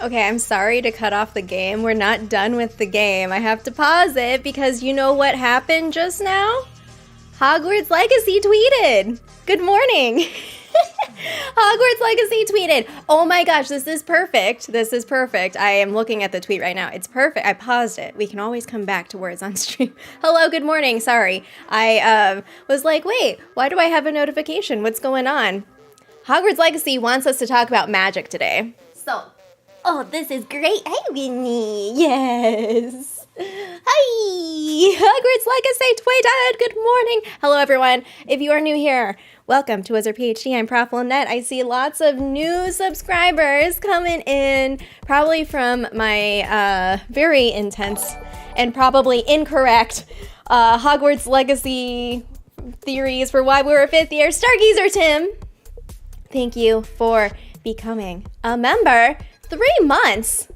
Okay, I'm sorry to cut off the game. We're not done with the game. I have to pause it because you know what happened just now? Hogwarts Legacy tweeted. Good morning. Hogwarts Legacy tweeted. Oh my gosh, this is perfect. This is perfect. I am looking at the tweet right now. It's perfect. I paused it. We can always come back to words on stream. Hello, good morning. Sorry. I was like, wait, why do I have a notification? What's going on? Hogwarts Legacy wants us to talk about magic today. So, oh, this is great. Hey, Winnie. Yes. Hi. Hogwarts Legacy tweeted. Good morning. Hello, everyone. If you are new here, welcome to WizardPhD. I'm Prof Lynette. I see lots of new subscribers coming in, probably from my very intense and probably incorrect Hogwarts Legacy theories for why we're a fifth year. Stargazer Tim, thank you for becoming a member. 3 months.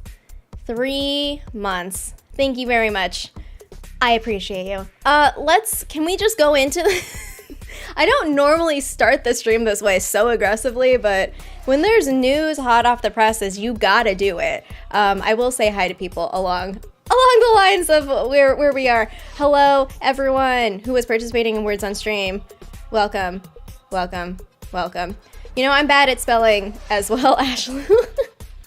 3 months. Thank you very much. I appreciate you. Can we just go into I don't normally start the stream this way so aggressively, but when there's news hot off the presses, you gotta do it. I will say hi to people along the lines of where we are. Hello, everyone who is participating in Words on Stream. Welcome, welcome, welcome. You know, I'm bad at spelling as well, Ashley.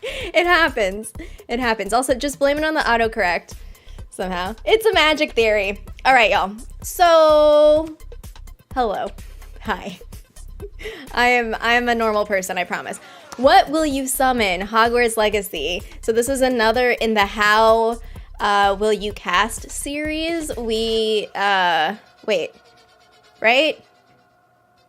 It happens. It happens. Also, just blame it on the autocorrect somehow. It's a magic theory. All right, y'all. So, hello. Hi. I am a normal person, I promise. What will you summon? Hogwarts Legacy. So this is another in the How Will You Cast series. Wait, right?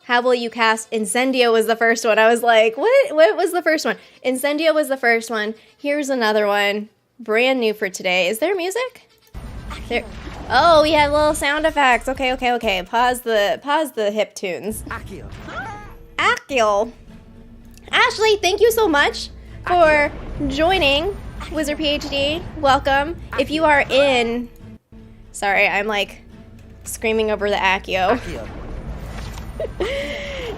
How will you cast? Incendio was the first one. I was like, what was the first one? Incendio was the first one. Here's another one. Brand new for today. Is there music? There. Oh, we have little sound effects. Okay. Pause the hip tunes. Akil. Ashley, thank you so much for joining WizardPhD. Welcome. If you are in... Sorry, I'm like screaming over the Accio.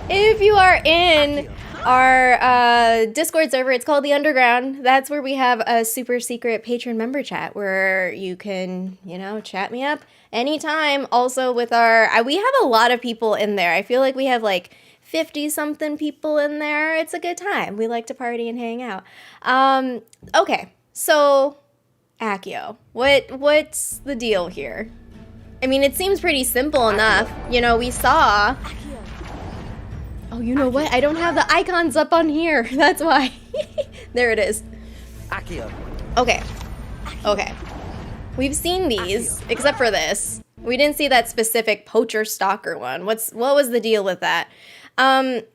If you are in our Discord server, it's called The Underground. That's where we have a super secret patron member chat where you can, chat me up anytime. Also with we have a lot of people in there. I feel like we have like 50-something people in there. It's a good time. We like to party and hang out. Okay, so Accio, what's the deal here? I mean, it seems pretty simple enough. We saw... Oh, you know what? I don't have the icons up on here. That's why. There it is. Okay. We've seen these, except for this. We didn't see that specific poacher stalker one. What was the deal with that? Accio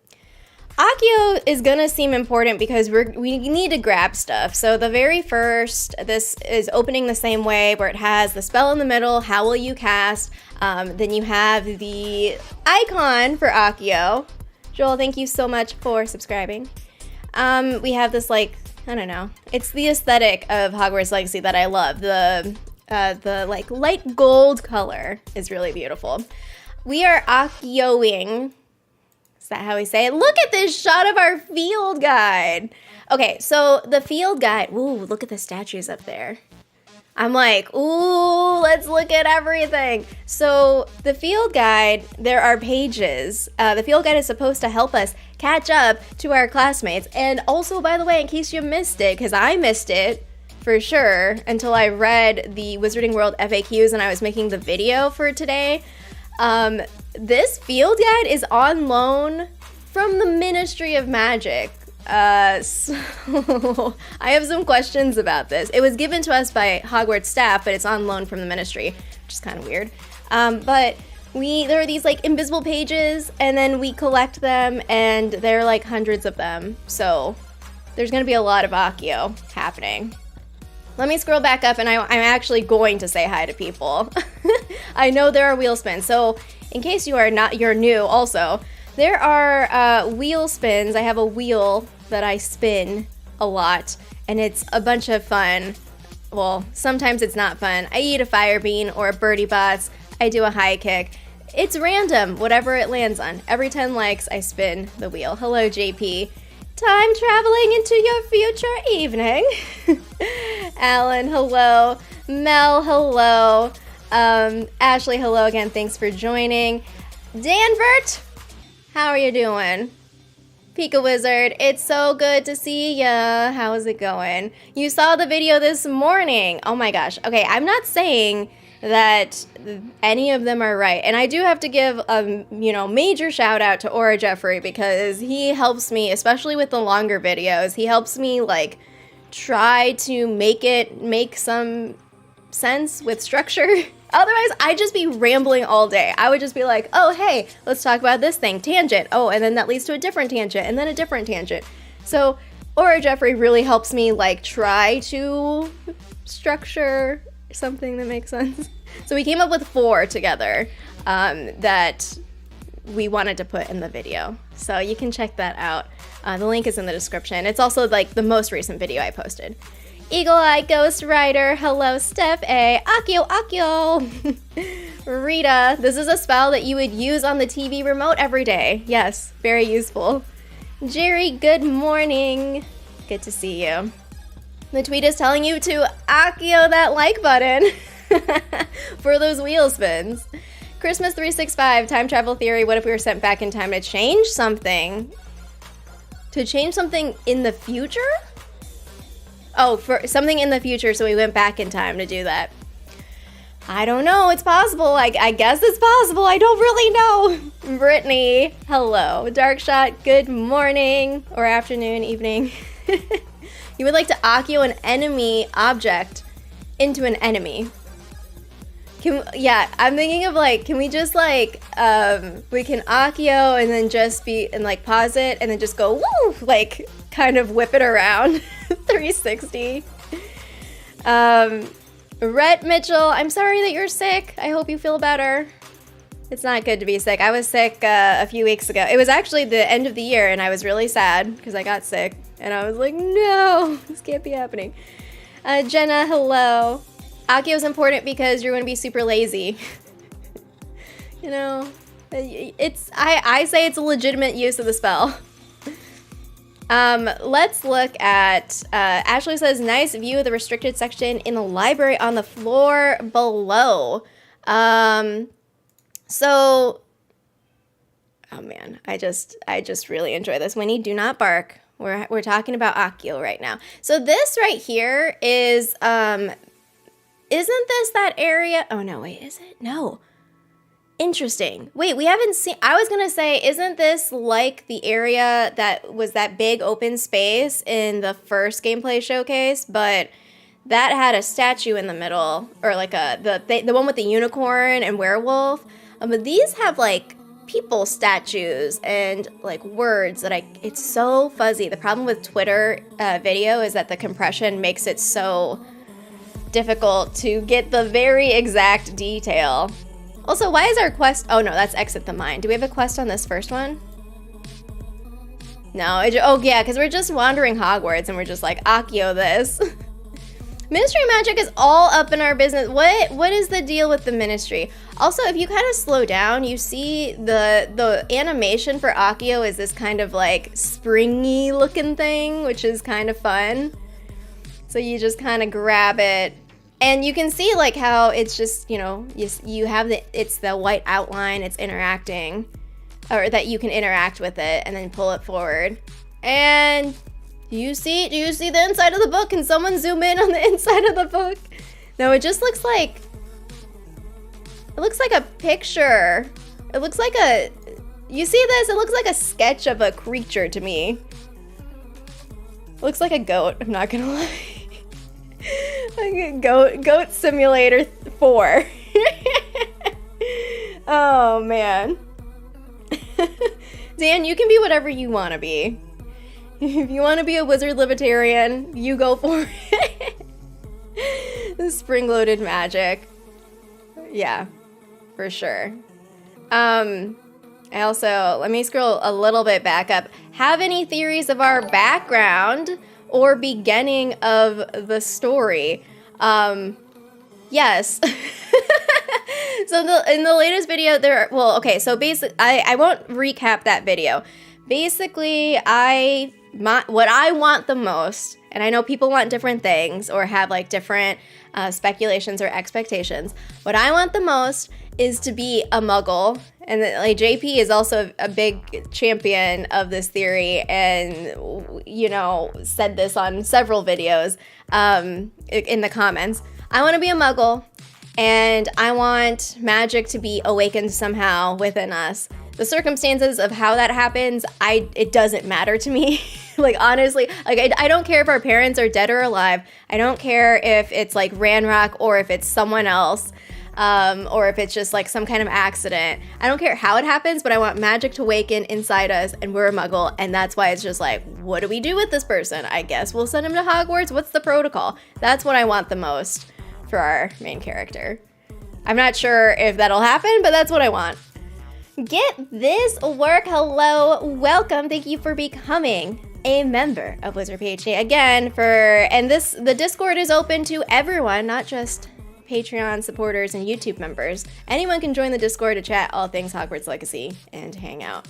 is gonna seem important because we need to grab stuff. So the very first, this is opening the same way where it has the spell in the middle, how will you cast? Then you have the icon for Accio. Joel, thank you so much for subscribing. We have this I don't know. It's the aesthetic of Hogwarts Legacy that I love. The light gold color is really beautiful. We are Accioing. Is that how we say it? Look at this shot of our field guide. Okay, so the field guide. Ooh, look at the statues up there. I'm like, ooh, let's look at everything. So the field guide, there are pages. The field guide is supposed to help us catch up to our classmates. And also, by the way, in case you missed it, because I missed it for sure until I read the Wizarding World FAQs and I was making the video for today. This field guide is on loan from the Ministry of Magic. So I have some questions about this. It was given to us by Hogwarts staff, but it's on loan from the ministry, which is kind of weird. But there are these invisible pages, and then we collect them, and there are hundreds of them. So there's going to be a lot of Accio happening. Let me scroll back up, and I'm actually going to say hi to people. I know there are wheel spins, so in case you're new also, there are wheel spins. I have a wheel that I spin a lot, and it's a bunch of fun. Well, sometimes it's not fun. I eat a fire bean or a birdie bots. I do a high kick. It's random, whatever it lands on. Every 10 likes, I spin the wheel. Hello, JP. Time traveling into your future evening. Alan, hello. Mel, hello. Ashley, hello again. Thanks for joining. Danvert, how are you doing? Pika Wizard, it's so good to see ya. How is it going? You saw the video this morning. Oh my gosh. Okay, I'm not saying that any of them are right. And I do have to give a major shout out to Aura Jeffrey because he helps me, especially with the longer videos. He helps me like try to make some sense with structure. Otherwise, I'd just be rambling all day. I would just be like, oh, hey, let's talk about this thing, tangent. Oh, and then that leads to a different tangent and then a different tangent. So Aura Jeffrey really helps me like try to structure something that makes sense. So we came up with 4 together that we wanted to put in the video. So you can check that out. The link is in the description. It's also like the most recent video I posted. Eagle Eye Ghost Rider, hello Steph A. Akio. Rita, this is a spell that you would use on the TV remote every day. Yes, very useful. Jerry, good morning. Good to see you. The tweet is telling you to Akio that like button for those wheel spins. Christmas 365, time travel theory. What if we were sent back in time to change something? To change something in the future? Oh, for something in the future, so we went back in time to do that. I don't know, it's possible. I guess it's possible. I don't really know. Brittany, hello. Darkshot, good morning or afternoon, evening. You would like to Akio an enemy object into an enemy. I'm thinking of like, can we just like, we can Akio and then just and like pause it and then just go, woo, like kind of whip it around 360. Rhett Mitchell, I'm sorry that you're sick. I hope you feel better. It's not good to be sick. I was sick a few weeks ago. It was actually the end of the year and I was really sad because I got sick. And I was like, no, this can't be happening. Jenna, hello. Akio is important because you're going to be super lazy. You know, I say it's a legitimate use of the spell. Let's look at, Ashley says, nice view of the restricted section in the library on the floor below. So, oh man, I just really enjoy this. Winnie, do not bark. We're talking about Akio right now. So this right here is, isn't this that area? Oh no, wait, is it? No. Interesting. Wait, we haven't seen, I was gonna say, isn't this like the area that was that big open space in the first gameplay showcase, but that had a statue in the middle, or like the one with the unicorn and werewolf. But these have like people statues and like words that it's so fuzzy. The problem with Twitter video is that the compression makes it so difficult to get the very exact detail. Also, why is our quest, oh no, that's Exit the Mine. Do we have a quest on this first one? No, oh yeah, because we're just wandering Hogwarts and we're just like, Akio this. Ministry magic is all up in our business. What is the deal with the ministry? Also, if you kind of slow down, you see the animation for Akio is this kind of like springy looking thing, which is kind of fun. So you just kind of grab it. And you can see like how it's just, you know, you have it's the white outline, it's interacting, or that you can interact with it and then pull it forward. And do you see the inside of the book? Can someone zoom in on the inside of the book? No, it just looks like, it looks like a picture. It looks like you see this? It looks like a sketch of a creature to me. It looks like a goat, I'm not gonna lie. Like a goat simulator 4. Oh man. Dan, you can be whatever you want to be. If you want to be a wizard libertarian, you go for it. The spring-loaded magic. Yeah, for sure. I also, let me scroll a little bit back up. Have any theories of our background or beginning of the story? Yes. So in the latest video, so basically, I won't recap that video. Basically, I what I want the most, and I know people want different things or have like different speculations or expectations. What I want the most is to be a muggle, and like JP is also a big champion of this theory, and said this on several videos in the comments. I want to be a muggle, and I want magic to be awakened somehow within us. The circumstances of how that happens, it doesn't matter to me. Like, honestly, like I don't care if our parents are dead or alive. I don't care if it's like Ranrock or if it's someone else, or if it's just like some kind of accident. I don't care how it happens, but I want magic to awaken inside us, and we're a muggle, and that's why it's just like, what do we do with this person? I guess we'll send him to Hogwarts. What's the protocol? That's what I want the most for our main character. I'm not sure if that'll happen, but that's what I want. Get this work. Hello, welcome. Thank you for becoming a member of WizardPhD. Again, the Discord is open to everyone, not just Patreon supporters and YouTube members. Anyone can join the Discord to chat all things Hogwarts Legacy and hang out.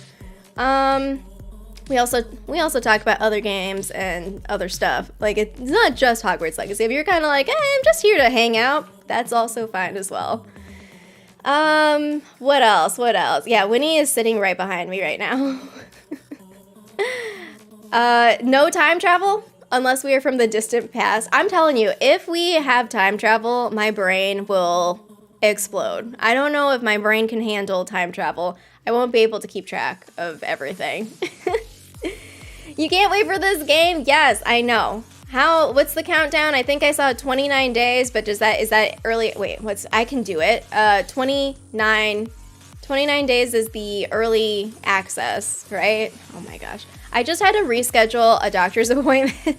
We also talk about other games and other stuff. Like, it's not just Hogwarts Legacy. If you're kind of like, I'm just here to hang out, that's also fine as well. What else? Yeah, Winnie is sitting right behind me right now. No time travel unless we are from the distant past. I'm telling you, if we have time travel, my brain will explode. I don't know if my brain can handle time travel. I won't be able to keep track of everything. You can't wait for this game? Yes, I know. What's the countdown? I think I saw 29 days, but is that early? Wait, I can do it. 29 days is the early access, right? Oh my gosh. I just had to reschedule a doctor's appointment.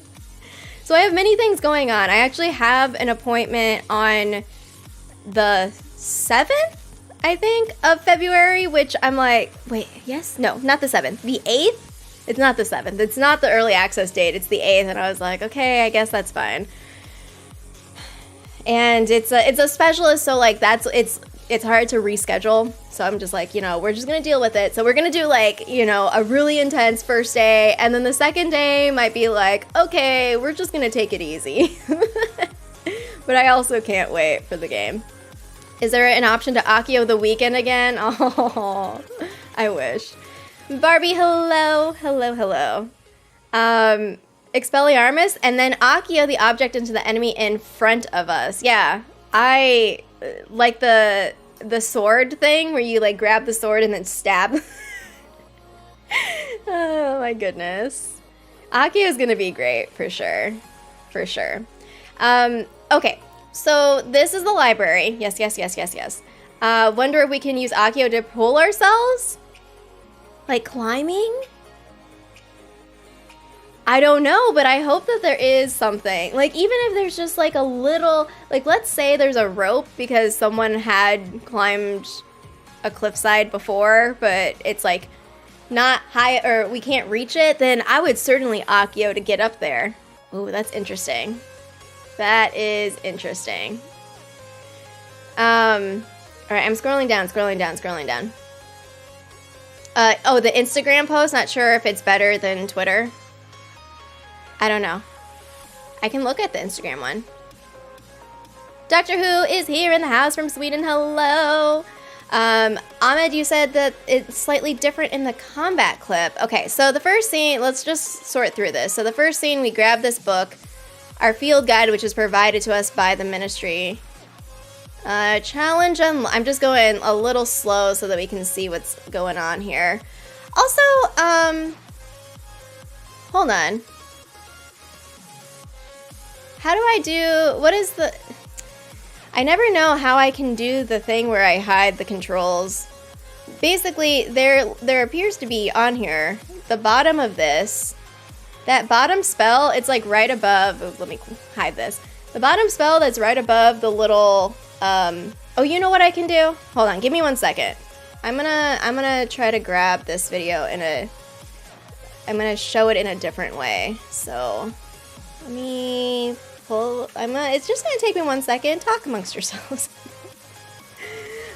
So I have many things going on. I actually have an appointment on the 7th, I think, of February, which I'm like, wait, yes? No, not the 7th. The 8th? It's not the 7th. It's not the early access date. It's the 8th, and I was like, okay, I guess that's fine. And it's a specialist, so like it's hard to reschedule. So I'm just like, we're just gonna deal with it. So we're gonna do like, a really intense first day, and then the second day might be like, okay, we're just gonna take it easy. But I also can't wait for the game. Is there an option to Accio the weekend again? Oh, I wish. Barbie, hello. Expelliarmus, and then Accio the object into the enemy in front of us. Yeah, I like the sword thing where you like grab the sword and then stab. Oh my goodness. Accio is gonna be great for sure. Okay, so this is the library. Yes. Wonder if we can use Accio to pull ourselves? Like climbing? I don't know, but I hope that there is something. Like, even if there's just like a little, like, let's say there's a rope because someone had climbed a cliffside before, but it's like not high, or we can't reach it, then I would certainly Accio to get up there. Ooh, that's interesting. That is interesting. All right, I'm scrolling down. Oh, the Instagram post, not sure if it's better than Twitter. I don't know. I can look at the Instagram one. Doctor Who is here in the house from Sweden. Hello. Ahmed, you said that it's slightly different in the combat clip. Okay, so the first scene, let's just sort through this. So the first scene, we grab this book, our field guide, which is provided to us by the Ministry. Challenge, I'm just going a little slow so that we can see what's going on here. Also, hold on. How do I do, I never know how I can do the thing where I hide the controls. Basically, there appears to be on here, the bottom of this, that bottom spell, it's like right above, let me hide this. The bottom spell that's right above the little, oh, you know what I can do? Hold on, give me 1 second. I'm gonna try to grab this video I'm gonna show it in a different way. So, let me pull, it's just gonna take me 1 second. Talk amongst yourselves.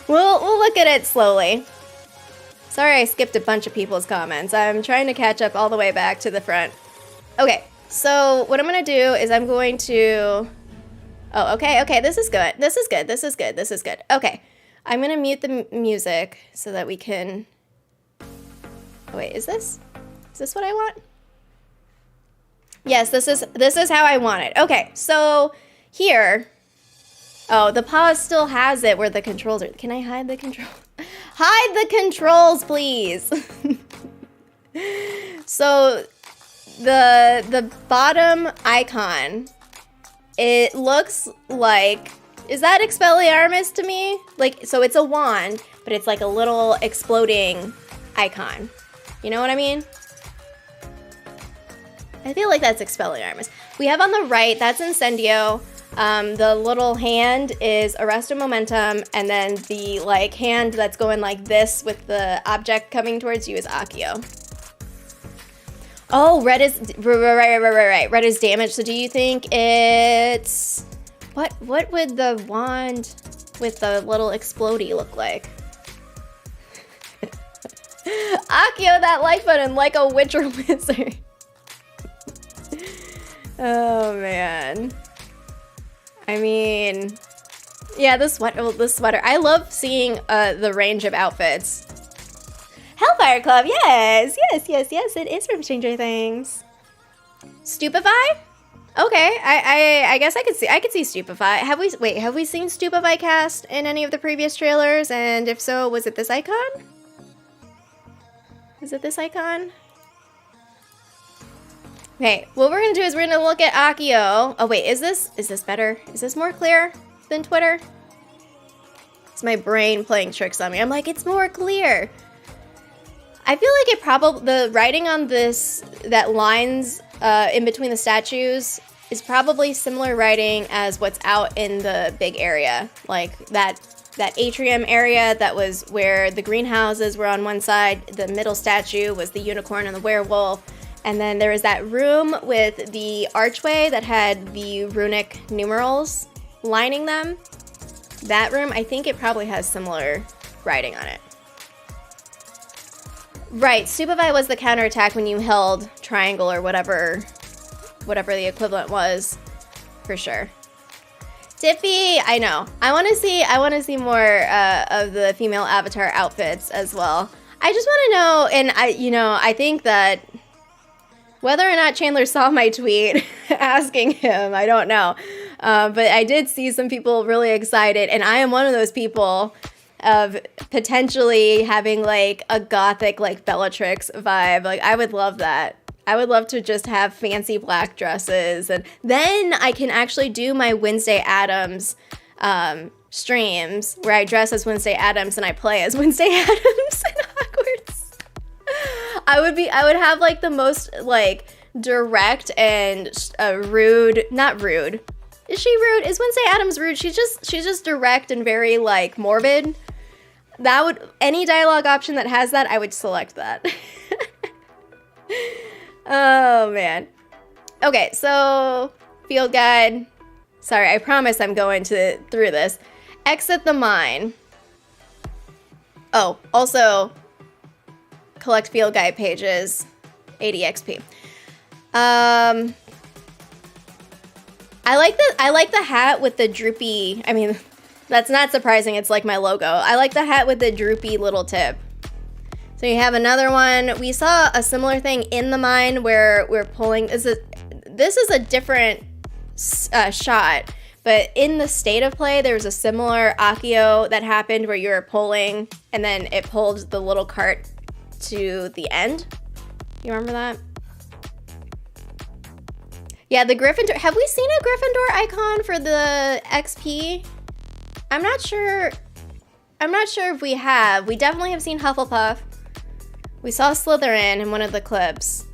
We'll look at it slowly. Sorry I skipped a bunch of people's comments. I'm trying to catch up all the way back to the front. Okay, so what I'm gonna do is I'm going to... Oh, okay, this is good. This is good. Okay, I'm gonna mute the music so that we can... Oh, wait, is this what I want? Yes, this is how I want it. Okay, so here... Oh, the pause still has it where the controls are... Can I hide the control? Hide the controls, please! So, the bottom icon, it looks like... Is that Expelliarmus to me? Like, so it's a wand, but it's like a little exploding icon. You know what I mean? I feel like that's Expelliarmus. We have on the right, that's Incendio. The little hand is Arresto Momentum, and then the like hand that's going like this with the object coming towards you is Accio. Oh, red is right. Red is damage. So do you think it's what would the wand with the little explodey look like? Accio that like button like a witch or wizard. Oh man. I mean, yeah, this sweater. I love seeing the range of outfits. Hellfire Club, yes, it is from Stranger Things. Stupefy? Okay, I guess I could see Stupefy. Have we seen Stupefy cast in any of the previous trailers? And if so, was it this icon? Is it this icon? Okay, what we're gonna do is we're gonna look at Accio. Oh wait, is this better? Is this more clear than Twitter? It's my brain playing tricks on me. I'm like, it's more clear. I feel like it probably, the writing on this, that lines in between the statues is probably similar writing as what's out in the big area. Like that atrium area that was where the greenhouses were on one side, the middle statue was the unicorn and the werewolf. And then there was that room with the archway that had the runic numerals lining them. That room, I think it probably has similar writing on it. Right, Stupefy was the counterattack when you held triangle or whatever the equivalent was, for sure. Tiffy, I know. I want to see more of the female avatar outfits as well. I just want to know, and I think that whether or not Chandler saw my tweet asking him, I don't know. But I did see some people really excited, and I am one of those people of potentially having like a gothic like Bellatrix vibe. Like I would love that. I would love to just have fancy black dresses, and then I can actually do my Wednesday Addams streams where I dress as Wednesday Addams and I play as Wednesday Addams in Hogwarts. I would have like the most like direct and rude, not rude. Is she rude? Is Wednesday Addams rude? She's just direct and very like morbid. That would, any dialogue option that has that, I would select that. Oh man. Okay, so field guide. Sorry, I promise I'm going through this. Exit the mine. Oh, also collect field guide pages, 80 XP. I like the hat with the droopy, I mean, that's not surprising, it's like my logo. I like the hat with the droopy little tip. So you have another one. We saw a similar thing in the mine where we're pulling, this is a different shot, but in the state of play, there was a similar Accio that happened where you were pulling and then it pulled the little cart to the end. You remember that? Yeah, the Gryffindor. Have we seen a Gryffindor icon for the XP? I'm not sure if we have. We definitely have seen Hufflepuff. We saw Slytherin in one of the clips.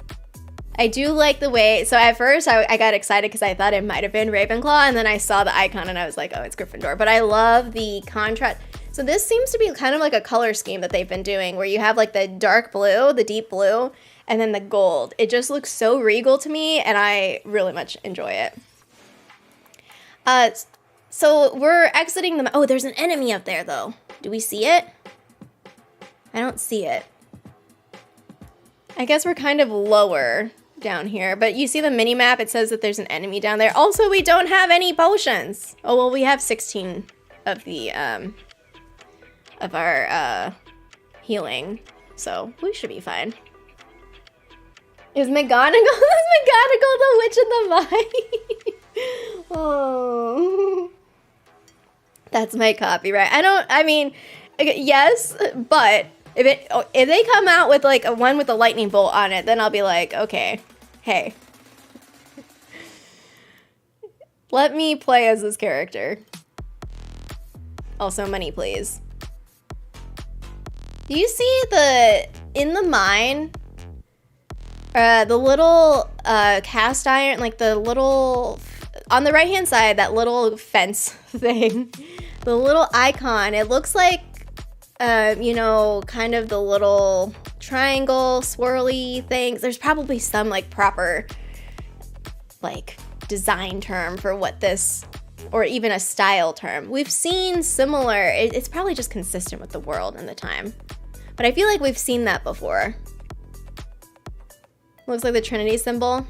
I do like the way, so at first I got excited because I thought it might have been Ravenclaw, and then I saw the icon and I was like, oh, it's Gryffindor. But I love the contrast. So this seems to be kind of like a color scheme that they've been doing where you have like the dark blue, the deep blue, and then the gold. It just looks so regal to me, and I really much enjoy it. So we're exiting the... Oh, there's an enemy up there, though. Do we see it? I don't see it. I guess we're kind of lower down here. But you see the mini map, it says that there's an enemy down there. Also, we don't have any potions. Oh, well, we have 16 of the, of our, healing. So we should be fine. Is McGonagall the witch in the vine? Oh. That's my copyright. I mean, yes, but if they come out with like a one with a lightning bolt on it, then I'll be like, okay, hey. Let me play as this character. Also, money, please. Do you see in the mine, the little cast iron, like the little, on the right-hand side, that little fence thing, the little icon, it looks like, you know, kind of the little triangle swirly things. There's probably some like proper, like, design term for what this, or even a style term. We've seen similar, it's probably just consistent with the world and the time. But I feel like we've seen that before. Looks like the Trinity symbol.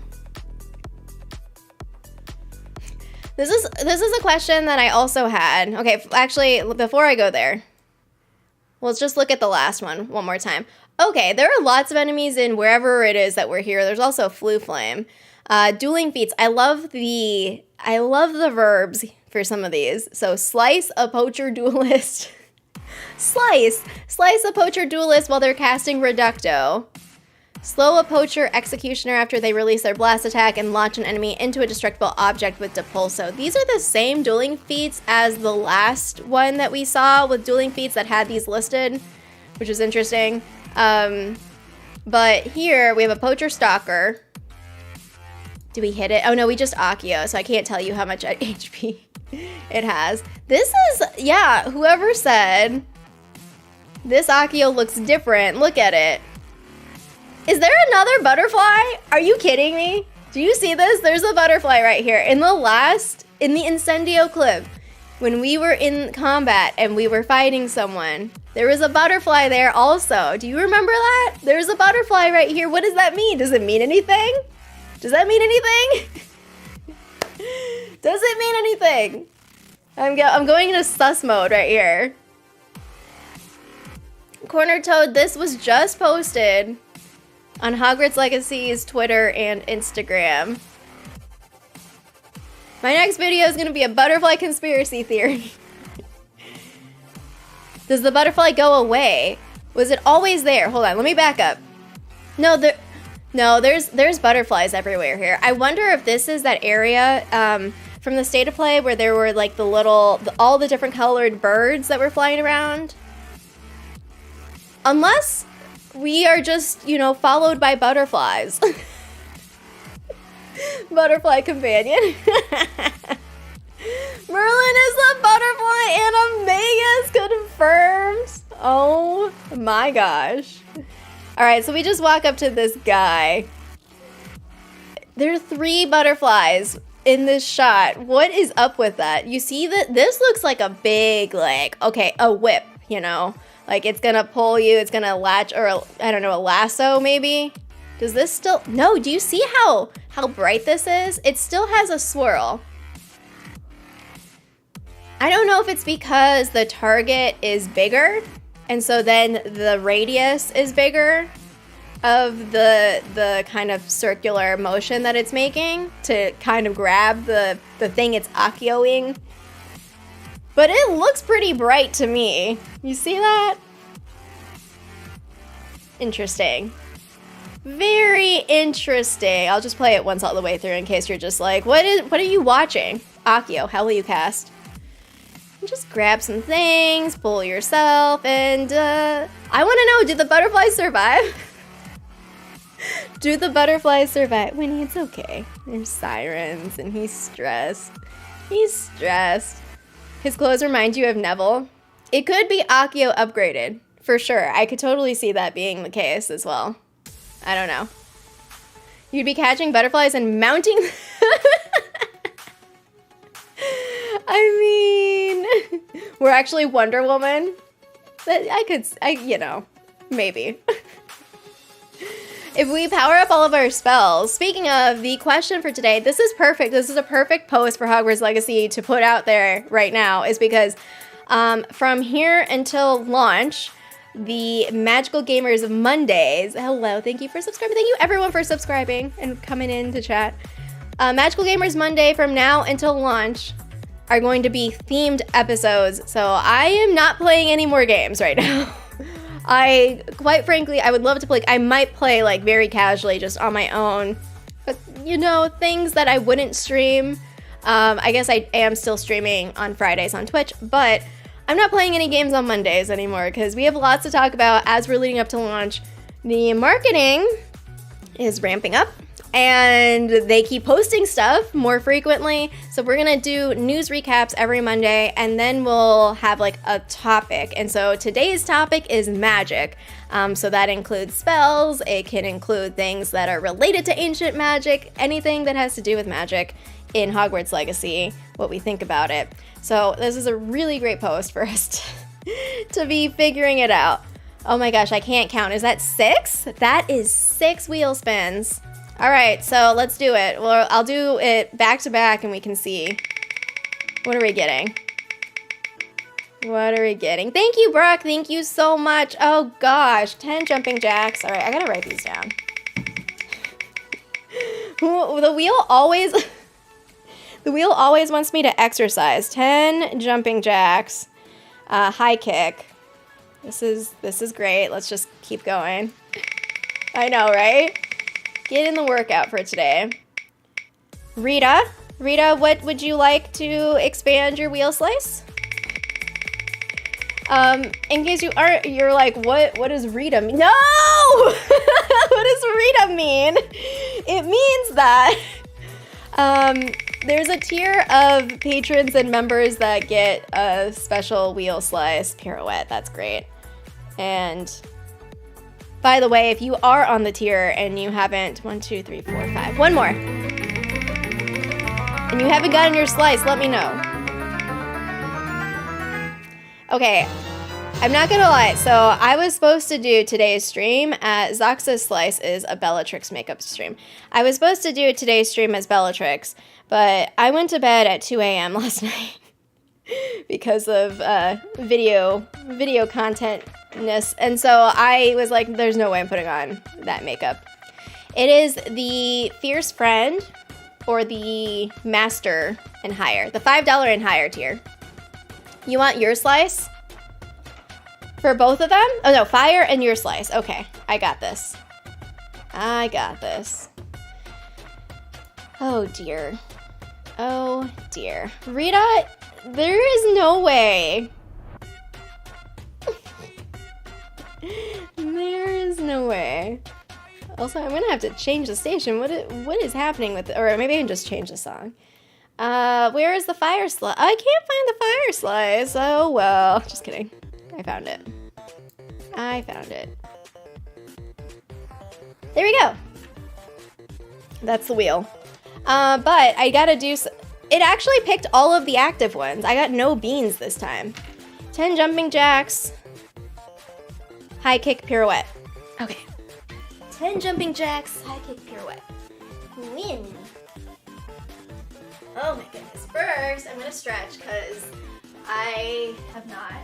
This is a question that I also had. Okay, actually, before I go there, let's just look at the last one more time. Okay, there are lots of enemies in wherever it is that we're here. There's also Flu Flame. Dueling feats. I love the verbs for some of these. So slice a poacher duelist. Slice a poacher duelist while they're casting Reducto. Slow a poacher executioner after they release their blast attack and launch an enemy into a destructible object with Depulso. These are the same dueling feats as the last one that we saw with dueling feats that had these listed, which is interesting. But here we have a poacher stalker. Do we hit it? Oh no, we just Accio, so I can't tell you how much HP it has. This is, yeah, whoever said this Accio looks different. Look at it. Is there another butterfly? Are you kidding me? Do you see this? There's a butterfly right here. In the Incendio clip, when we were in combat and we were fighting someone, there was a butterfly there also. Do you remember that? There's a butterfly right here. What does that mean? Does it mean anything? Does that mean anything? Does it mean anything? I'm going into sus mode right here. Corner Toad, this was just posted on Hogwarts Legacy's Twitter and Instagram. My next video is going to be a butterfly conspiracy theory. Does the butterfly go away? Was it always there? Hold on, let me back up. No, there's butterflies everywhere here. I wonder if this is that area from the State of Play where there were like all the different colored birds that were flying around. Unless we are just, you know, followed by butterflies. Butterfly companion. Merlin is a butterfly and a Magus confirmed. Oh my gosh. All right, so we just walk up to this guy. There are 3 butterflies in this shot. What is up with that? You see that this looks like a big, like, okay, a whip, you know? Like it's gonna pull you, it's gonna latch, or I don't know, a lasso maybe? Does this still, no, do you see how bright this is? It still has a swirl. I don't know if it's because the target is bigger, and so then the radius is bigger of the kind of circular motion that it's making to kind of grab the thing it's Accio-ing. But it looks pretty bright to me. You see that? Interesting. Very interesting. I'll just play it once all the way through in case you're just like, what are you watching? Accio, how will you cast? Just grab some things, pull yourself, and I want to know, do the butterflies survive? Do the butterflies survive? Winnie, it's okay. There's sirens, and he's stressed. He's stressed. His clothes remind you of Neville. It could be Accio upgraded, for sure. I could totally see that being the case as well. I don't know. You'd be catching butterflies and mounting... I mean, we're actually Wonder Woman. You know, maybe. If we power up all of our spells, speaking of the question for today, this is perfect. This is a perfect post for Hogwarts Legacy to put out there right now, is because from here until launch, the Magical Gamers Mondays, hello, thank you for subscribing. Thank you everyone for subscribing and coming in to chat. Magical Gamers Monday from now until launch are going to be themed episodes. So I am not playing any more games right now. Quite frankly, I would love to play. I might play like very casually just on my own, but you know, things that I wouldn't stream. I guess I am still streaming on Fridays on Twitch, but I'm not playing any games on Mondays anymore because we have lots to talk about as we're leading up to launch. The marketing is ramping up and they keep posting stuff more frequently. So we're gonna do news recaps every Monday and then we'll have like a topic. And so today's topic is magic. So that includes spells, it can include things that are related to ancient magic, anything that has to do with magic in Hogwarts Legacy, what we think about it. So this is a really great post for us to be figuring it out. Oh my gosh, I can't count. Is that 6? That is 6 wheel spins. All right, so let's do it. Well, I'll do it back to back and we can see. What are we getting? What are we getting? Thank you, Brooke. Thank you so much. Oh gosh, 10 jumping jacks. All right, I gotta write these down. The wheel always... The wheel always wants me to exercise. 10 jumping jacks, high kick. This is great. Let's just keep going. I know, right? Get in the workout for today. Rita, what would you like to expand your wheel slice? In case you aren't, you're like, what does Rita mean? No! What does Rita mean? It means that, there's a tier of patrons and members that get a special wheel slice pirouette. That's great. And by the way, if you are on the tier and you haven't, 1, 2, 3, 4, 5, one more, and you haven't gotten your slice, let me know. Okay, I'm not gonna lie. So I was supposed to do today's stream at Zoxa's Slice is a Bellatrix makeup stream. I was supposed to do today's stream as Bellatrix, but I went to bed at 2 a.m. last night because of video contentness. And so I was like, there's no way I'm putting on that makeup. It is the Fierce Friend or the Master and higher, the $5 and higher tier. You want your slice? For both of them? Oh no, fire and your slice. Okay, I got this. I got this. Oh dear. Oh dear. Rita, there is no way. There is no way. Also, I'm gonna have to change the station. What is happening with, or maybe I can just change the song. Where is the fire slice? I can't find the fire slice. Oh well, just kidding. I found it. I found it. There we go. That's the wheel. But I gotta do, it actually picked all of the active ones. I got no beans this time. 10 jumping jacks. High kick pirouette. Okay. 10 jumping jacks, high kick pirouette. Win. Oh my goodness. First, I'm gonna stretch because I have not.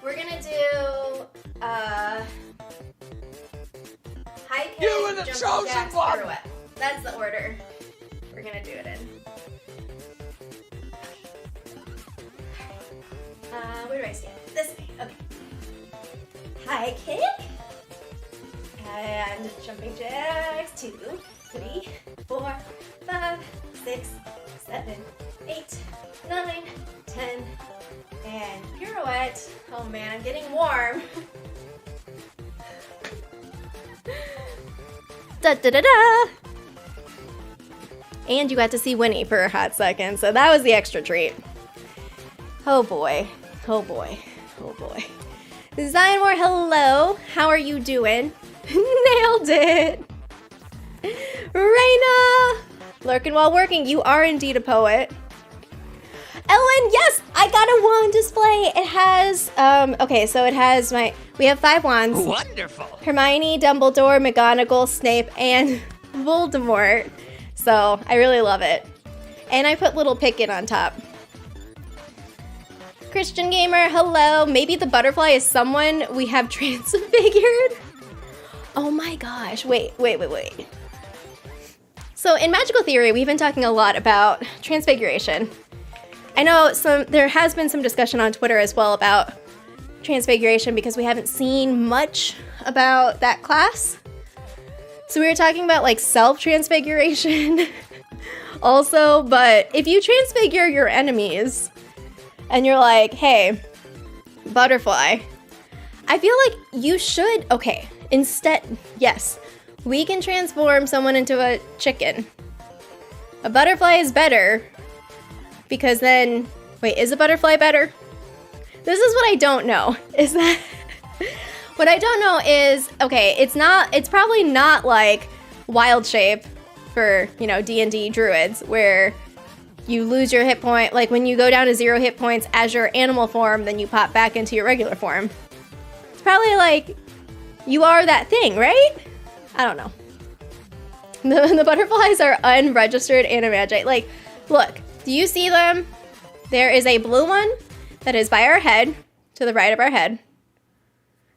We're gonna do high kick, jumping jacks, pirouette. That's the order we're gonna do it in. Where do I stand? This way. Okay. High kick and jumping jacks. 2, 3, 4, 5, 6, 7, 8, 9, 10. And pirouette. Oh man, I'm getting warm. Da da da da. And you got to see Winnie for a hot second, so that was the extra treat. Oh boy. Oh boy. Oh boy. Zionmore, hello. How are you doing? Nailed it. Raina. Lurking while working. You are indeed a poet. Ellen, yes, I got a wand display. It has, okay, so it has we have 5 wands. Wonderful. Hermione, Dumbledore, McGonagall, Snape, and Voldemort. So I really love it. And I put little Pickett on top. Christian Gamer, hello. Maybe the butterfly is someone we have transfigured. Oh my gosh, wait. So in Magical Theory, we've been talking a lot about transfiguration. I know there has been some discussion on Twitter as well about transfiguration because we haven't seen much about that class. So we were talking about like self-transfiguration also, but if you transfigure your enemies and you're like, hey, butterfly, I feel like you should, okay, instead, yes, we can transform someone into a chicken. A butterfly is better because then, wait, is a butterfly better? This is what I don't know, is that, what I don't know is, okay, it's probably not like Wild Shape for, you know, D&D druids where you lose your hit point, like when you go down to 0 hit points as your animal form, then you pop back into your regular form. It's probably like, you are that thing, right? I don't know. The butterflies are unregistered animagi. Like, look, do you see them? There is a blue one that is by our head, to the right of our head.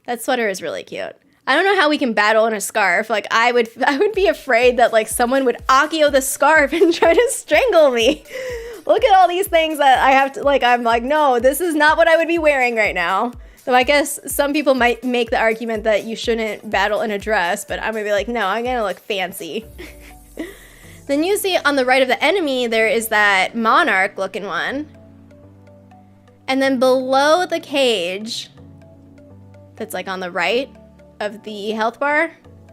That sweater is really cute. I don't know how we can battle in a scarf. Like, I would be afraid that like someone would Accio the scarf and try to strangle me. Look at all these things that I have to, like, I'm like, no, this is not what I would be wearing right now. So I guess some people might make the argument that you shouldn't battle in a dress, but I'm gonna be like, no, I'm gonna look fancy. Then you see on the right of the enemy, there is that monarch looking one. And then below the cage, that's like on the right of the health bar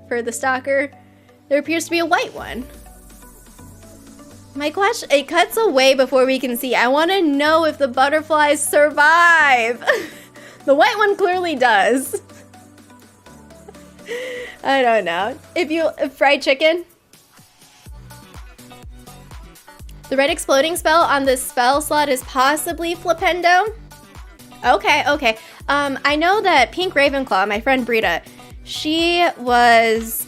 for the stalker, there appears to be a white one. My question, it cuts away before we can see. I wanna know if the butterflies survive. The white one clearly does. I don't know. Fried chicken? The red exploding spell on this spell slot is possibly Flipendo. Okay. I know that Pink Ravenclaw, my friend Brita, she was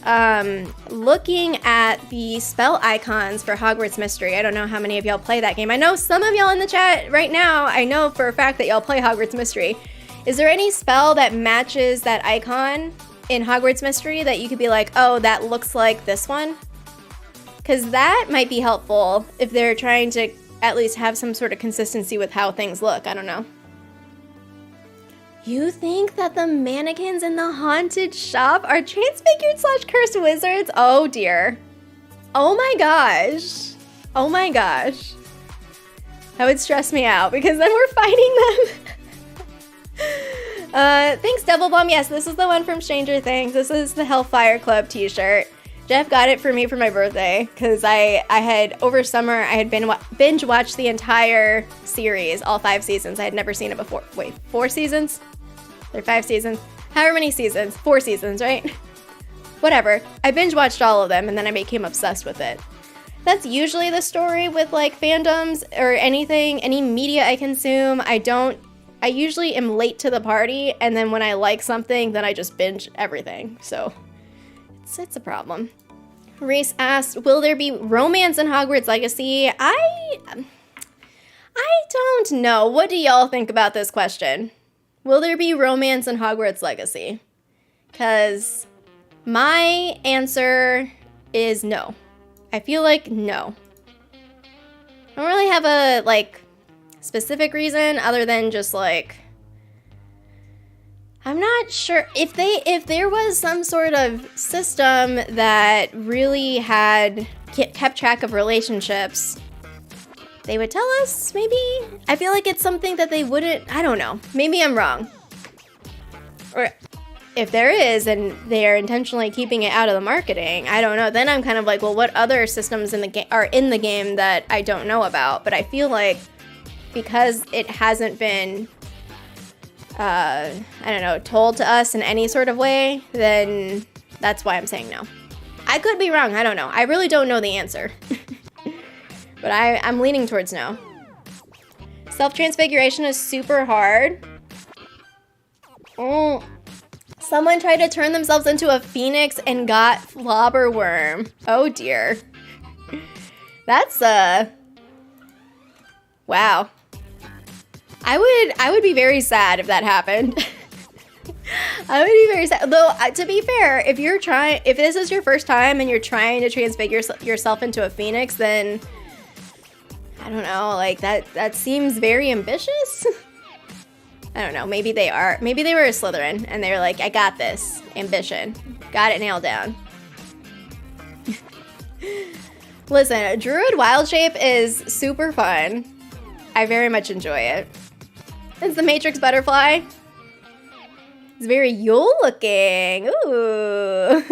looking at the spell icons for Hogwarts Mystery. I don't know how many of y'all play that game. I know some of y'all in the chat right now, I know for a fact that y'all play Hogwarts Mystery. Is there any spell that matches that icon in Hogwarts Mystery that you could be like, oh, that looks like this one? Because that might be helpful if they're trying to at least have some sort of consistency with how things look. I don't know. You think that the mannequins in the haunted shop are transfigured / cursed wizards? Oh dear. Oh my gosh. Oh my gosh. That would stress me out because then we're fighting them. Thanks, Double Bomb. Yes, this is the one from Stranger Things. This is the Hellfire Club t-shirt. Jeff got it for me for my birthday because I had, over summer, I had binge watched the entire series, all 5 seasons. I had never seen it before. Wait, 4 seasons? There are 5 seasons? However many seasons? 4 seasons, right? Whatever. I binge watched all of them and then I became obsessed with it. That's usually the story with like fandoms or anything, any media I consume. I usually am late to the party, and then when I like something, then I just binge everything. So it's a problem. Reese asked, will there be romance in Hogwarts Legacy? I don't know. What do y'all think about this question? Will there be romance in Hogwarts Legacy? Because my answer is no. I feel like no. I don't really have a, like, specific reason other than just like, I'm not sure if there was some sort of system that really had kept track of relationships, they would tell us, maybe. I feel like it's something that they wouldn't, I don't know, maybe I'm wrong. Or if there is and they are intentionally keeping it out of the marketing, I don't know, then I'm kind of like, well, what other systems are in the game that I don't know about? But I feel like because it hasn't been, I don't know, told to us in any sort of way, then that's why I'm saying no. I could be wrong, I don't know. I really don't know the answer. But I'm leaning towards no. Self-transfiguration is super hard. Oh. Someone tried to turn themselves into a phoenix and got flobberworm. Oh dear. That's wow. I would be very sad if that happened. I would be very sad. Though to be fair, if this is your first time and you're trying to transfigure yourself into a phoenix, then I don't know, like that seems very ambitious. I don't know, maybe they are. Maybe they were a Slytherin and they were like, I got this. Ambition. Got it nailed down. Listen, Druid Wild Shape is super fun. I very much enjoy it. It's the Matrix Butterfly. It's very Yule looking. Ooh.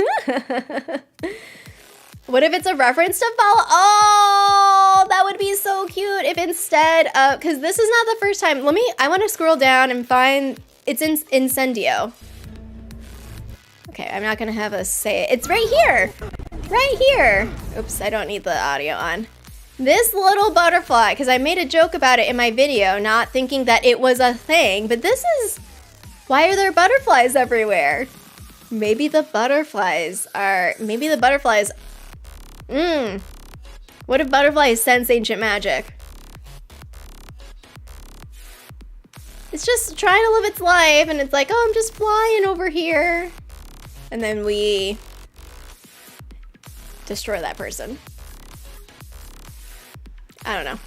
What if it's a reference to follow? Oh, that would be so cute if instead of, because this is not the first time. I want to scroll down and find, it's in Incendio. Okay, I'm not going to have us say it. It's right here. Right here. Oops, I don't need the audio on. This little butterfly, because I made a joke about it in my video, not thinking that it was a thing, but this is, why are there butterflies everywhere? Maybe the butterflies, what if butterflies sense ancient magic? It's just trying to live its life, and it's like, oh, I'm just flying over here. And then we destroy that person. I don't know.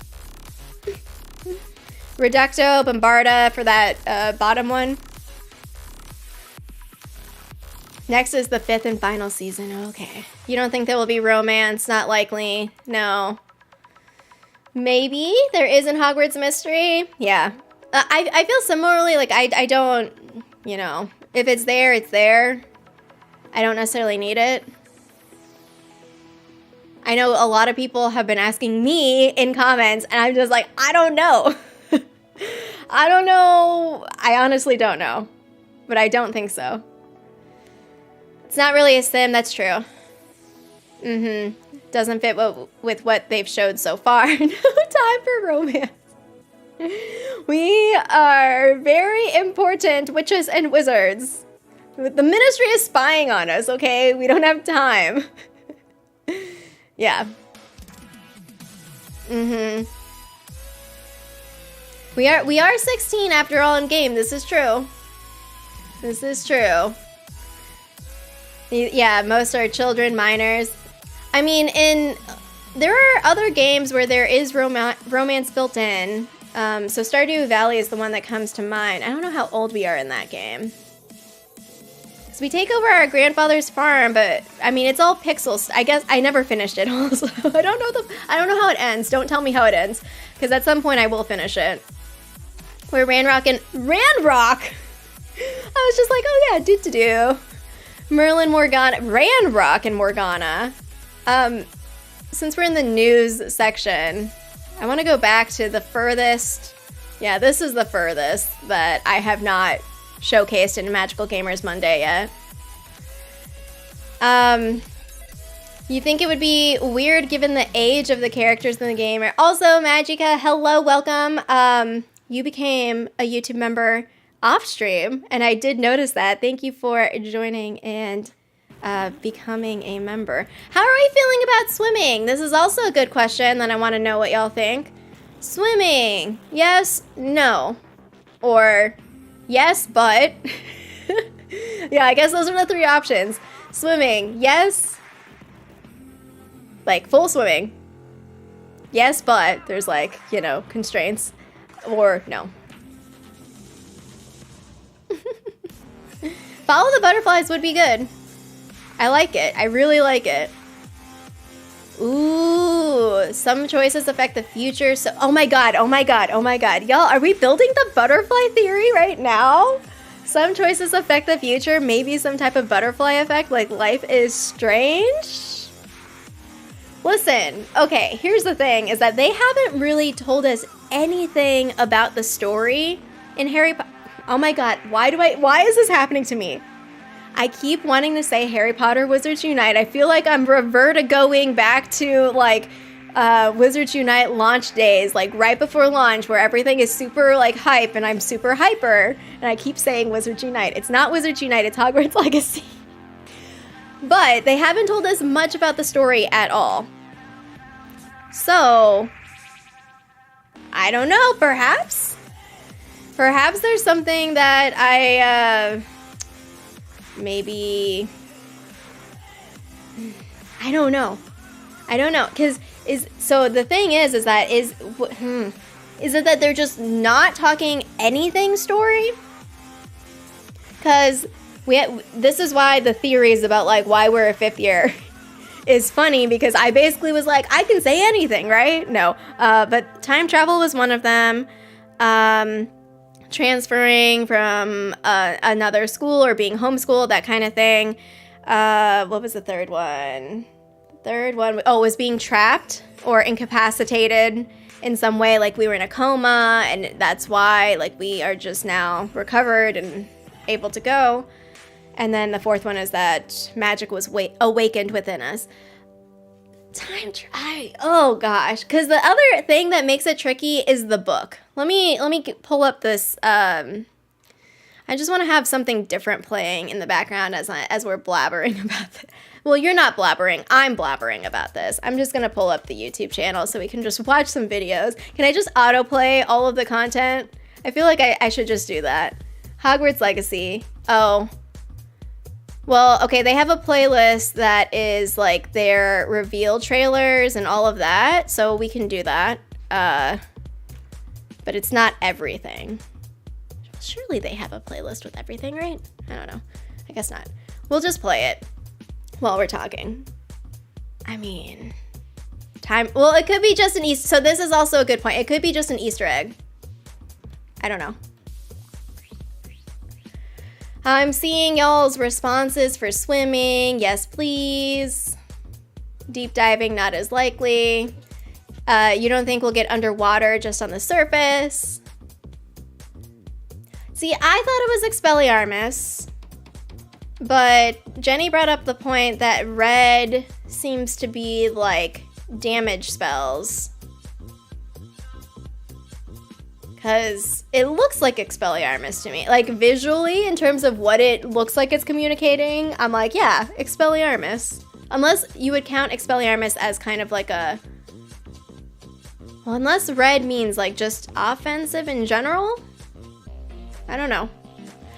Reducto, Bombarda for that bottom one. Next is the 5th and final season. Okay. You don't think there will be romance? Not likely. No. Maybe there is in Hogwarts Mystery. Yeah. I feel similarly. Like, I don't, you know, if it's there, it's there. I don't necessarily need it. I know a lot of people have been asking me in comments, and I'm just like, I don't know. I don't know. I honestly don't know. But I don't think so. It's not really a sim, that's true. Doesn't fit with what they've showed so far. No time for romance. We are very important witches and wizards. The ministry is spying on us, okay? We don't have time. Yeah. We are 16 after all in game. This is true. This is true. Yeah, most are children, minors. I mean, there are other games where there is romance built in. So Stardew Valley is the one that comes to mind. I don't know how old we are in that game. So we take over our grandfather's farm, but I mean, it's all pixels. I guess I never finished it also. I don't know how it ends. Don't tell me how it ends, because at some point I will finish it. We're Ranrock. I was just like, oh yeah, do. Merlin, Morgana, Ranrock and Morgana. Since we're in the news section, I want to go back to the furthest. Yeah, this is the furthest that I have not showcased in Magical Gamers Monday yet. You think it would be weird given the age of the characters in the game? Also, Magica, hello, welcome. You became a YouTube member off stream, and I did notice that. Thank you for joining and becoming a member. How are we feeling about swimming? This is also a good question that I want to know what y'all think. Swimming, yes, no, or yes, but. Yeah, I guess those are the three options. Swimming, yes, like full swimming. Yes, but there's like, you know, constraints, or no. Follow the butterflies would be good. I like it. I really like it. Ooh, some choices affect the future. So, oh my god. Y'all, are we building the butterfly theory right now? Some choices affect the future. Maybe some type of butterfly effect, like life is strange. Listen, okay, here's the thing, is that they haven't really told us anything about the story in Harry Potter. Oh my god, why is this happening to me? I keep wanting to say Harry Potter Wizards Unite. I feel like I'm going back to like Wizards Unite launch days, like right before launch, where everything is super like hype and I'm super hyper, and I keep saying Wizards Unite. It's not Wizards Unite, it's Hogwarts Legacy. But they haven't told us much about the story at all. So, I don't know, perhaps? Perhaps there's something that maybe... I don't know, because so the thing is that they're just not talking anything story? Because this is why the theories about like why we're a 5th year is funny, because I basically was like, I can say anything, right? No, but time travel was one of them. Transferring from another school or being homeschooled, that kind of thing. What was the third one? Was being trapped or incapacitated in some way, like we were in a coma, and that's why like we are just now recovered and able to go. And then the fourth one is that magic was awakened within us. Oh gosh, because the other thing that makes it tricky is the book. Let me pull up this. I just want to have something different playing in the background as we're blabbering about this. Well, you're not blabbering. I'm blabbering about this. I'm just going to pull up the YouTube channel so we can just watch some videos. Can I just autoplay all of the content? I feel like I should just do that. Hogwarts Legacy. Oh. Well, okay, they have a playlist that is like their reveal trailers and all of that, so we can do that. But it's not everything. Surely they have a playlist with everything, right? I don't know. I guess not. We'll just play it while we're talking. I mean, well, it could be just an Easter. So this is also a good point. It could be just an Easter egg. I don't know. I'm seeing y'all's responses for swimming. Yes, please. Deep diving, not as likely. You don't think we'll get underwater just on the surface? See, I thought it was Expelliarmus, but Jenny brought up the point that red seems to be like damage spells. Because it looks like Expelliarmus to me. Like visually, in terms of what it looks like it's communicating, I'm like, yeah, Expelliarmus. Unless you would count Expelliarmus as kind of like a... Well, unless red means like just offensive in general? I don't know.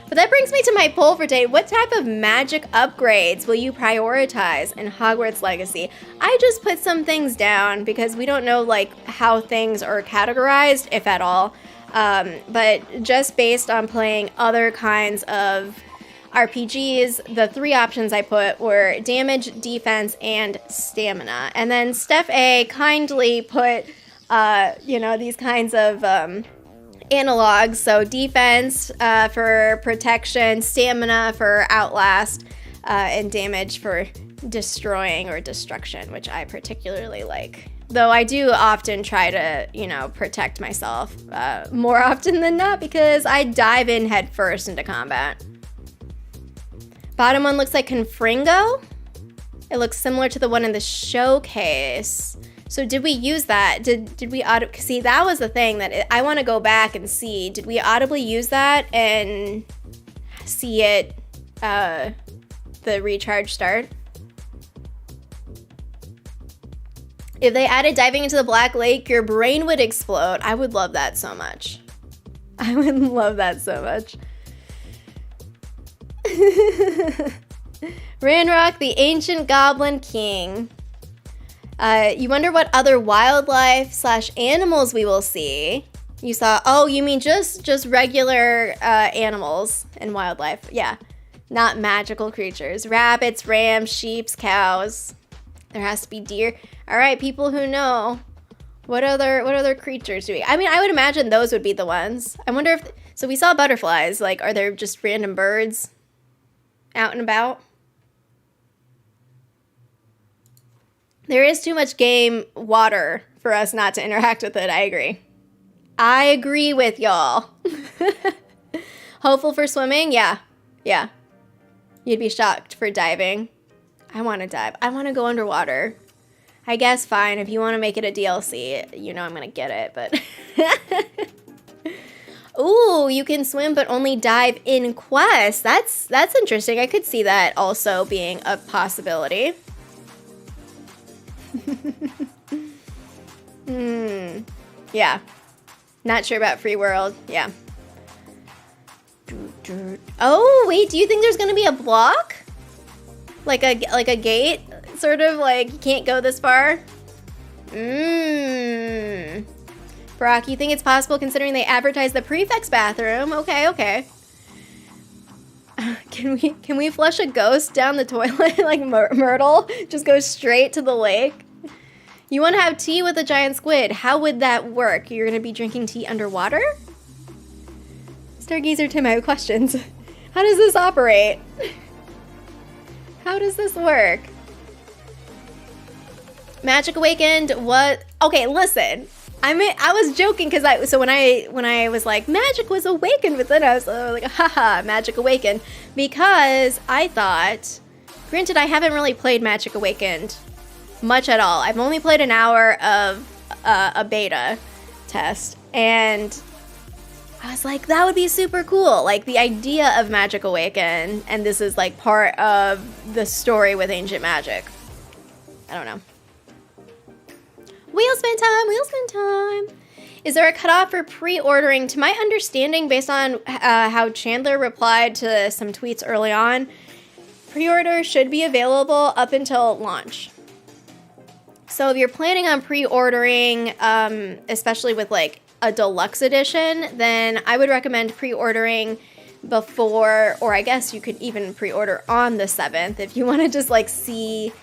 But that brings me to my poll for today. What type of magic upgrades will you prioritize in Hogwarts Legacy? I just put some things down because we don't know like how things are categorized, if at all. But just based on playing other kinds of RPGs, the 3 options I put were damage, defense, and stamina. And then Steph A kindly put, these kinds of analogs. So defense for protection, stamina for outlast, and damage for destroying or destruction, which I particularly like. Though I do often try to, protect myself more often than not because I dive in head first into combat. Bottom one looks like Confringo. It looks similar to the one in the showcase. So did we use that? Did we see, that was the thing that I want to go back and see. Did we audibly use that and see it, the recharge start? If they added diving into the Black Lake, your brain would explode. I would love that so much. I would love that so much. Ranrock, the Ancient Goblin King. You wonder what other wildlife / animals we will see. You saw, oh, you mean just regular animals and wildlife. Yeah, not magical creatures. Rabbits, rams, sheep, cows. There has to be deer. All right, people who know, what other creatures do we? I mean, I would imagine those would be the ones. I wonder if, so we saw butterflies. Like, are there just random birds out and about? There is too much game water for us not to interact with it. I agree. I agree with y'all. Hopeful for swimming? Yeah. Yeah. You'd be shocked for diving. I want to dive. I want to go underwater. I guess fine. If you want to make it a DLC, you know I'm going to get it, but... Ooh, you can swim but only dive in quests. That's interesting. I could see that also being a possibility. Yeah. Not sure about free world. Yeah. Oh, wait, do you think there's going to be a block? Like a gate? Sort of like you can't go this far? Brock, you think it's possible considering they advertise the prefect's bathroom? Okay, okay. Can we flush a ghost down the toilet like Myrtle? Just go straight to the lake? You want to have tea with a giant squid. How would that work? You're going to be drinking tea underwater? Stargazer Tim, I have questions. How does this operate? How does this work? Magic Awakened, what? Okay, listen. I was joking because when I was like magic was awakened within us, I was like haha, Magic Awakened, because I thought, granted I haven't really played Magic Awakened much at all. I've only played an hour of a beta test, and I was like, that would be super cool. Like the idea of Magic Awakened, and this is like part of the story with Ancient Magic. I don't know. Wheelspin time, wheelspin time. Is there a cutoff for pre-ordering? To my understanding, based on how Chandler replied to some tweets early on, pre-order should be available up until launch. So if you're planning on pre-ordering, especially with like a deluxe edition, then I would recommend pre-ordering before, or I guess you could even pre-order on the 7th if you want to just like see,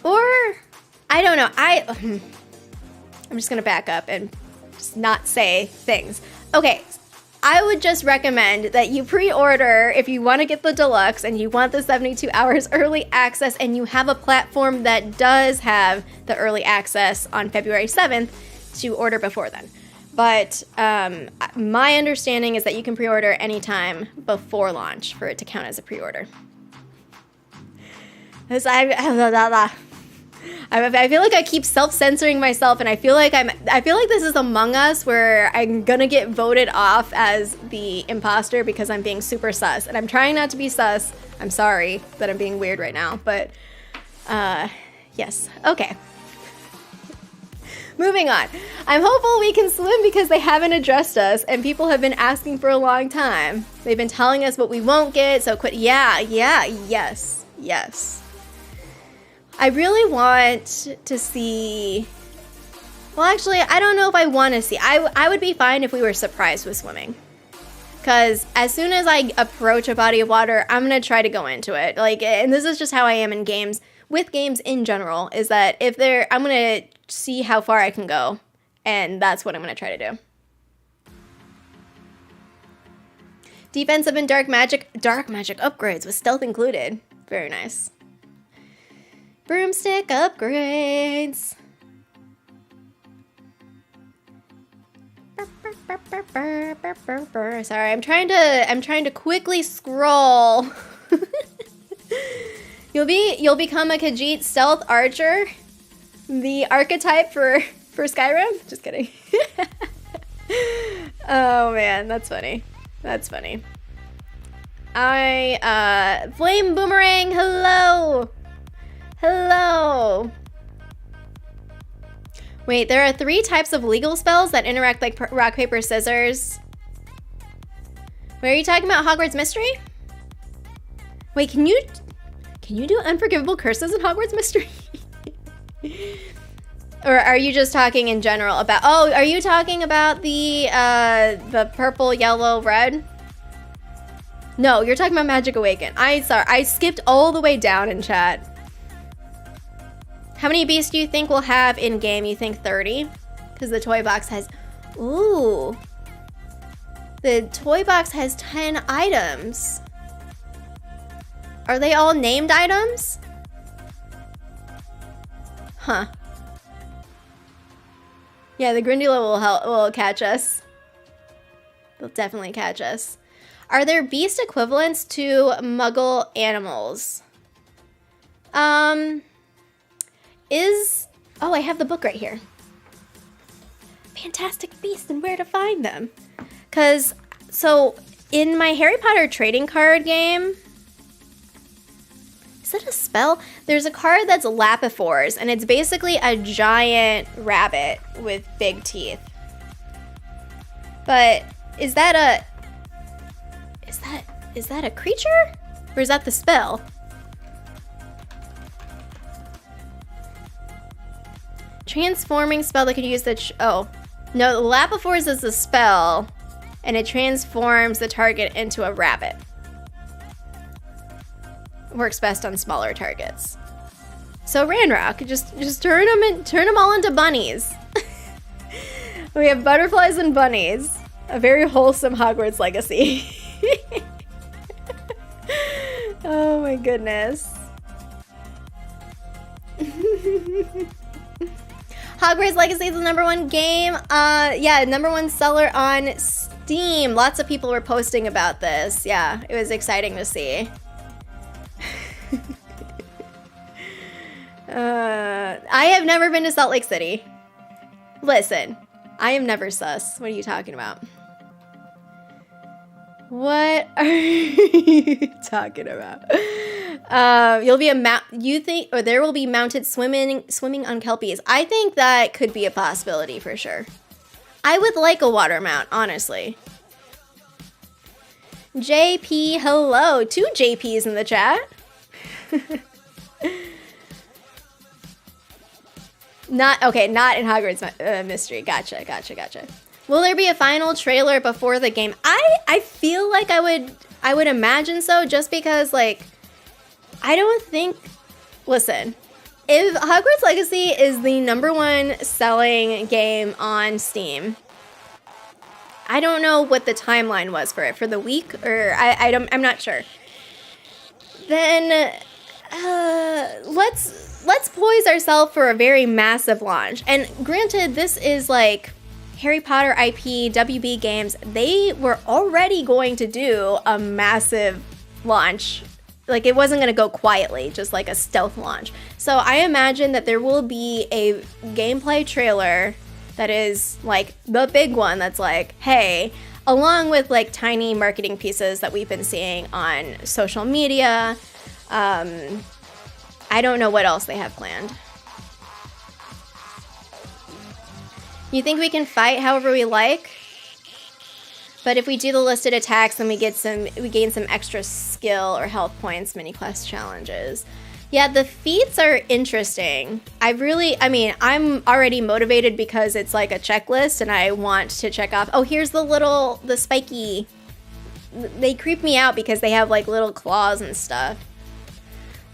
or, I don't know, I'm just gonna back up and just not say things. Okay, I would just recommend that you pre-order if you want to get the deluxe and you want the 72 hours early access and you have a platform that does have the early access on February 7th to order before then. But my understanding is that you can pre-order anytime before launch for it to count as a pre-order. I feel like I keep self-censoring myself, and I feel like this is Among Us where I'm gonna get voted off as the imposter because I'm being super sus, and I'm trying not to be sus. I'm sorry that I'm being weird right now, but yes, okay. Moving on. I'm hopeful we can swim because they haven't addressed us, and people have been asking for a long time. They've been telling us what we won't get, so quit. Yes. I really want to see... Well, actually, I don't know if I want to see. I would be fine if we were surprised with swimming. Because as soon as I approach a body of water, I'm going to try to go into it. Like, and this is just how I am in games, with games in general, is that I'm going to see how far I can go. And that's what I'm going to try to do. Defensive and dark magic upgrades with stealth included. Very nice. Broomstick upgrades. Sorry, I'm trying to quickly scroll. You'll become a Khajiit stealth archer, the archetype for Skyrim. Just kidding. Oh man, that's funny. That's funny. Flame Boomerang, hello! Hello! Wait, there are 3 types of legal spells that interact like rock, paper, scissors. Wait, are you talking about Hogwarts Mystery? Wait, can you do unforgivable curses in Hogwarts Mystery? Or are you just talking in general about, oh, are you talking about the purple, yellow, red? No, you're talking about Magic Awaken. I skipped all the way down in chat. How many beasts do you think we'll have in game? You think 30? Because the toy box has, ooh. The toy box has 10 items. Are they all named items? Huh. Yeah, the Grindylow will catch us. They'll definitely catch us. Are there beast equivalents to Muggle animals? Oh, I have the book right here. Fantastic Beasts and Where to Find Them. So in my Harry Potter trading card game, is it a spell? There's a card that's Lapifors, and it's basically a giant rabbit with big teeth. But is that a creature? Or is that the spell? Transforming spell that could use the... oh. No, Lapifors is the spell, and it transforms the target into a rabbit. Works best on smaller targets. So Ranrock, just turn them all into bunnies. We have butterflies and bunnies. A very wholesome Hogwarts Legacy. Oh my goodness. Hogwarts Legacy is the #1 game. Yeah, #1 seller on Steam. Lots of people were posting about this. Yeah, it was exciting to see. I have never been to Salt Lake City. Listen, I am never sus. What are you talking about? What are you talking about? You'll be there will be mounted swimming on Kelpies. I think that could be a possibility for sure. I would like a water mount, honestly. JP, hello. 2 JPs in the chat. Not in Hogwarts Mystery. Gotcha. Will there be a final trailer before the game? I feel like I would imagine so, just because, like, I don't think... Listen, if Hogwarts Legacy is the #1 selling game on Steam, I don't know what the timeline was for it, for the week, or I'm not sure. Then let's poise ourselves for a very massive launch. And granted, this is like Harry Potter IP, WB Games. They were already going to do a massive launch. Like, it wasn't going to go quietly, just like a stealth launch. So I imagine that there will be a gameplay trailer that is like the big one that's like, hey, along with like tiny marketing pieces that we've been seeing on social media. I don't know what else they have planned. You think we can fight however we like? But if we do the listed attacks, then we gain some extra skill or health points, mini quest challenges. Yeah, the feats are interesting. I'm already motivated because it's like a checklist and I want to check off. Oh, here's the spiky. They creep me out because they have like little claws and stuff.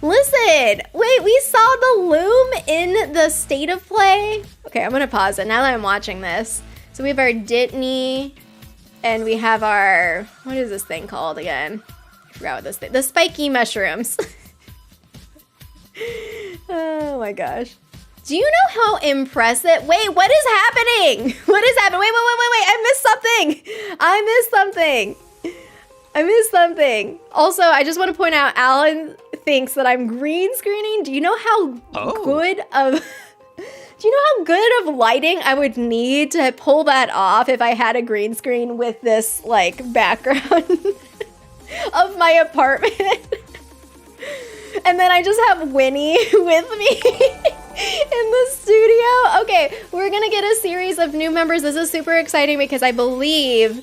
Listen, wait, we saw the loom in the state of play. Okay, I'm gonna pause it now that I'm watching this. So we have our Ditney, and we have our, what is this thing called again? I forgot what this thing, the spiky mushrooms. Oh my gosh. Do you know how impressive, wait, what is happening? What is happening? Wait, I missed something. Also, I just want to point out, Alan thinks that I'm green screening. Do you know how good of lighting I would need to pull that off if I had a green screen with this like background of my apartment? And then I just have Winnie with me in the studio. Okay, we're gonna get a series of new members. This is super exciting because I believe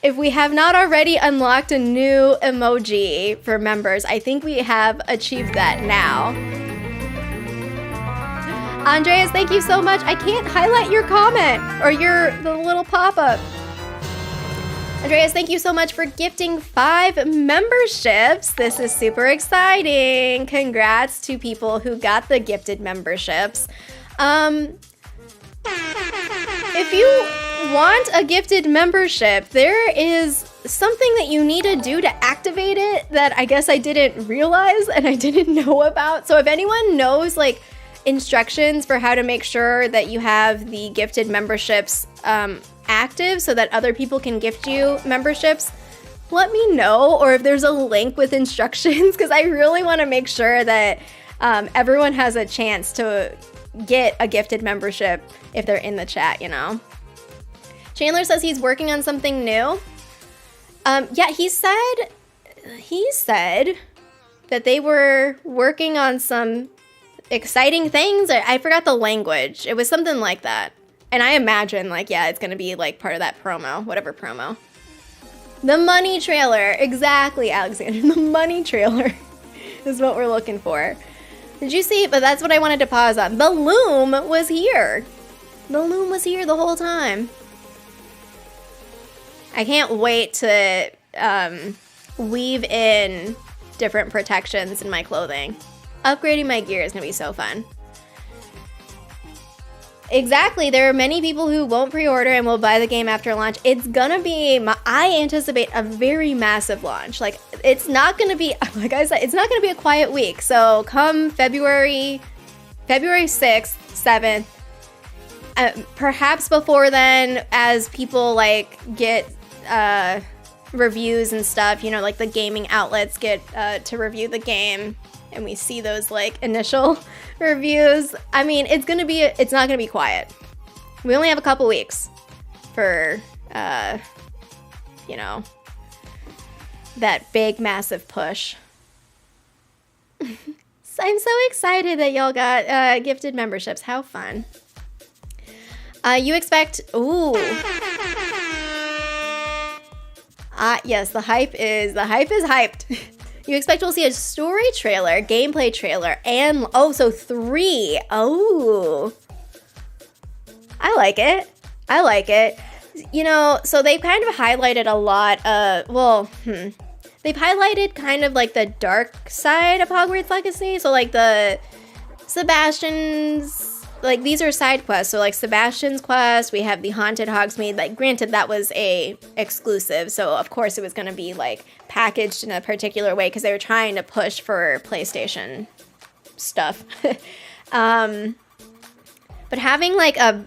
if we have not already unlocked a new emoji for members, I think we have achieved that now. Andreas, thank you so much. I can't highlight your comment or the little pop-up. Andreas, thank you so much for gifting 5 memberships. This is super exciting. Congrats to people who got the gifted memberships. If you want a gifted membership, there is something that you need to do to activate it that I guess I didn't realize and I didn't know about. So if anyone knows like instructions for how to make sure that you have the gifted memberships active so that other people can gift you memberships, let me know, or if there's a link with instructions, because I really want to make sure that Everyone has a chance to get a gifted membership if they're in the chat, you know? Chandler says he's working on something new. Yeah, he said that they were working on some exciting things. I forgot the language. It was something like that. And I imagine, like, yeah, it's going to be, like, part of that promo, whatever promo. The money trailer. Exactly, Alexander. The money trailer is what we're looking for. Did you see? But that's what I wanted to pause on. The loom was here. The loom was here the whole time. I can't wait to weave in different protections in my clothing. Upgrading my gear is going to be so fun. Exactly. There are many people who won't pre-order and will buy the game after launch. It's gonna be, I anticipate a very massive launch. Like, it's not gonna be, like I said, it's not gonna be a quiet week. So come February 6th, 7th, perhaps before then, as people like get reviews and stuff, you know, like the gaming outlets get to review the game, and we see those like initial reviews. I mean, it's not gonna be quiet. We only have a couple weeks for you know, that big massive push. So I'm so excited that y'all got gifted memberships. How fun. You expect, ooh. Yes, the hype is hyped. You expect we'll see a story trailer, gameplay trailer, and so 3. Oh, I like it. You know, so they've kind of highlighted a lot of, they've highlighted kind of like the dark side of Hogwarts Legacy. So like the Sebastian's, like these are side quests. So like Sebastian's quest, we have the Haunted Hogsmeade. Like granted, that was a exclusive, so of course it was going to be like packaged in a particular way because they were trying to push for PlayStation stuff. But having like a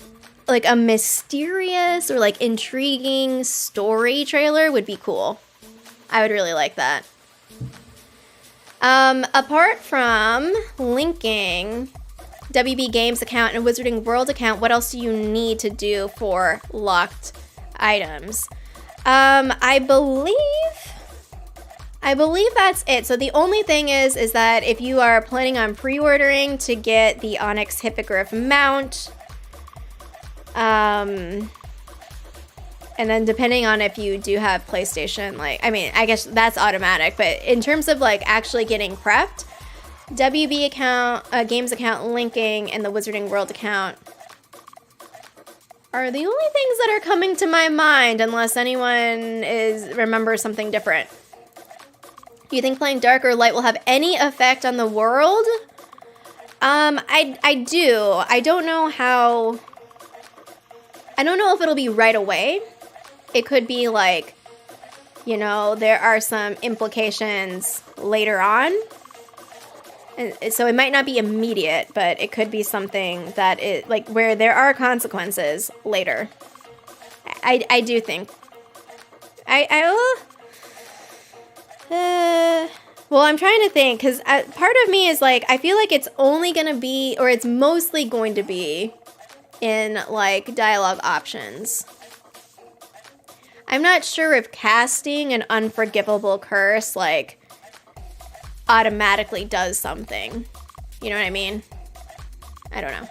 mysterious or like intriguing story trailer would be cool. I would really like that. Apart from linking WB Games account and Wizarding World account, what else do you need to do for locked items? I believe that's it. So the only thing is that if you are planning on pre-ordering to get the Onyx Hippogriff mount, and then depending on if you do have PlayStation, like, I mean, I guess that's automatic, but in terms of like actually getting prepped, WB account, Games account linking, and the Wizarding World account are the only things that are coming to my mind, unless anyone remembers something different. Do you think playing dark or light will have any effect on the world? I do. I don't know if it'll be right away. It could be like, you know, there are some implications later on. And so it might not be immediate, but it could be something that is like where there are consequences later. I do think. Well, I'm trying to think, because part of me is like, I feel like it's only going to be, or it's mostly going to be in like dialogue options. I'm not sure if casting an unforgivable curse like automatically does something. You know what I mean? I don't know.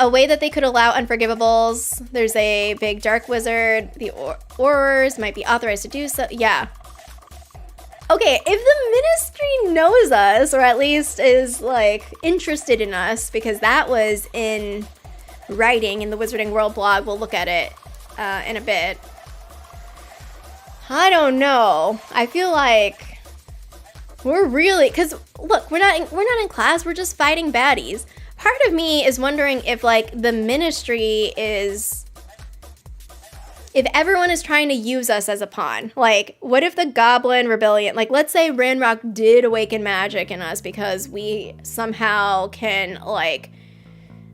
A way that they could allow unforgivables, there's a big dark wizard, the Aurors might be authorized to do so. Yeah. Okay, if the ministry knows us, or at least is like interested in us, because that was in writing in the Wizarding World blog, we'll look at it in a bit. I don't know. I feel like we're really, because look, we're not in class, we're just fighting baddies. Part of me is wondering if like the ministry is, if everyone is trying to use us as a pawn. Like, what if the Goblin Rebellion, like let's say Ranrock did awaken magic in us because we somehow can like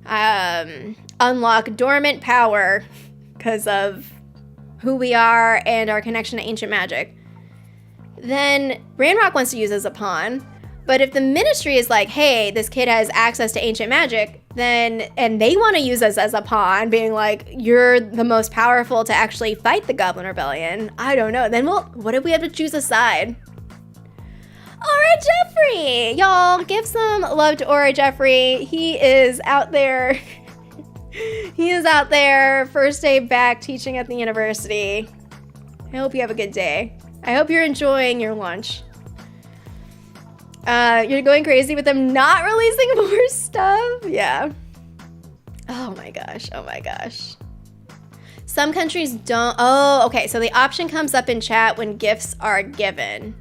unlock dormant power because of who we are and our connection to ancient magic. Then Ranrock wants to use us as a pawn. But if the ministry is like, hey, this kid has access to ancient magic, then, and they want to use us as a pawn, being like, you're the most powerful to actually fight the Goblin Rebellion, I don't know. Then what if we have to choose a side? Aura Jeffrey! Y'all, give some love to Aura Jeffrey. He is out there. He is out there, first day back teaching at the university. I hope you have a good day. I hope you're enjoying your lunch. You're going crazy with them not releasing more stuff? Yeah. Oh my gosh, oh my gosh. Some countries don't, oh, okay, so the option comes up in chat when gifts are given.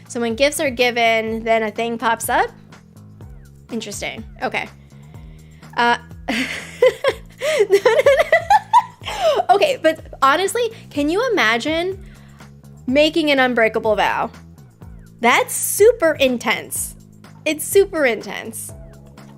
So when gifts are given, then a thing pops up? Interesting, okay. Okay, but honestly, can you imagine making an unbreakable vow? That's super intense. It's super intense.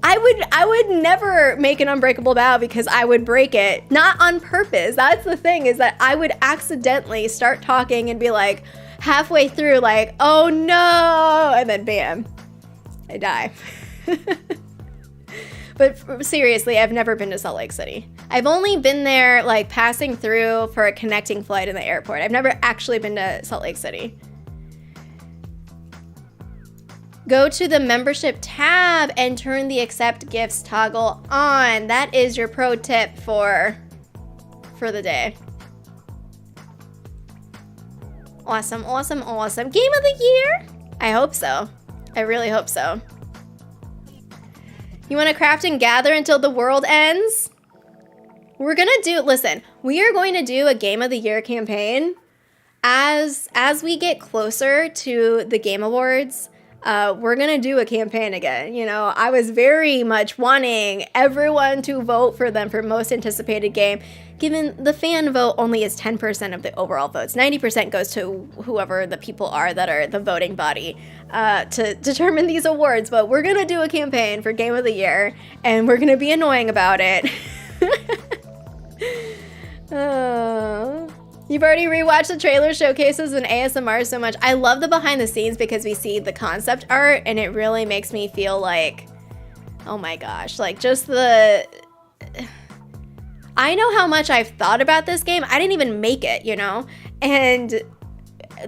I would never make an unbreakable vow because I would break it, not on purpose. That's the thing, is that I would accidentally start talking and be like, halfway through, like, oh no, and then bam, I die. But seriously, I've never been to Salt Lake City. I've only been there, like, passing through for a connecting flight in the airport. I've never actually been to Salt Lake City. Go to the membership tab and turn the accept gifts toggle on. That is your pro tip for the day. Awesome, awesome, awesome. Game of the year? I hope so. I really hope so. You want to craft and gather until the world ends? We're going to do, listen, we are going to do a Game of the Year campaign as we get closer to the Game Awards. We're going to do a campaign again. You know, I was very much wanting everyone to vote for them for most anticipated game, given the fan vote only is 10% of the overall votes. 90% goes to whoever the people are that are the voting body to determine these awards. But we're going to do a campaign for Game of the Year, and we're going to be annoying about it. You've already rewatched the trailer showcases and ASMR so much. I love the behind the scenes because we see the concept art and it really makes me feel like, oh my gosh, like just the... I know how much I've thought about this game. I didn't even make it, you know? And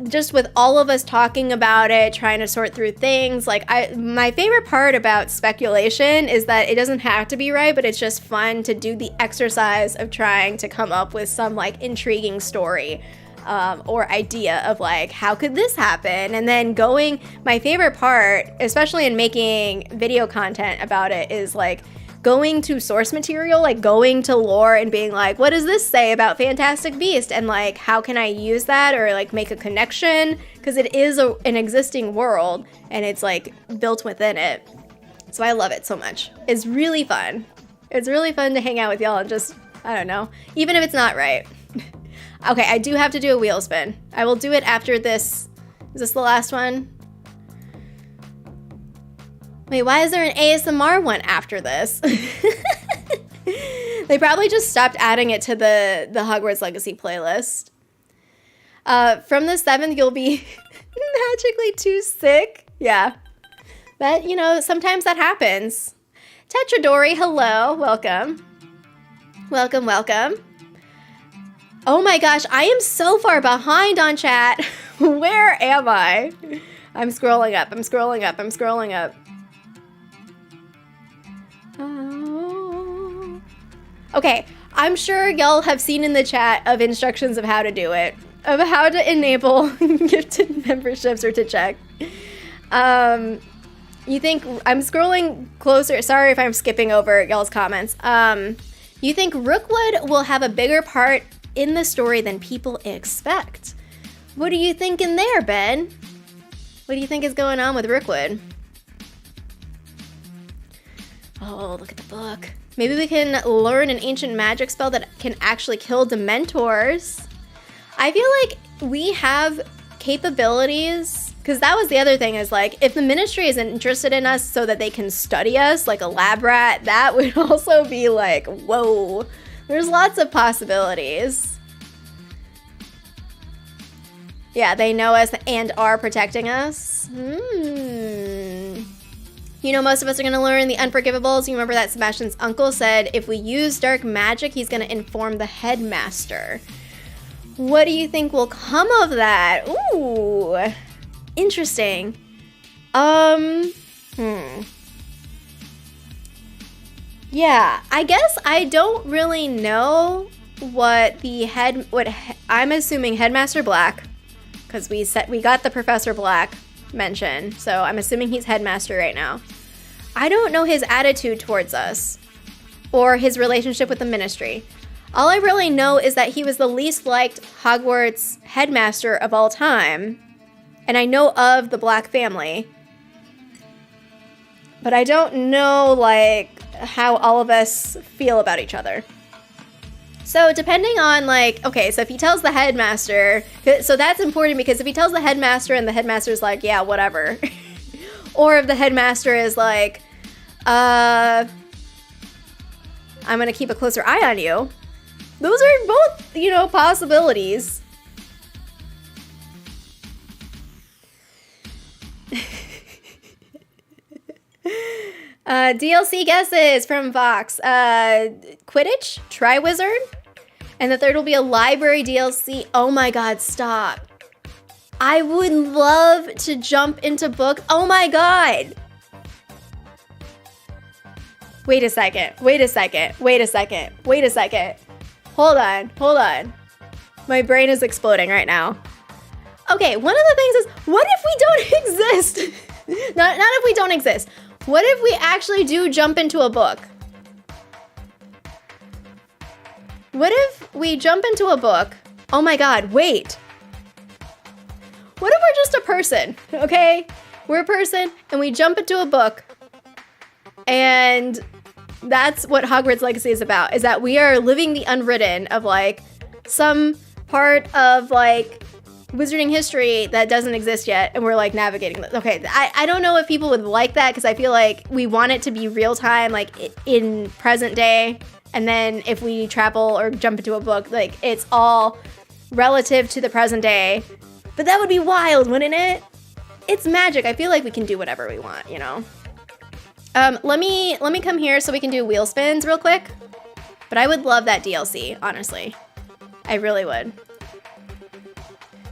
just with all of us talking about it, trying to sort through things, like my favorite part about speculation is that it doesn't have to be right, but it's just fun to do the exercise of trying to come up with some like intriguing story or idea of like, how could this happen? And then my favorite part, especially in making video content about it, is like going to source material, like going to lore and being like, what does this say about Fantastic Beast? And like, how can I use that or like make a connection? Because it is an existing world and it's like built within it. So I love it so much. It's really fun. It's really fun to hang out with y'all and just, I don't know, even if it's not right. Okay, I do have to do a wheel spin. I will do it after this. Is this the last one? Wait, why is there an ASMR one after this? They probably just stopped adding it to the Hogwarts Legacy playlist. From the 7th, you'll be magically too sick. Yeah. But, you know, sometimes that happens. Tetradori, hello. Welcome. Welcome, welcome. Oh my gosh, I am so far behind on chat. Where am I? I'm scrolling up, I'm scrolling up, I'm scrolling up. Okay, I'm sure y'all have seen in the chat of instructions of how to do it, of how to enable gifted memberships or to check. You think, I'm scrolling closer, sorry if I'm skipping over y'all's comments. You think Rookwood will have a bigger part in the story than people expect? What are you thinking there, Ben? What do you think is going on with Rookwood? Oh, look at the book. Maybe we can learn an ancient magic spell that can actually kill Dementors. I feel like we have capabilities, because that was the other thing, is like, if the ministry is interested in us so that they can study us like a lab rat, that would also be like, whoa, there's lots of possibilities. Yeah, they know us and are protecting us. You know, most of us are going to learn the unforgivables. You remember that Sebastian's uncle said if we use dark magic, he's going to inform the headmaster. What do you think will come of that? Ooh, interesting. Yeah, I guess I don't really know what I'm assuming Headmaster Black, because we got the Professor Black mention, so I'm assuming he's headmaster right now. I don't know his attitude towards us or his relationship with the ministry. All I really know is that he was the least liked Hogwarts headmaster of all time, and I know of the Black family, but I don't know like how all of us feel about each other. So depending on like, okay, so if he tells the headmaster, so that's important because if he tells the headmaster and the headmaster's like, yeah, whatever. Or if the headmaster is like, I'm gonna keep a closer eye on you. Those are both, you know, possibilities. DLC guesses from Vox. Quidditch, Triwizard, and the third will be a library DLC. Oh my god, stop. I would love to jump into book. Oh my god. Wait a second. Hold on. My brain is exploding right now. Okay, one of the things is, what if we don't exist? not if we don't exist. What if we actually do jump into a book? What if we jump into a book? Oh my god, wait. What if we're just a person, okay? We're a person and we jump into a book, and that's what Hogwarts Legacy is about, is that we are living the unwritten of like some part of like wizarding history that doesn't exist yet, and we're like navigating this. Okay, I don't know if people would like that, because I feel like we want it to be real time, like in present day, and then if we travel or jump into a book, like it's all relative to the present day. But that would be wild, wouldn't it? It's magic. I feel like we can do whatever we want, you know? Let me come here so we can do wheel spins real quick. But I would love that DLC, honestly. I really would.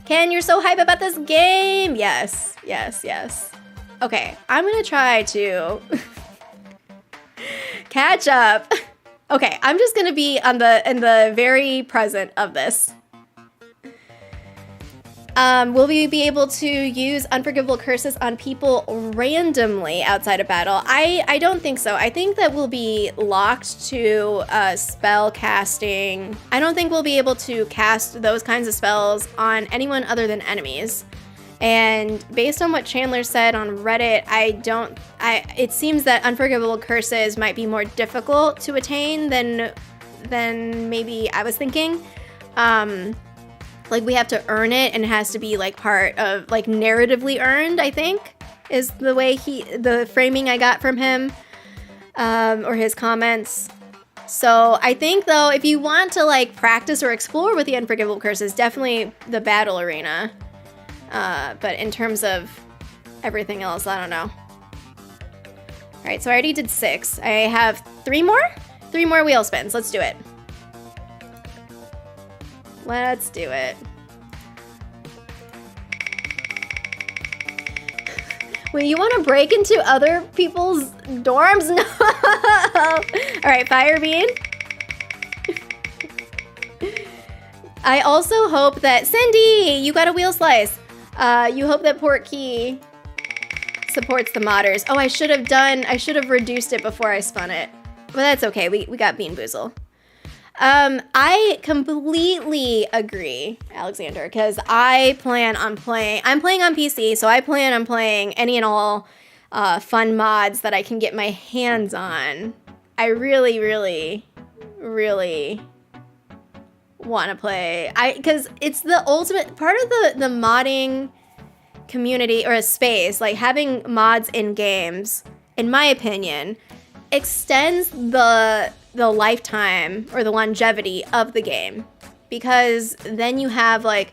Ken, you're so hype about this game. Yes. Okay, I'm gonna try to catch up. Okay, I'm just gonna be in the very present of this. Will we be able to use unforgivable curses on people randomly outside of battle? I don't think so. I think that we'll be locked to spell casting. I don't think we'll be able to cast those kinds of spells on anyone other than enemies. And based on what Chandler said on Reddit, it seems that unforgivable curses might be more difficult to attain than maybe I was thinking. Like we have to earn it, and it has to be like part of like narratively earned, I think, is the way the framing I got from him, or his comments. So I think though, if you want to like practice or explore with the unforgivable curses, definitely the battle arena. But in terms of everything else, I don't know. All right, so I already did 6. I have 3 more? 3 more wheel spins. Let's do it. Let's do it. Wait, you want to break into other people's dorms? No! All right, Fire Bean. I also hope that, Cindy, you got a wheel slice. You hope that Portkey supports the modders. Oh, I should have reduced it before I spun it. But that's okay, we got Bean Boozle. I completely agree, Alexander, because I'm playing on PC, so I plan on playing any and all fun mods that I can get my hands on. I really, really, really want to play. Because it's the ultimate part of the modding community, or a space, like having mods in games, in my opinion, extends the lifetime or the longevity of the game, because then you have like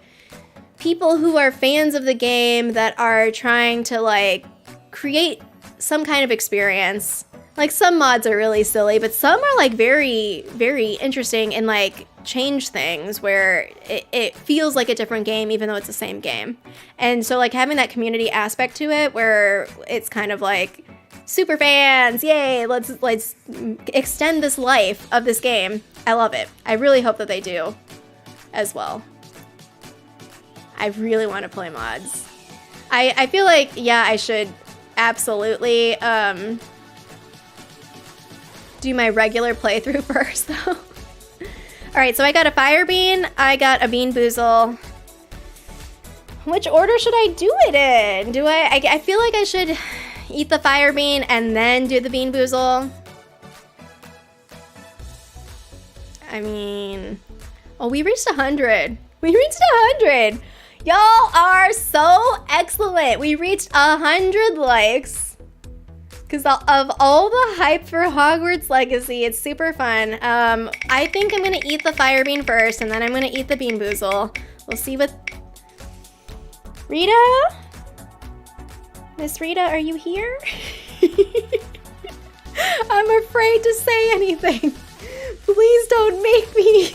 people who are fans of the game that are trying to like create some kind of experience. Like, some mods are really silly, but some are like very, very interesting and like change things where it feels like a different game even though it's the same game. And so like having that community aspect to it where it's kind of like super fans, yay, let's extend this life of this game. I love it. I really hope that they do as well. I really want to play mods. I feel like, yeah, I should absolutely do my regular playthrough first, though. All right, so I got a Fire Bean. I got a Bean Boozle. Which order should I do it in? Do I feel like I should eat the Fire Bean and then do the Bean Boozle. I mean, oh, we reached 100. We reached 100. Y'all are so excellent. We reached 100 likes. Because of all the hype for Hogwarts Legacy, it's super fun. I think I'm going to eat the Fire Bean first, and then I'm going to eat the Bean Boozle. We'll see what... Rita? Miss Rita, are you here? I'm afraid to say anything. Please don't make me.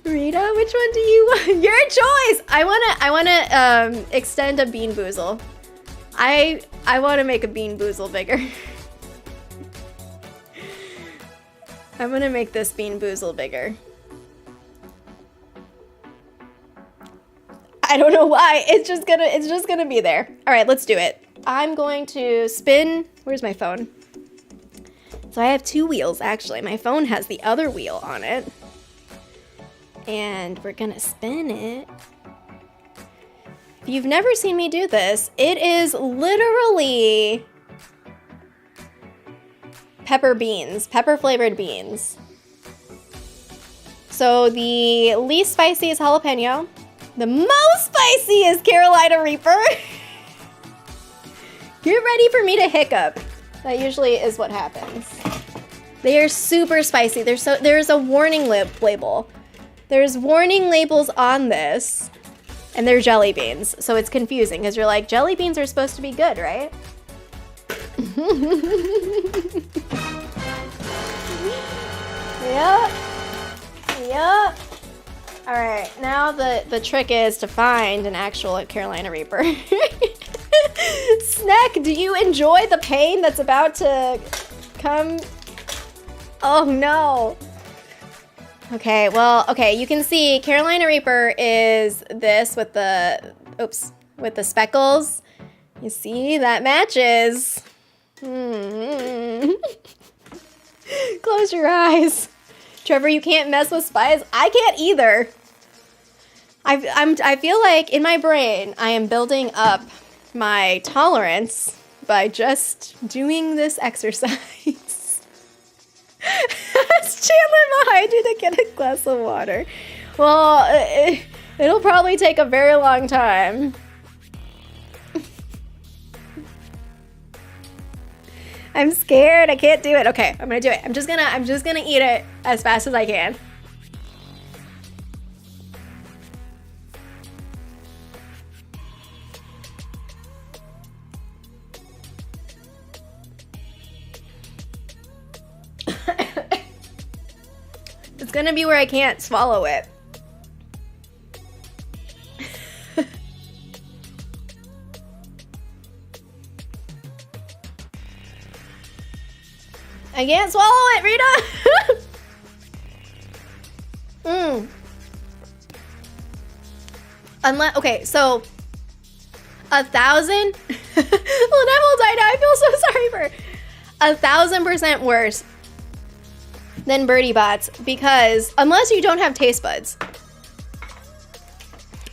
Rita, which one do you want? Your choice. I wanna extend a Bean Boozle. I want to make a Bean Boozle bigger. I'm gonna make this Bean Boozle bigger. I don't know why. It's just gonna be there. All right, let's do it. I'm going to spin. Where's my phone? So I have two wheels, actually. My phone has the other wheel on it. And we're gonna spin it. If you've never seen me do this, it is literally pepper beans, pepper flavored beans. So the least spicy is jalapeno. The most spicy is Carolina Reaper. Get ready for me to hiccup. That usually is what happens. They are super spicy. There's a warning label. There's warning labels on this, and they're jelly beans. So it's confusing because you're like, jelly beans are supposed to be good, right? Yep. Yep. All right, now the trick is to find an actual Carolina Reaper. Snack, do you enjoy the pain that's about to come? Oh no. Okay, well, okay, you can see Carolina Reaper is this with the, oops, with the speckles. You see, that matches. Close your eyes. Trevor, you can't mess with spies. I can't either. I feel like in my brain, I am building up my tolerance by just doing this exercise. It's Chandler behind you to get a glass of water. Well, it'll probably take a very long time. I'm scared. I can't do it. Okay, I'm gonna do it. I'm just gonna eat it as fast as I can. It's gonna be where I can't swallow it. I can't swallow it, Rita! Unless, okay, so 1,000? Lynette will die now, I feel so sorry for her. 1,000% worse than Birdie Bots, because unless you don't have taste buds.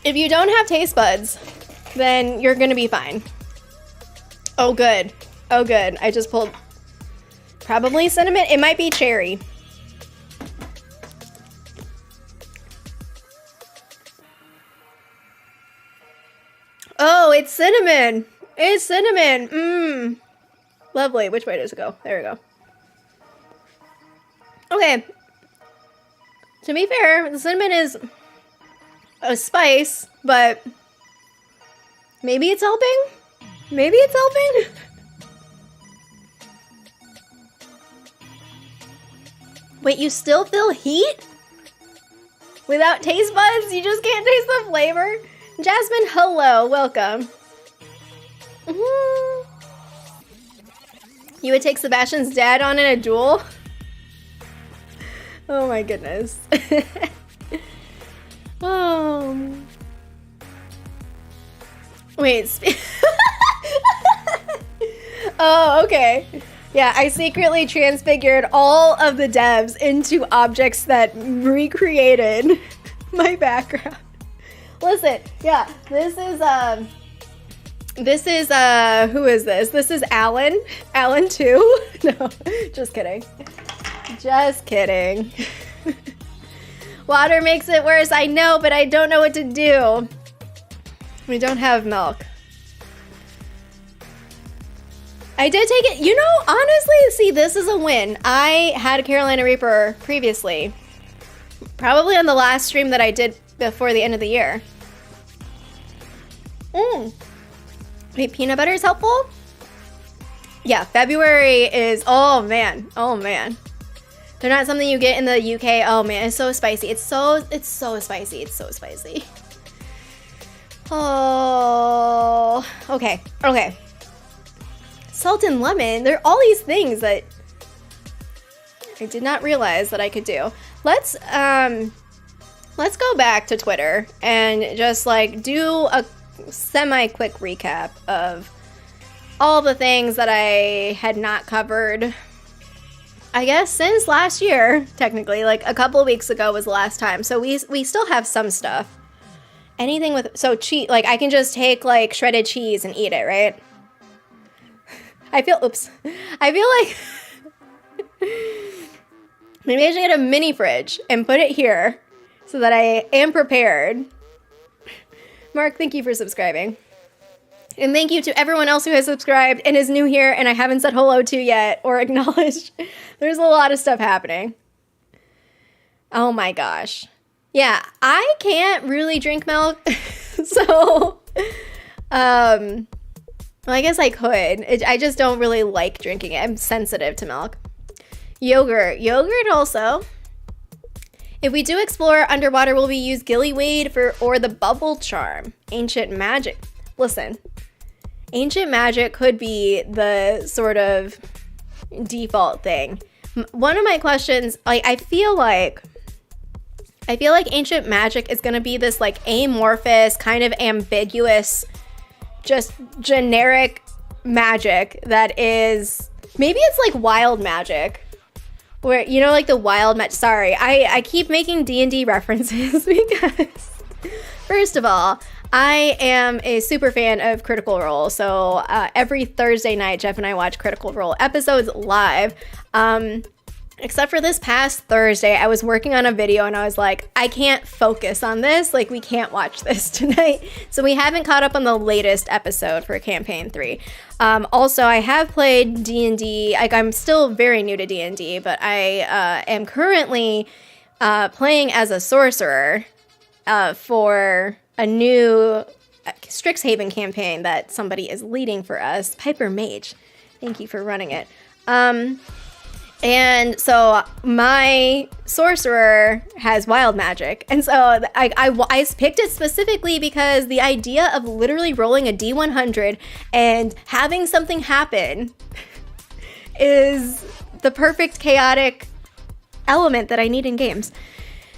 If you don't have taste buds, then you're gonna be fine. Oh good, oh good. I just pulled probably cinnamon, it might be cherry. Oh, it's cinnamon. It's cinnamon. Mmm. Lovely. Which way does it go? There we go. Okay. To be fair, the cinnamon is a spice, but maybe it's helping? Maybe it's helping? Wait, you still feel heat? Without taste buds? You just can't taste the flavor? Jasmine, hello, welcome. You would take Sebastian's dad on in a duel? Oh my goodness. Wait. Oh, okay. Yeah, I secretly transfigured all of the devs into objects that recreated my background. Listen, yeah, this is who is this? This is Alan. Alan 2? No, just kidding. Just kidding. Water makes it worse, I know, but I don't know what to do. We don't have milk. I did take it, you know, honestly, see, this is a win. I had a Carolina Reaper previously. Probably on the last stream that I did before the end of the year. Wait, peanut butter is helpful? Yeah, February is, oh man. They're not something you get in the UK. Oh man, it's so spicy. It's so spicy. It's so spicy. Oh, okay. Salt and lemon. There are all these things that I did not realize that I could do. Let's go back to Twitter and just like do a semi-quick recap of all the things that I had not covered, I guess, since last year. Technically, like a couple of weeks ago was the last time. So we still have some stuff. Anything with, so cheese, like I can just take like shredded cheese and eat it, right? I feel like maybe I should get a mini fridge and put it here so that I am prepared. Mark, thank you for subscribing. And thank you to everyone else who has subscribed and is new here and I haven't said hello to yet or acknowledged. There's a lot of stuff happening. Oh my gosh. Yeah, I can't really drink milk. So, well, I guess I could. I just don't really like drinking it. I'm sensitive to milk. Yogurt also. If we do explore underwater, will we use Gillyweed or the bubble charm? Ancient magic. Listen, ancient magic could be the sort of default thing. One of my questions, I feel like ancient magic is going to be this like amorphous, kind of ambiguous, just generic magic that is, maybe it's like wild magic. Where, you know, like the wild magic. Sorry, I keep making D&D references because, first of all, I am a super fan of Critical Role. So every Thursday night, Jeff and I watch Critical Role episodes live. Except for this past Thursday, I was working on a video and I was like, I can't focus on this. Like, we can't watch this tonight. So we haven't caught up on the latest episode for Campaign 3. Also, I have played D&D. Like, I'm still very new to D&D, but I am currently playing as a sorcerer for a new Strixhaven campaign that somebody is leading for us. Piper Mage. Thank you for running it. And so my sorcerer has wild magic. And so I picked it specifically because the idea of literally rolling a D100 and having something happen is the perfect chaotic element that I need in games.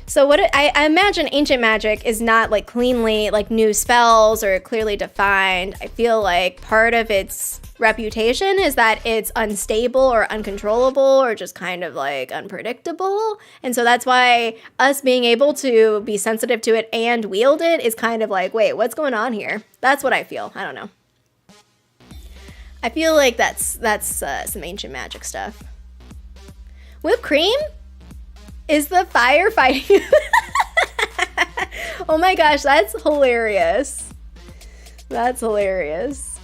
So what I imagine ancient magic is not like cleanly like new spells or clearly defined. I feel like part of its reputation is that it's unstable or uncontrollable or just kind of like unpredictable. And so that's why us being able to be sensitive to it and wield it is kind of like, wait, what's going on here? That's what I feel. I don't know. I feel like that's some ancient magic stuff. Whipped cream? Is the fire fighting? Oh my gosh, that's hilarious. That's hilarious.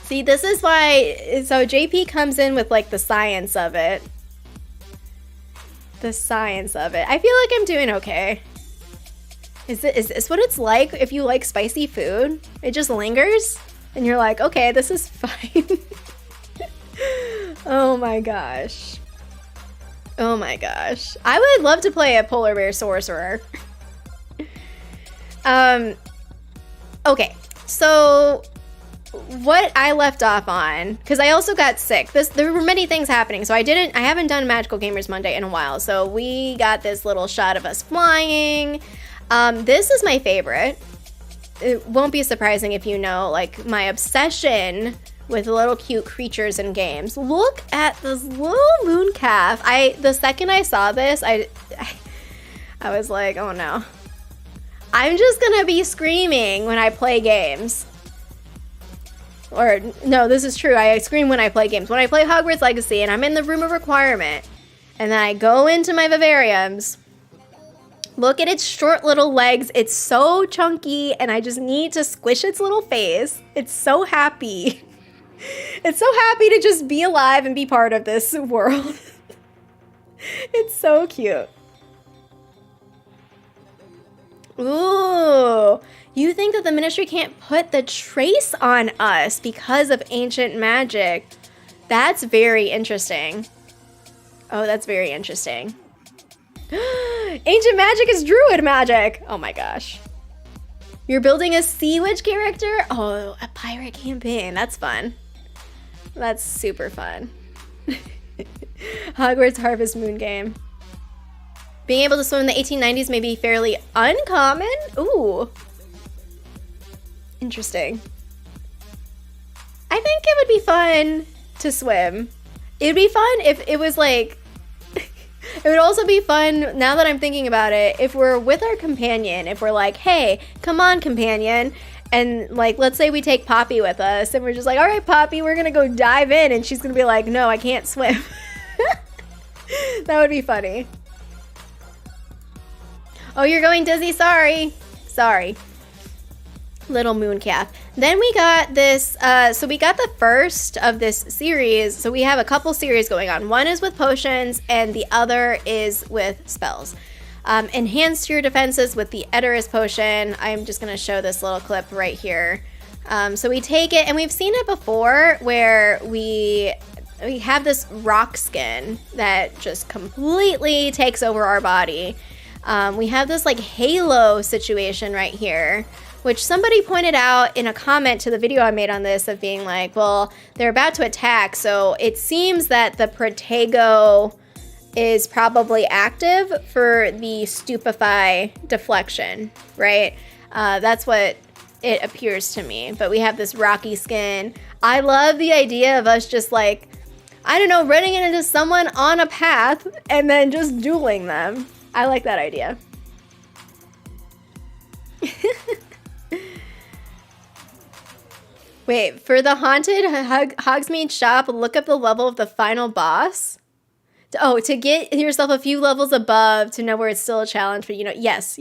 See, this is why, so JP comes in with like the science of it. The science of it. I feel like I'm doing okay. Is this what it's like if you like spicy food? It just lingers? And you're like, okay, this is fine. Oh my gosh. Oh my gosh. I would love to play a polar bear sorcerer. Okay, so what I left off on, because I also got sick. There were many things happening, so I haven't done Magical Gamers Monday in a while. So we got this little shot of us flying. This is my favorite. It won't be surprising if you know, like, my obsession with little cute creatures in games. Look at this little moon calf. The second I saw this, I was like, oh no. I'm just gonna be screaming when I play games. Or, no, this is true. I scream when I play games. When I play Hogwarts Legacy and I'm in the room of requirement, and then I go into my vivariums, look at its short little legs. It's so chunky, and I just need to squish its little face. It's so happy. It's so happy to just be alive and be part of this world. It's so cute. Ooh, you think that the Ministry can't put the trace on us because of ancient magic? That's very interesting. Oh, that's very interesting. Ancient magic is druid magic. Oh my gosh. You're building a sea witch character? Oh, a pirate campaign. That's fun. That's super fun. Hogwarts Harvest Moon game. Being able to swim in the 1890s may be fairly uncommon. Ooh. Interesting. I think it would be fun to swim. It would be fun if it was like... It would also be fun, now that I'm thinking about it, if we're with our companion, if we're like, hey, come on, companion. And like, let's say we take Poppy with us and we're just like, all right, Poppy, we're gonna go dive in. And she's gonna be like, no, I can't swim. That would be funny. Oh, you're going dizzy? Sorry. Sorry. Little moon calf. Then we got this, so we got the first of this series. So we have a couple series going on. One is with potions and the other is with spells. Enhance your defenses with the Edoras potion. I'm just going to show this little clip right here. So we take it, and we've seen it before where we have this rock skin that just completely takes over our body. We have this like halo situation right here, which somebody pointed out in a comment to the video I made on this of being like, well, they're about to attack, so it seems that the Protego is probably active for the Stupefy deflection, right? That's what it appears to me. But we have this rocky skin. I love the idea of us just like, I don't know, running into someone on a path and then just dueling them. I like that idea. Wait, for the haunted Hogsmeade shop, look up the level of the final boss. Oh, to get yourself a few levels above to know where it's still a challenge, but you know, yes.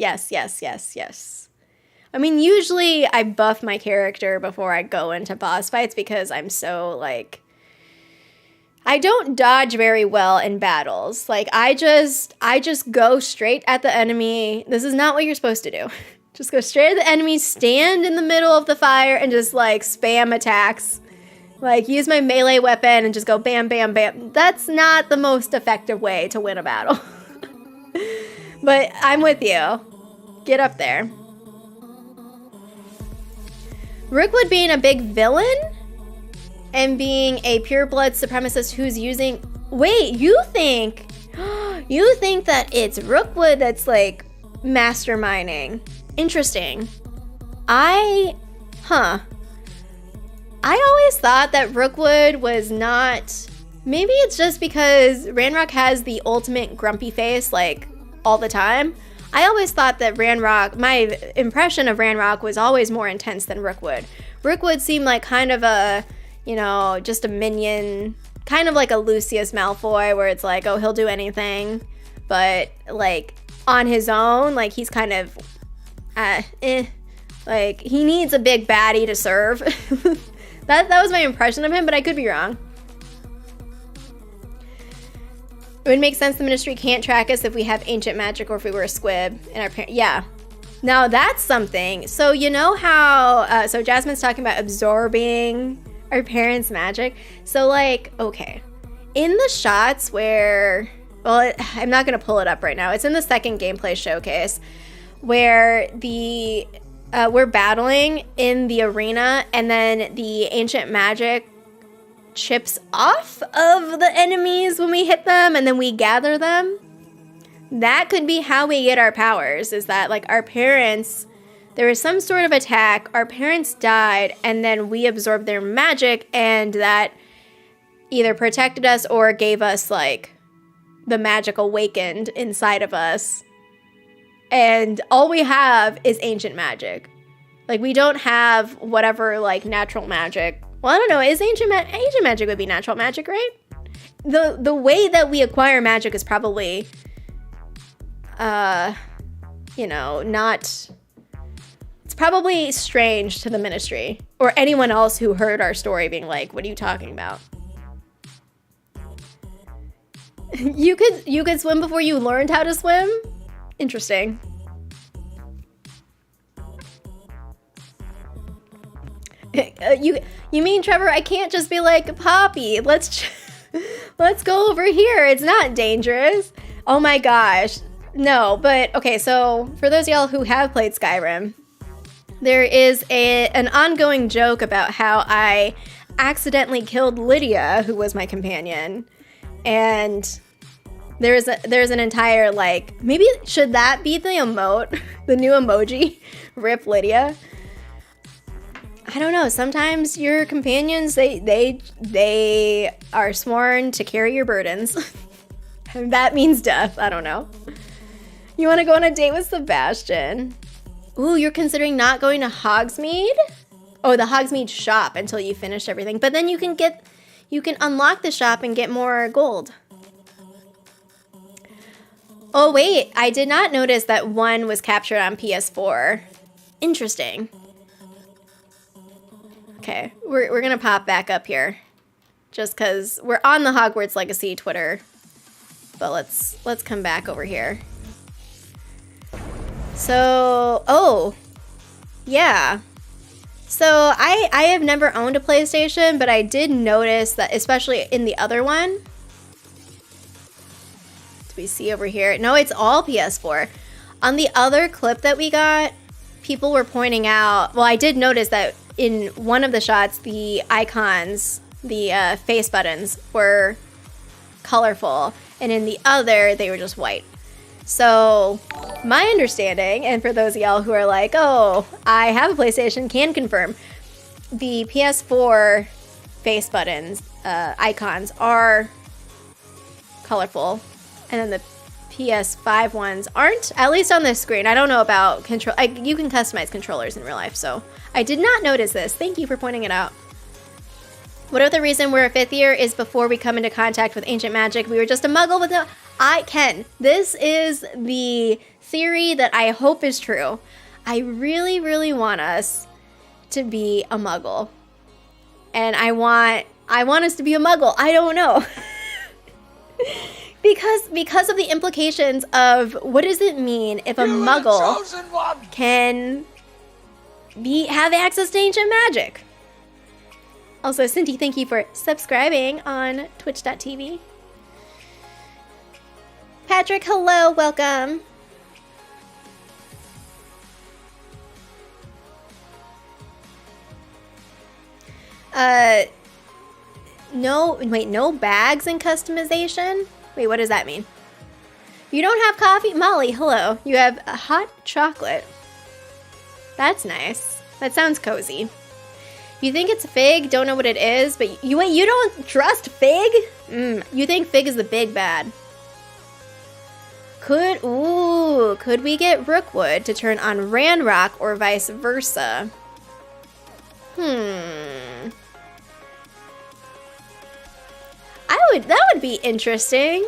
I mean, usually I buff my character before I go into boss fights because I'm so like, I don't dodge very well in battles. Like I just go straight at the enemy. This is not what you're supposed to do. Just go straight at the enemy, stand in the middle of the fire, and just like spam attacks. Like use my melee weapon and just go bam, bam, bam. That's not the most effective way to win a battle. But I'm with you. Get up there. Rookwood being a big villain and being a pureblood supremacist who's using... Wait, you think that it's Rookwood that's like masterminding? Interesting. I always thought that Rookwood was not... Maybe it's just because Ranrock has the ultimate grumpy face, like, all the time. I always thought that Ranrock... My impression of Ranrock was always more intense than Rookwood. Rookwood seemed like kind of a, you know, just a minion. Kind of like a Lucius Malfoy, where it's like, oh, he'll do anything. But, like, on his own, like, he's kind of... Like, he needs a big baddie to serve. That was my impression of him, but I could be wrong. It would make sense the Ministry can't track us if we have ancient magic or if we were a squib. And our parents, yeah. Now that's something. So you know how, so Jasmine's talking about absorbing our parents' magic. So like, okay, in the shots where, well, I'm not going to pull it up right now. It's in the second gameplay showcase where we're battling in the arena and then the ancient magic chips off of the enemies when we hit them and then we gather them. That could be how we get our powers, is that like our parents, there was some sort of attack, our parents died, and then we absorbed their magic, and that either protected us or gave us like the magic awakened inside of us. And all we have is ancient magic. Like we don't have whatever like natural magic. Well, I don't know, is ancient magic would be natural magic, right? The way that we acquire magic is probably you know, not, it's probably strange to the ministry or anyone else who heard our story being like, what are you talking about? You could swim before you learned how to swim? Interesting. You mean, Trevor, I can't just be like, Poppy, let's go over here. It's not dangerous. Oh my gosh. No, but okay, so for those of y'all who have played Skyrim, there is an ongoing joke about how I accidentally killed Lydia, who was my companion. And there's an entire like, maybe should that be the emote, the new emoji, RIP Lydia? I don't know. Sometimes your companions, they are sworn to carry your burdens. And that means death. I don't know. You want to go on a date with Sebastian? Ooh, you're considering not going to Hogsmeade? Oh, the Hogsmeade shop until you finish everything. But then you can unlock the shop and get more gold. Oh wait, I did not notice that one was captured on PS4. Interesting. Okay, we're gonna pop back up here, just because we're on the Hogwarts Legacy Twitter. But let's come back over here. So, oh, yeah. So I have never owned a PlayStation, but I did notice that, especially in the other one. Do we see over here? No, it's all PS4. On the other clip that we got, people were pointing out, well, I did notice that in one of the shots, the icons, the face buttons were colorful, and in the other, they were just white. So my understanding, and for those of y'all who are like, oh, I have a PlayStation, can confirm, the PS4 face buttons, icons are colorful, and then the PS5 ones aren't, at least on this screen. I don't know about control. You can customize controllers in real life, so I did not notice this. Thank you for pointing it out. What if the reason we're a 5th year is before we come into contact with ancient magic, we were just a muggle with no... Ken, this is the theory that I hope is true. I really, really want us to be a muggle. And I want us to be a muggle. I don't know. Because of the implications of what does it mean if a muggle can have access to ancient magic? Also, Cindy, thank you for subscribing on twitch.tv. Patrick, hello, welcome. No bags and customization? Wait, what does that mean? You don't have coffee? Molly, hello. You have a hot chocolate. That's nice. That sounds cozy. You think it's Fig? Don't know what it is, but you don't trust Fig? You think Fig is the big bad. Could we get Rookwood to turn on Ranrock or vice versa? That would be interesting.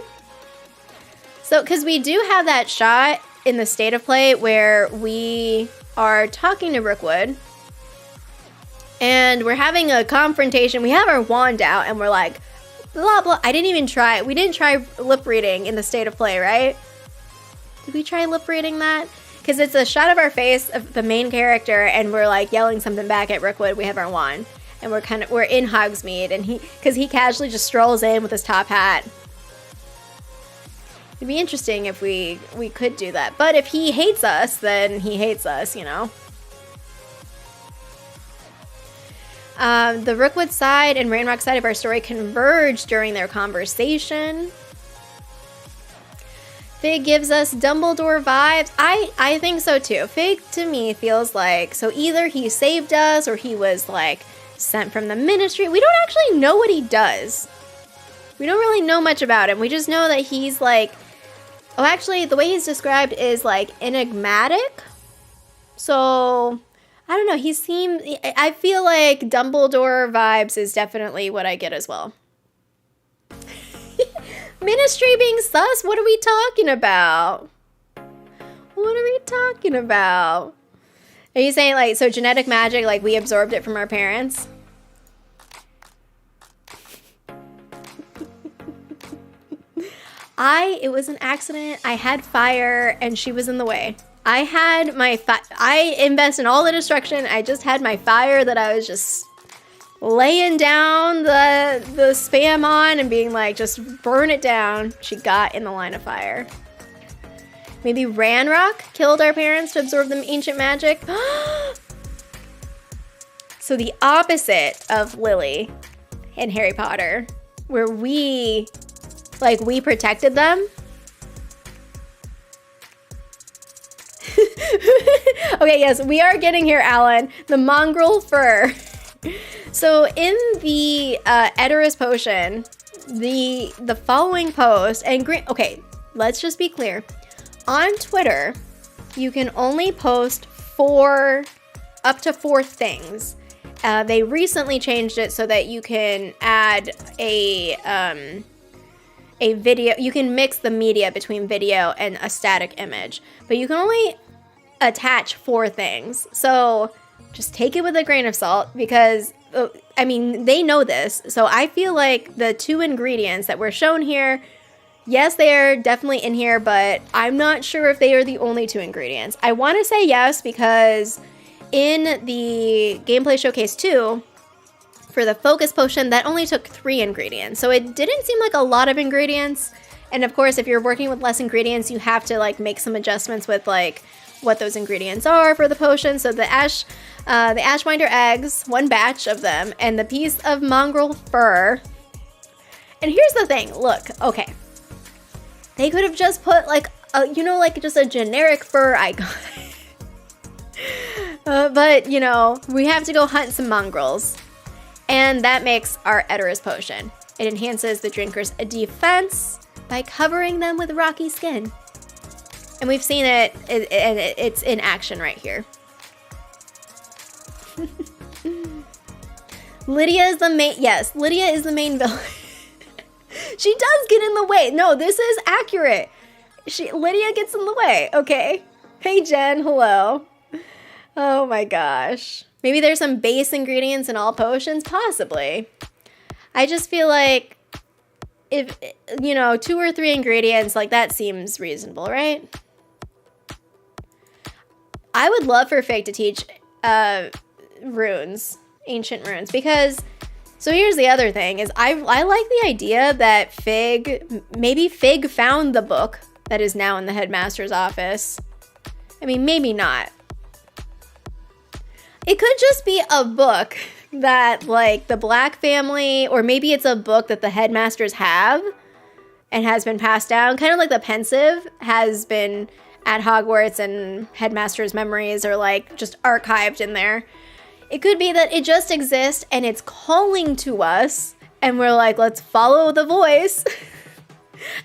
So, because we do have that shot in the state of play where we are talking to Rookwood and we're having a confrontation. We have our wand out and we're like, blah, blah. We didn't try lip reading in the state of play, right? Did we try lip reading that? Because it's a shot of our face of the main character, and we're like yelling something back at Rookwood. We have our wand, and we're in Hogsmeade, and because he casually just strolls in with his top hat. It'd be interesting if we could do that. But if he hates us, then he hates us, you know. The Rookwood side and Rainrock side of our story converge during their conversation. Fig gives us Dumbledore vibes. I think so too. Fig to me feels like, so either he saved us or he was like sent from the ministry. We don't actually know what he does. We don't really know much about him. We just know that he's like, oh, actually the way he's described is like enigmatic. So I don't know. I feel like Dumbledore vibes is definitely what I get as well. Ministry being sus? What are we talking about? What are we talking about? Are you saying like, so genetic magic, like we absorbed it from our parents? It was an accident. I had fire and she was in the way. I had my I invest in all the destruction. I just had my fire that I was just laying down the spam on and being like, just burn it down. She got in the line of fire. Maybe Ranrock killed our parents to absorb the ancient magic. So the opposite of Lily in Harry Potter, where we protected them. Okay, yes, we are getting here, Alan. The mongrel fur. So in the Edoras potion, the following post, and okay, let's just be clear. On Twitter, you can only post up to 4 things. They recently changed it so that you can add a video. You can mix the media between video and a static image, but you can only attach 4 things. So just take it with a grain of salt because, I mean, they know this. So I feel like the 2 ingredients that were shown here, yes, they are definitely in here, but I'm not sure if they are the only 2 ingredients. I want to say yes because in the gameplay showcase 2, for the focus potion, that only took 3 ingredients. So it didn't seem like a lot of ingredients. And of course, if you're working with less ingredients, you have to like make some adjustments with like what those ingredients are for the potion. So the Ashwinder eggs, 1 batch of them, and the piece of mongrel fur. And here's the thing, look, okay. They could have just put like, just a generic fur icon. But, we have to go hunt some mongrels. And that makes our Edoras potion. It enhances the drinker's defense by covering them with rocky skin. And we've seen it, and it's in action right here. Lydia is the main, yes, Lydia is the main villain. She does get in the way. No, this is accurate. Lydia gets in the way, okay? Hey, Jen, hello. Oh my gosh. Maybe there's some base ingredients in all potions, possibly. I just feel like if, 2 or 3 ingredients, like that seems reasonable, right? I would love for Fig to teach runes, ancient runes, because, so here's the other thing, is I like the idea that maybe Fig found the book that is now in the headmaster's office. I mean, maybe not. It could just be a book that, like, the Black family, or maybe it's a book that the headmasters have and has been passed down, kind of like the pensive has been at Hogwarts and headmaster's memories are like just archived in there. It could be that it just exists and it's calling to us and we're like, let's follow the voice.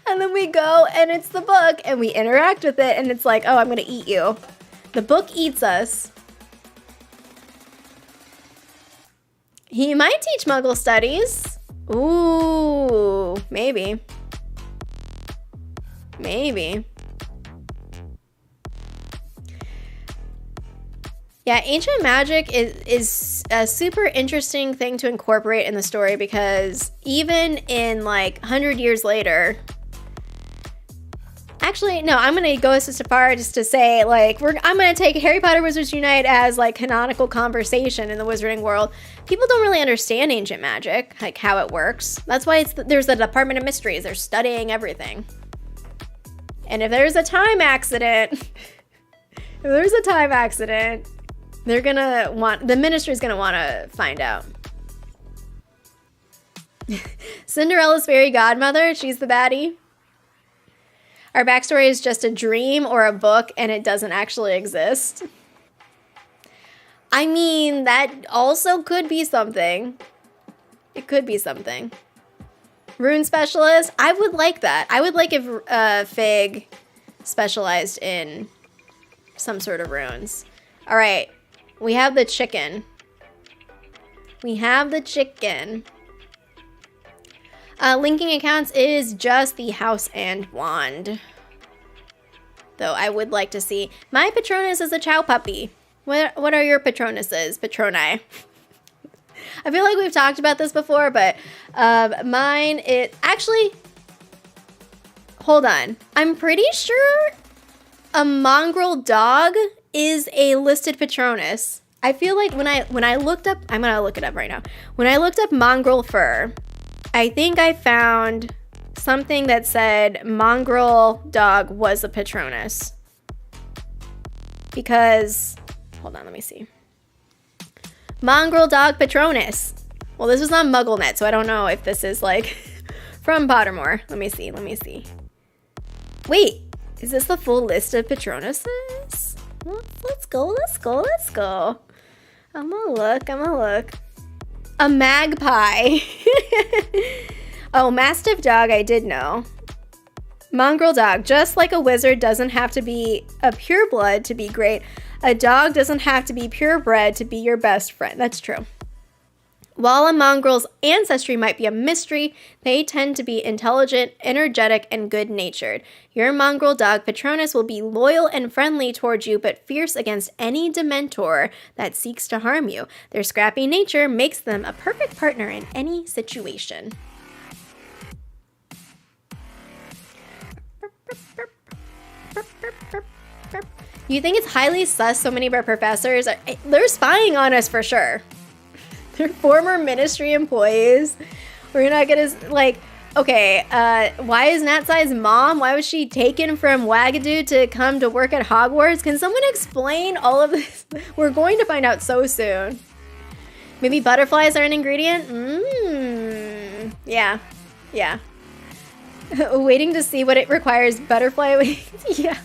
And then we go and it's the book and we interact with it and it's like, oh, I'm gonna eat you. The book eats us. He might teach Muggle studies. Ooh, maybe. Maybe. Yeah, ancient magic is a super interesting thing to incorporate in the story because even in like 100 years later, Actually, no, I'm going to go so far just to say, like, I'm going to take Harry Potter Wizards Unite as, like, canonical conversation in the wizarding world. People don't really understand ancient magic, like, how it works. That's why there's the Department of Mysteries. They're studying everything. And if there's a time accident, they're going to the ministry's going to want to find out. Cinderella's fairy godmother, she's the baddie. Our backstory is just a dream or a book and it doesn't actually exist. I mean, that also could be something. It could be something. Rune specialist, I would like that. I would like if Fig specialized in some sort of runes. All right, we have the chicken. Linking accounts is just the house and wand. Though I would like to see. My Patronus is a chow puppy. What are your Patronuses? Patroni. I feel like we've talked about this before, but mine is... Actually, hold on. I'm pretty sure a mongrel dog is a listed Patronus. I feel like when I looked up... I'm going to look it up right now. When I looked up mongrel fur... I think I found something that said mongrel dog was a Patronus. Because, hold on, let me see. Mongrel dog Patronus. Well, this was on MuggleNet, so I don't know if this is like from Pottermore. Let me see. Wait, is this the full list of Patronuses? Let's go. I'm gonna look. A magpie. Oh, Mastiff dog, I did know. Mongrel dog, just like a wizard doesn't have to be a pureblood to be great, a dog doesn't have to be purebred to be your best friend. That's true. While a mongrel's ancestry might be a mystery, they tend to be intelligent, energetic, and good-natured. Your mongrel dog Patronus will be loyal and friendly towards you, but fierce against any Dementor that seeks to harm you. Their scrappy nature makes them a perfect partner in any situation. You think it's highly sus so many of our professors they're spying on us for sure. They're former ministry employees. We're not gonna, like, okay, why is Natsai's mom, why was she taken from Wagadu to come to work at Hogwarts? Can someone explain all of this? We're going to find out so soon. Maybe butterflies are an ingredient? Yeah. Waiting to see what it requires. Butterfly wings? Yeah.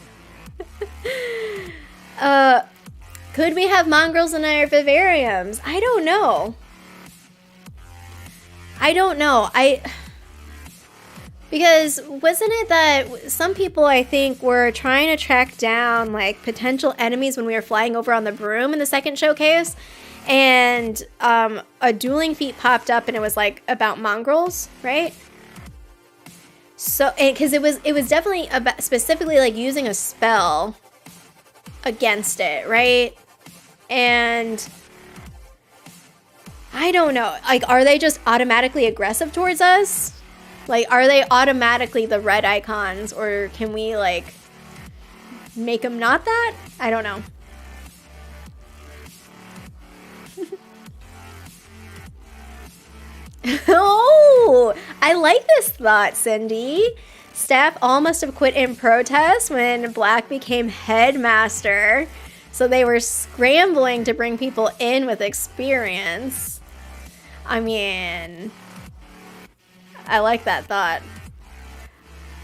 Could we have mongrels in our vivariums? I don't know. Because wasn't it that some people, I think, were trying to track down like potential enemies when we were flying over on the broom in the second showcase, and a dueling feat popped up and it was like about mongrels, right? So, because it was definitely about specifically like using a spell against it, right? And I don't know, like, are they just automatically aggressive towards us? Like, are they automatically the red icons, or can we like make them not that? I don't know. Oh, I like this thought, Cindy. Staff all must have quit in protest when Black became headmaster. So they were scrambling to bring people in with experience. I mean, I like that thought.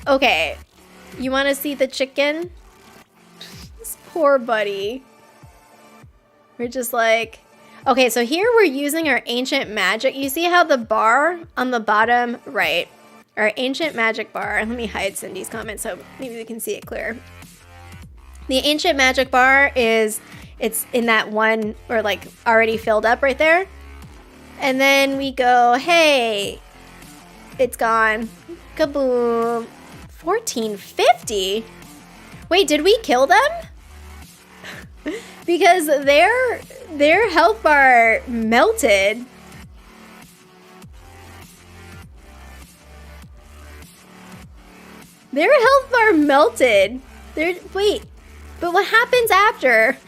Okay, you want to see the chicken? This poor buddy. We're just like... Okay, so here we're using our ancient magic. You see how the bar on the bottom right, our ancient magic bar. Let me hide Cindy's comment so maybe we can see it clearer. The ancient magic bar it's in that one, or like already filled up right there. And then we go, hey, it's gone. Kaboom. 1450? Wait, did we kill them? Because their health bar melted. Their health bar melted. Wait, but what happens after?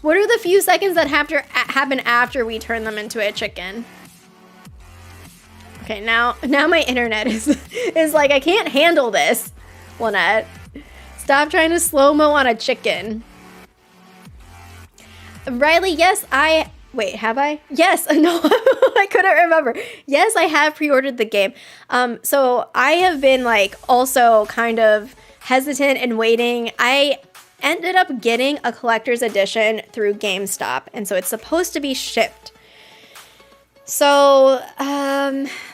What are the few seconds that happen after we turn them into a chicken? Okay, now my internet is like, I can't handle this, Lynette. Stop trying to slow-mo on a chicken. Riley, yes, wait, have I? Yes, no, I couldn't remember. Yes, I have pre-ordered the game. So I have been like also kind of hesitant and waiting. I ended up getting a collector's edition through GameStop, and so it's supposed to be shipped. So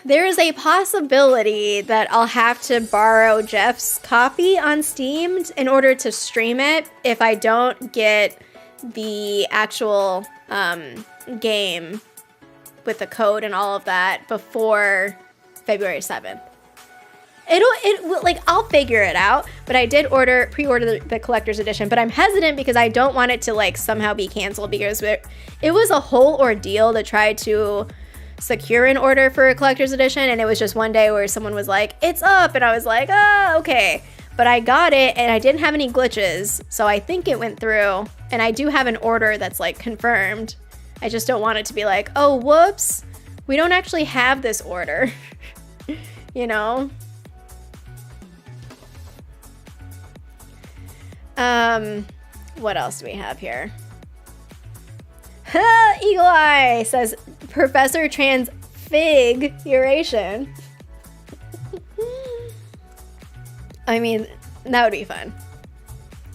there is a possibility that I'll have to borrow Jeff's copy on Steam in order to stream it if I don't get the actual game with the code and all of that before February 7th. I'll figure it out, but I did pre-order the collector's edition, but I'm hesitant because I don't want it to like somehow be canceled, because it was a whole ordeal to try to secure an order for a collector's edition, and it was just one day where someone was like, it's up, and I was like, oh, okay. But I got it, and I didn't have any glitches, so I think it went through, and I do have an order that's like confirmed. I just don't want it to be like, oh, whoops, we don't actually have this order, you know? What else do we have here? Eagle Eye says Professor Transfiguration. I mean, that would be fun.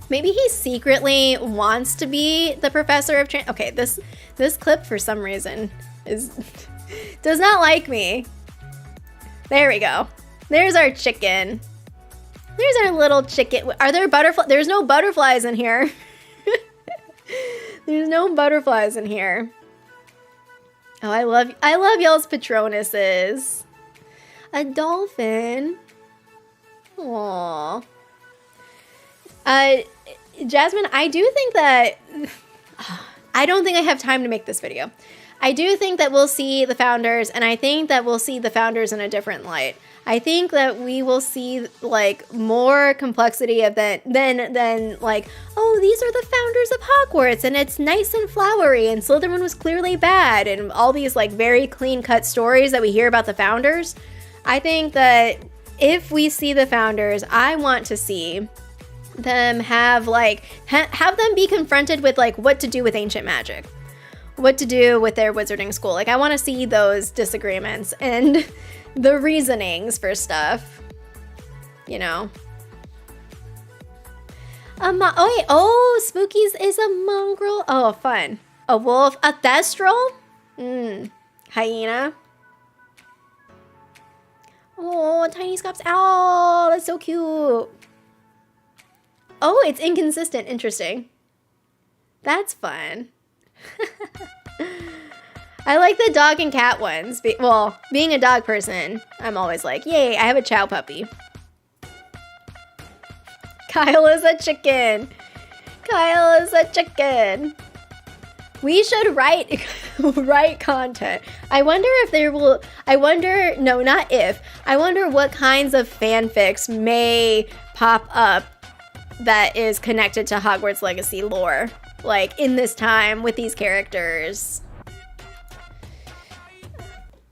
Maybe he secretly wants to be the professor of okay, this clip for some reason does not like me. There we go. There's our chicken. There's our little chicken. Are there butterflies? There's no butterflies in here. There's no butterflies in here. Oh, I love y'all's Patronuses. A dolphin. Aww. Jasmine, I do think that I don't think I have time to make this video. I do think that we'll see the founders, and I think that we'll see the founders in a different light. I think that we will see like more complexity of that than like, oh, these are the founders of Hogwarts and it's nice and flowery and Slytherin was clearly bad, and all these like very clean cut stories that we hear about the founders. I think that if we see the founders, I want to see them have like have them be confronted with like what to do with ancient magic, what to do with their wizarding school. Like I want to see those disagreements and the reasonings for stuff, you know. Spookies is a mongrel. Oh, fun. A wolf, a thestral, hyena. Oh, tiny scops. Oh, that's so cute. Oh, it's inconsistent. Interesting. That's fun. I like the dog and cat ones. Well, being a dog person, I'm always like, yay, I have a chow puppy. Kyle is a chicken. Kyle is a chicken. We should write content. I wonder what kinds of fanfics may pop up that is connected to Hogwarts Legacy lore. Like, in this time, with these characters.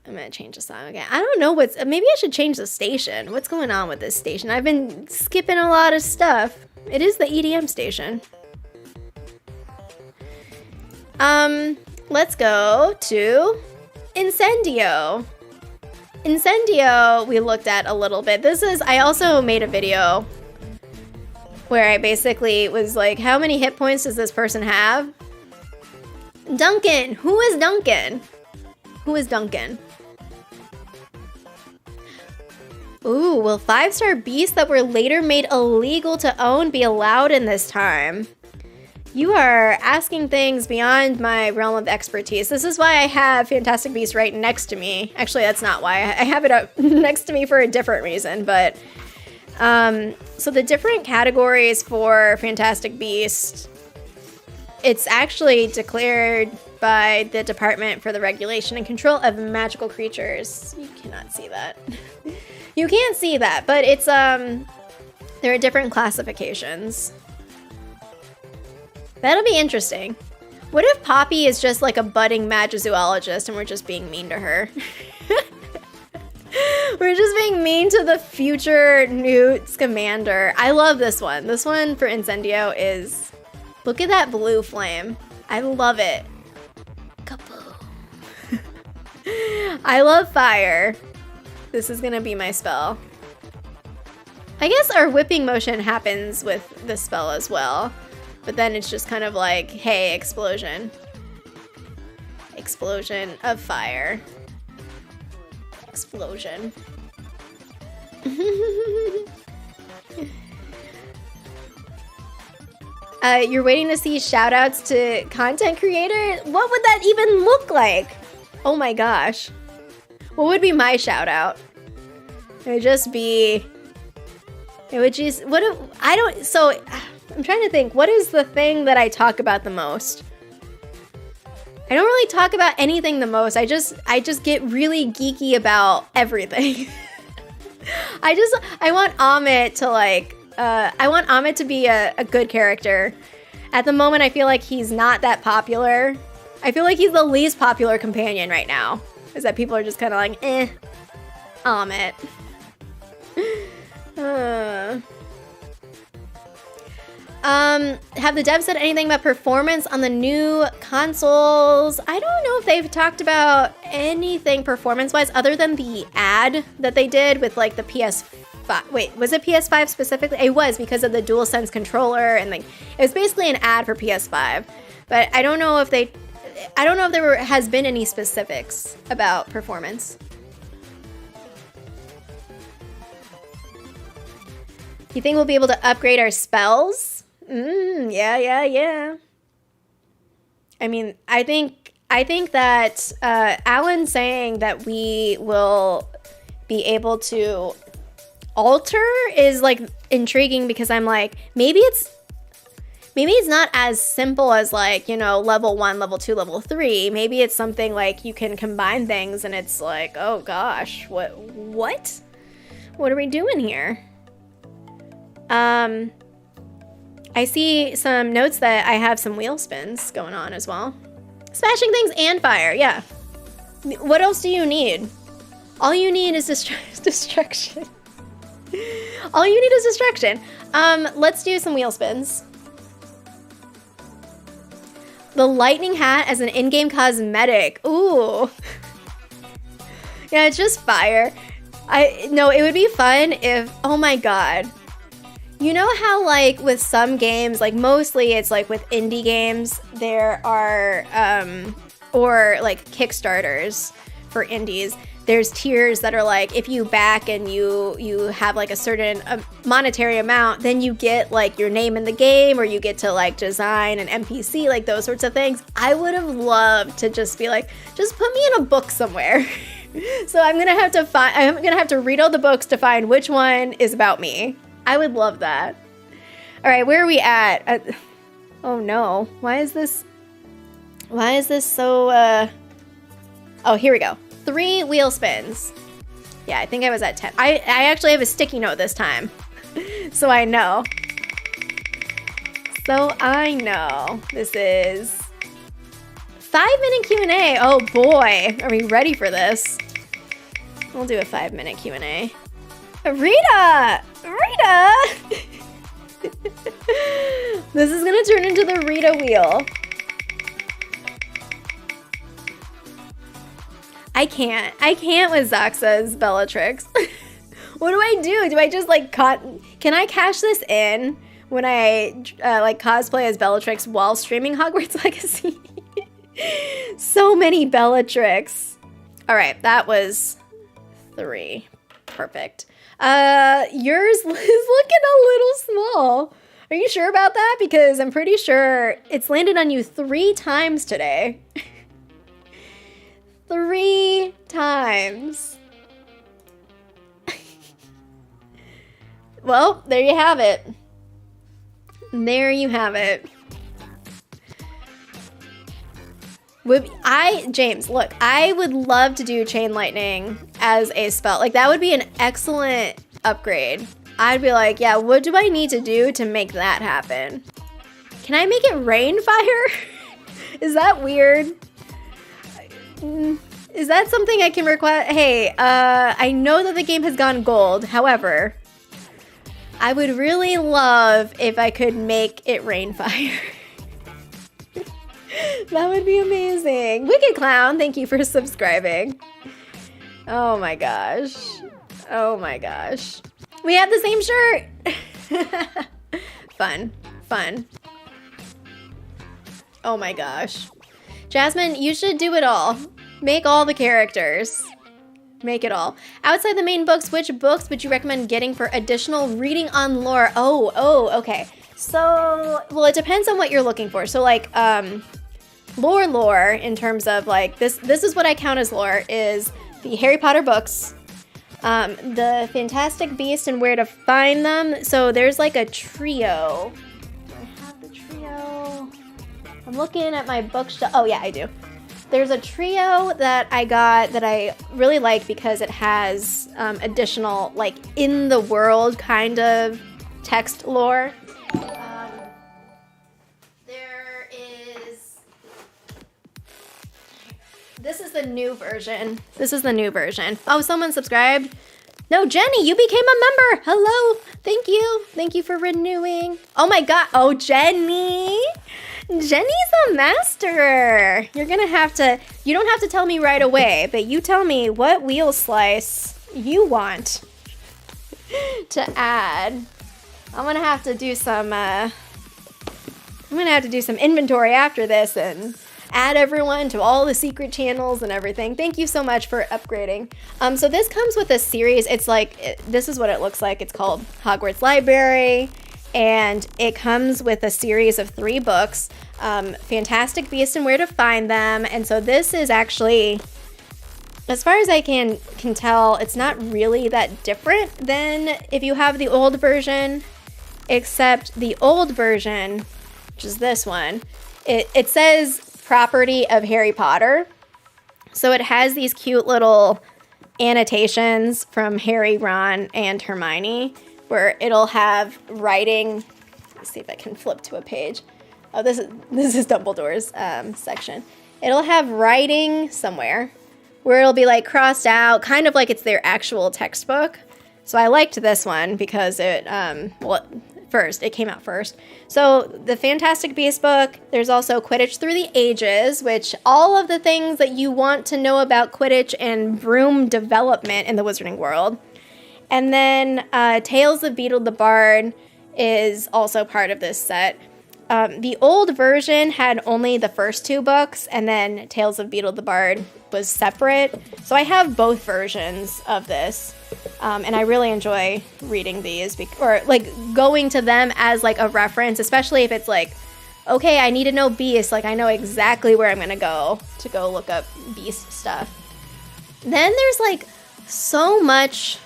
I'm gonna change the song again. I don't know maybe I should change the station. What's going on with this station? I've been skipping a lot of stuff. It is the EDM station. Let's go to Incendio. Incendio we looked at a little bit. I also made a video where I basically was like, how many hit points does this person have? Duncan! Who is Duncan? Who is Duncan? Ooh, will 5-star beasts that were later made illegal to own be allowed in this time? You are asking things beyond my realm of expertise. This is why I have Fantastic Beasts right next to me. Actually, that's not why. I have it up next to me for a different reason, but... so the different categories for Fantastic Beasts, it's actually declared by the Department for the Regulation and Control of Magical Creatures. You cannot see that. You can't see that, but it's There are different classifications. That'll be interesting. What if Poppy is just like a budding magizoologist and we're just being mean to her? We're just being mean to the future Newt Scamander. I love this one. This one for Incendio is... Look at that blue flame. I love it. Kaboom. I love fire. This is gonna be my spell. I guess our whipping motion happens with this spell as well. But then it's just kind of like, hey, explosion. Explosion of fire. Explosion. You're waiting to see shoutouts to content creators? What would that even look like? Oh my gosh. What would be my shoutout? It would just be... It would just... What if... I don't... So, I'm trying to think. What is the thing that I talk about the most? I don't really talk about anything the most. I just get really geeky about everything. I want Amit to like, I want Amit to be a good character. At the moment, I feel like he's not that popular. I feel like he's the least popular companion right now. Is that people are just kind of like, Amit. Have the devs said anything about performance on the new consoles? I don't know if they've talked about anything performance-wise other than the ad that they did with like the PS5. Wait, was it PS5 specifically? It was because of the DualSense controller and like it was basically an ad for PS5. But I don't know if there has been any specifics about performance. You think we'll be able to upgrade our spells? Yeah. I mean, I think that Alan saying that we will be able to alter is like intriguing because I'm like, maybe it's not as simple as like, you know, level 1, level 2, level 3. Maybe it's something like you can combine things and it's like, oh gosh, what are we doing here? I see some notes that I have some wheel spins going on as well. Smashing things and fire, yeah. What else do you need? All you need is destruction. All you need is destruction. Let's do some wheel spins. The lightning hat as an in-game cosmetic. Ooh. Yeah, it's just fire. No, it would be fun if, oh my god. You know how like with some games, like mostly it's like with indie games, there are, or like Kickstarters for indies, there's tiers that are like, if you back and you have like a certain monetary amount, then you get like your name in the game or you get to like design an NPC, like those sorts of things. I would have loved to just be like, just put me in a book somewhere. So I'm gonna have to read all the books to find which one is about me. I would love that. All right, where are we at? Oh no, why is this so, oh, here we go. 3 wheel spins. Yeah, I think I was at 10. I actually have a sticky note this time, so I know. This is 5-minute Q&A. Oh boy, are we ready for this? We'll do a 5-minute Q&A. Rita! This is gonna turn into the Rita wheel. I can't with Zaxa's Bellatrix. What do I do? Do I just like can I cash this in when I like cosplay as Bellatrix while streaming Hogwarts Legacy? So many Bellatrix. All right, that was 3. Perfect. Yours is looking a little small. Are you sure about that? Because I'm pretty sure it's landed on you 3 times today. 3 times. Well, there you have it. James, look, I would love to do Chain Lightning as a spell. Like, that would be an excellent upgrade. I'd be like, yeah, what do I need to do to make that happen? Can I make it rain fire? Is that weird? Is that something I can request? Hey, I know that the game has gone gold. However, I would really love if I could make it rain fire. That would be amazing. Wicked Clown, thank you for subscribing. Oh my gosh. Oh my gosh. We have the same shirt. Fun, fun. Oh my gosh. Jasmine, you should do it all. Make all the characters. Make it all. Outside the main books, which books would you recommend getting for additional reading on lore? Oh, okay. So, well, it depends on what you're looking for. So, like, lore in terms of, like, this is what I count as lore, is the Harry Potter books, the Fantastic Beasts and Where to Find Them. So, there's, like, a trio. Do I have the trio? I'm looking at my bookshelf. Oh, yeah, I do. There's a trio that I got that I really like because it has additional, like, in the world kind of text lore. There is... This is the new version. This is the new version. Oh, someone subscribed. No, Jenny, you became a member. Hello. Thank you. Thank you for renewing. Oh my God. Oh, Jenny. Jenny's a master. You're gonna have to, you don't have to tell me right away, but you tell me what wheel slice you want to add. I'm gonna have to do some, inventory after this and add everyone to all the secret channels and everything. Thank you so much for upgrading. So this comes with a series. It's like, this is what it looks like. It's called Hogwarts Library. And it comes with a series of 3 books, Fantastic Beasts and Where to Find Them. And so this is actually, as far as I can tell, it's not really that different than if you have the old version, except the old version, which is this one, it says property of Harry Potter. So it has these cute little annotations from Harry, Ron, and Hermione, where it'll have writing. Let's see if I can flip to a page. Oh, this is Dumbledore's section. It'll have writing somewhere where it'll be like crossed out, kind of like it's their actual textbook. So I liked this one because it, it came out first. So the Fantastic Beasts book, there's also Quidditch Through the Ages, which all of the things that you want to know about Quidditch and broom development in the wizarding world. And then Tales of Beedle the Bard is also part of this set. The old version had only the first 2 books, and then Tales of Beedle the Bard was separate. So I have both versions of this, and I really enjoy reading these, or like going to them as like a reference, especially if it's like, okay, I need to know Beast, like I know exactly where I'm gonna go to go look up Beast stuff. Then there's like so much.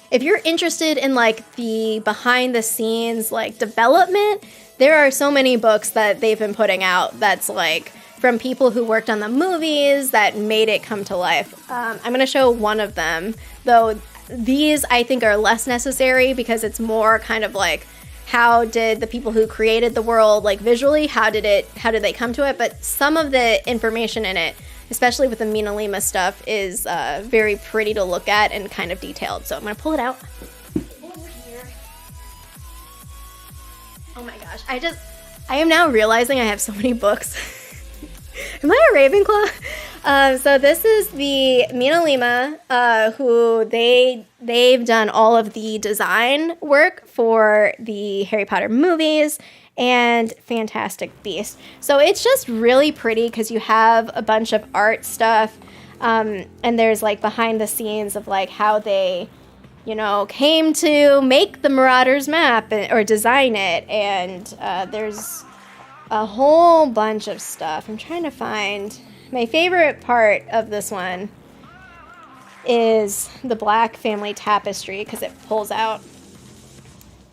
If you're interested in like the behind the scenes like development, there are so many books that they've been putting out that's like from people who worked on the movies that made it come to life. I'm going to show one of them, though these I think are less necessary because it's more kind of like how did the people who created the world like visually, how did they come to it? But some of the information in it, especially with the Mina Lima stuff, is very pretty to look at and kind of detailed. So I'm going to pull it out. Over here. Oh my gosh. I am now realizing I have so many books. Am I a Ravenclaw? So this is the Mina Lima, who they've done all of the design work for the Harry Potter movies and Fantastic Beasts. So it's just really pretty because you have a bunch of art stuff, and there's like behind the scenes of like how they, came to make the Marauders map or design it, and there's a whole bunch of stuff. I'm trying to find my favorite part of this one is the Black family tapestry because it pulls out.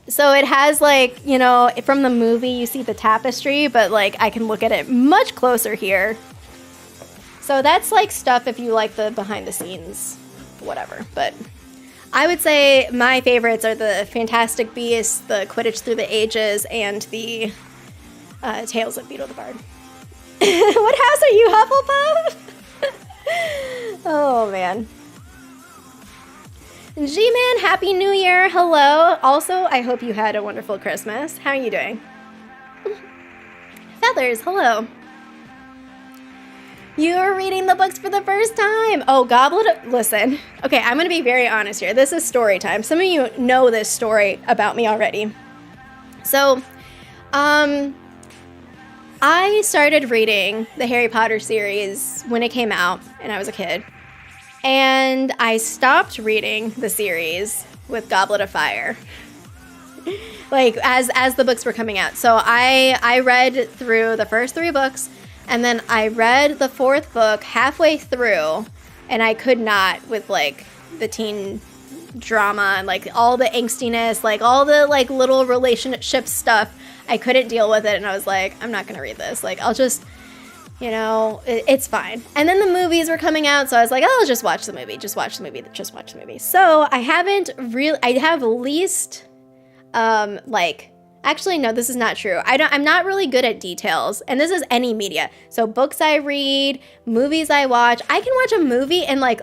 So it has like, from the movie you see the tapestry, but like I can look at it much closer here. So that's like stuff if you like the behind the scenes, whatever. But I would say my favorites are the Fantastic Beasts, the Quidditch Through the Ages, and the Tales of Beetle the Bard. What house are you, Hufflepuff? Oh, man. G-Man, Happy New Year. Hello. Also, I hope you had a wonderful Christmas. How are you doing? Feathers, hello. You're reading the books for the first time. Oh, listen. Okay, I'm going to be very honest here. This is story time. Some of you know this story about me already. So, I started reading the Harry Potter series when it came out, and I was a kid. And I stopped reading the series with Goblet of Fire. Like, as the books were coming out. So I read through the first 3 books, and then I read the 4th book halfway through, and I could not with, like, the teen drama and, like, all the angstiness, like, all the, like, little relationship stuff. I couldn't deal with it, and I was like, I'm not going to read this. Like, I'll just, you know, it's fine. And then the movies were coming out, so I was like, oh, I'll just watch the movie. Just watch the movie. So I have least, actually, no, this is not true. I'm not really good at details, and this is any media. So books I read, movies I watch. I can watch a movie and, like,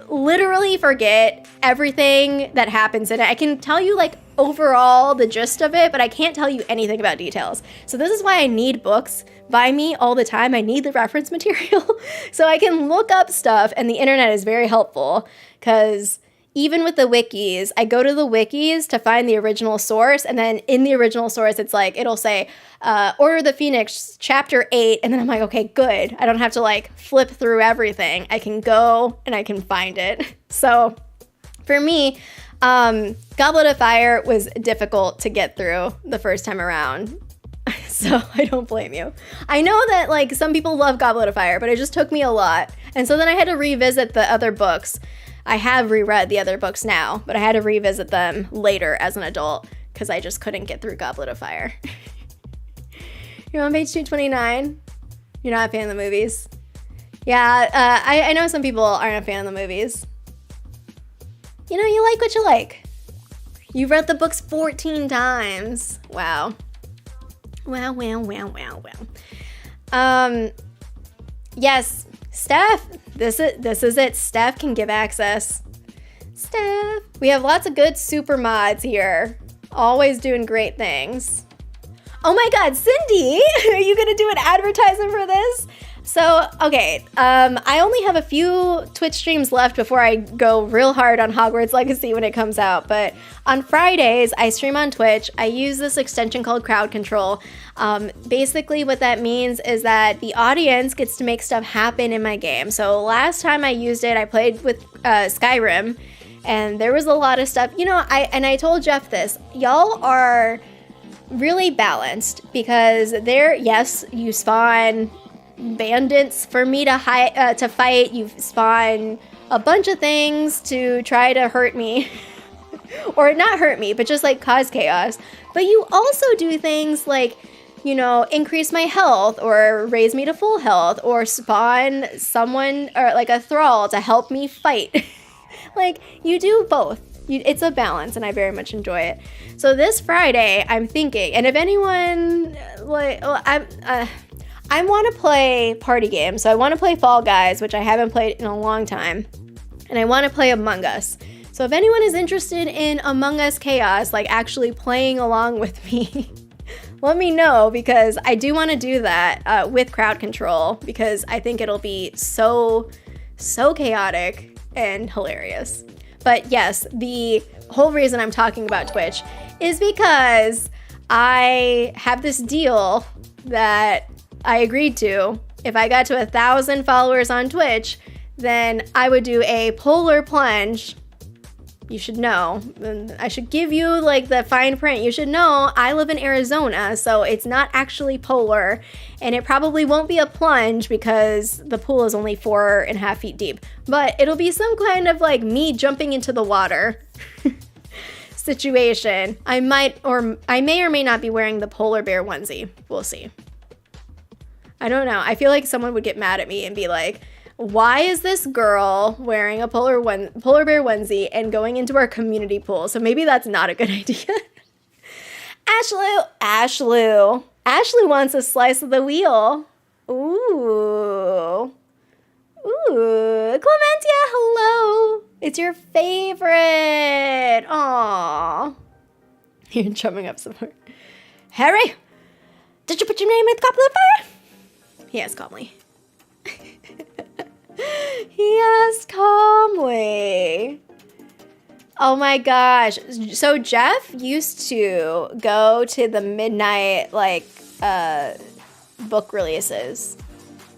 literally forget everything that happens in it. I can tell you, like, overall the gist of it, but I can't tell you anything about details. So this is why I need books by me all the time. I need the reference material so I can look up stuff, and the internet is very helpful because even with the wikis, I go to the wikis to find the original source, and then in the original source, it's like, it'll say, Order of the Phoenix, chapter 8, and then I'm like, okay, good. I don't have to, like, flip through everything. I can go and I can find it. So for me, Goblet of Fire was difficult to get through the first time around. So I don't blame you. I know that, like, some people love Goblet of Fire, but it just took me a lot. And so then I had to revisit the other books. I have reread the other books now, but I had to revisit them later as an adult because I just couldn't get through Goblet of Fire. You're on page 229? You're not a fan of the movies? Yeah, I know some people aren't a fan of the movies. You know, you like what you like. You've read the books 14 times. Wow. Wow. Yes, Steph, this is it. Steph can give access. Steph. We have lots of good super mods here. Always doing great things. Oh my God, Cindy, are you gonna do an advertisement for this? So, okay, I only have a few Twitch streams left before I go real hard on Hogwarts Legacy when it comes out, but on Fridays, I stream on Twitch. I use this extension called Crowd Control. Basically, what that means is that the audience gets to make stuff happen in my game. So last time I used it, I played with Skyrim, and there was a lot of stuff. You know, I told Jeff this. Y'all are really balanced because yes, you spawn bandits for me to fight. You spawn a bunch of things to try to hurt me or not hurt me, but just like cause chaos. But you also do things like, you know, increase my health or raise me to full health or spawn someone or like a thrall to help me fight. Like, you do both. It's a balance, and I very much enjoy it. So this Friday, I'm thinking, and if anyone I want to play party games. So I want to play Fall Guys, which I haven't played in a long time. And I want to play Among Us. So if anyone is interested in Among Us Chaos, like actually playing along with me, let me know, because I do want to do that with crowd control, because I think it'll be so chaotic and hilarious. But yes, the whole reason I'm talking about Twitch is because I have this deal that I agreed to. If I got to 1,000 followers on Twitch, then I would do a polar plunge. You should know. I should give you like the fine print. You should know I live in Arizona, so it's not actually polar, and it probably won't be a plunge because the pool is only 4.5 feet deep. But it'll be some kind of like me jumping into the water situation. I may or may not be wearing the polar bear onesie. We'll see. I don't know. I feel like someone would get mad at me and be like, Why is this girl wearing a polar bear onesie and going into our community pool? So maybe that's not a good idea. Ashley wants a slice of the wheel. Ooh, Clementia, hello. It's your favorite. Aww. You're chumming up some more. Harry, did you put your name in the copy of the fire? Yes, calmly. Yes, calmly. Oh my gosh. So Jeff used to go to the midnight, book releases.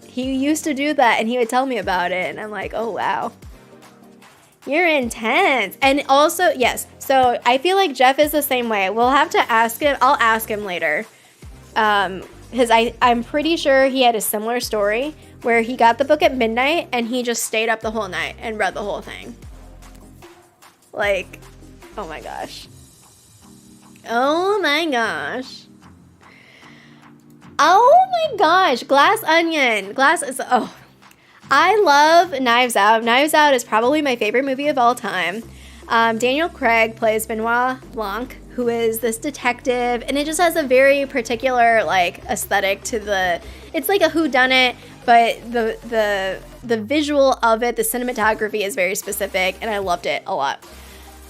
He used to do that, and he would tell me about it, and I'm like, oh, wow. You're intense. And also, yes, so I feel like Jeff is the same way. We'll have to ask him. I'll ask him later. Because I'm pretty sure he had a similar story where he got the book at midnight, and he just stayed up the whole night and read the whole thing. Like, oh my gosh. Oh my gosh. Oh my gosh. Glass Onion. I love Knives Out. Knives Out is probably my favorite movie of all time. Daniel Craig plays Benoit Blanc, who is this detective, and it just has a very particular, aesthetic to it's like a whodunit, but the visual of it, the cinematography is very specific, and I loved it a lot.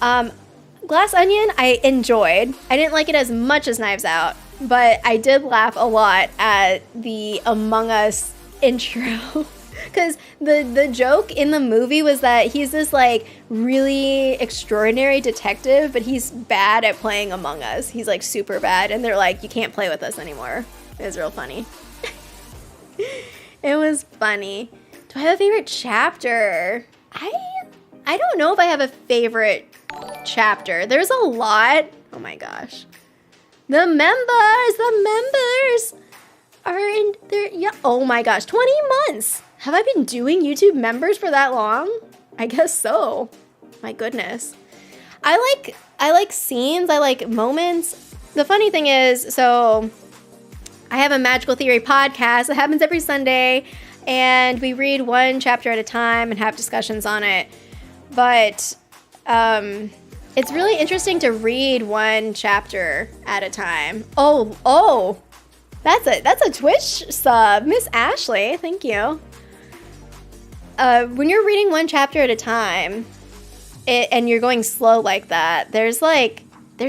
Glass Onion, I enjoyed. I didn't like it as much as Knives Out, but I did laugh a lot at the Among Us intro. Because the joke in the movie was that he's this, really extraordinary detective, but he's bad at playing Among Us. He's, super bad, and they're like, you can't play with us anymore. It was real funny. It was funny. Do I have a favorite chapter? I don't know if I have a favorite chapter. There's a lot. Oh my gosh. The members are in there. Yeah. Oh my gosh. 20 months. Have I been doing YouTube members for that long? I guess so. My goodness. I like scenes. I like moments. The funny thing is, so I have a Magical Theory podcast that happens every Sunday, and we read one chapter at a time and have discussions on it. But it's really interesting to read one chapter at a time. Oh, that's a Twitch sub, Miss Ashley. Thank you. When you're reading one chapter at a time, and you're going slow like that, there's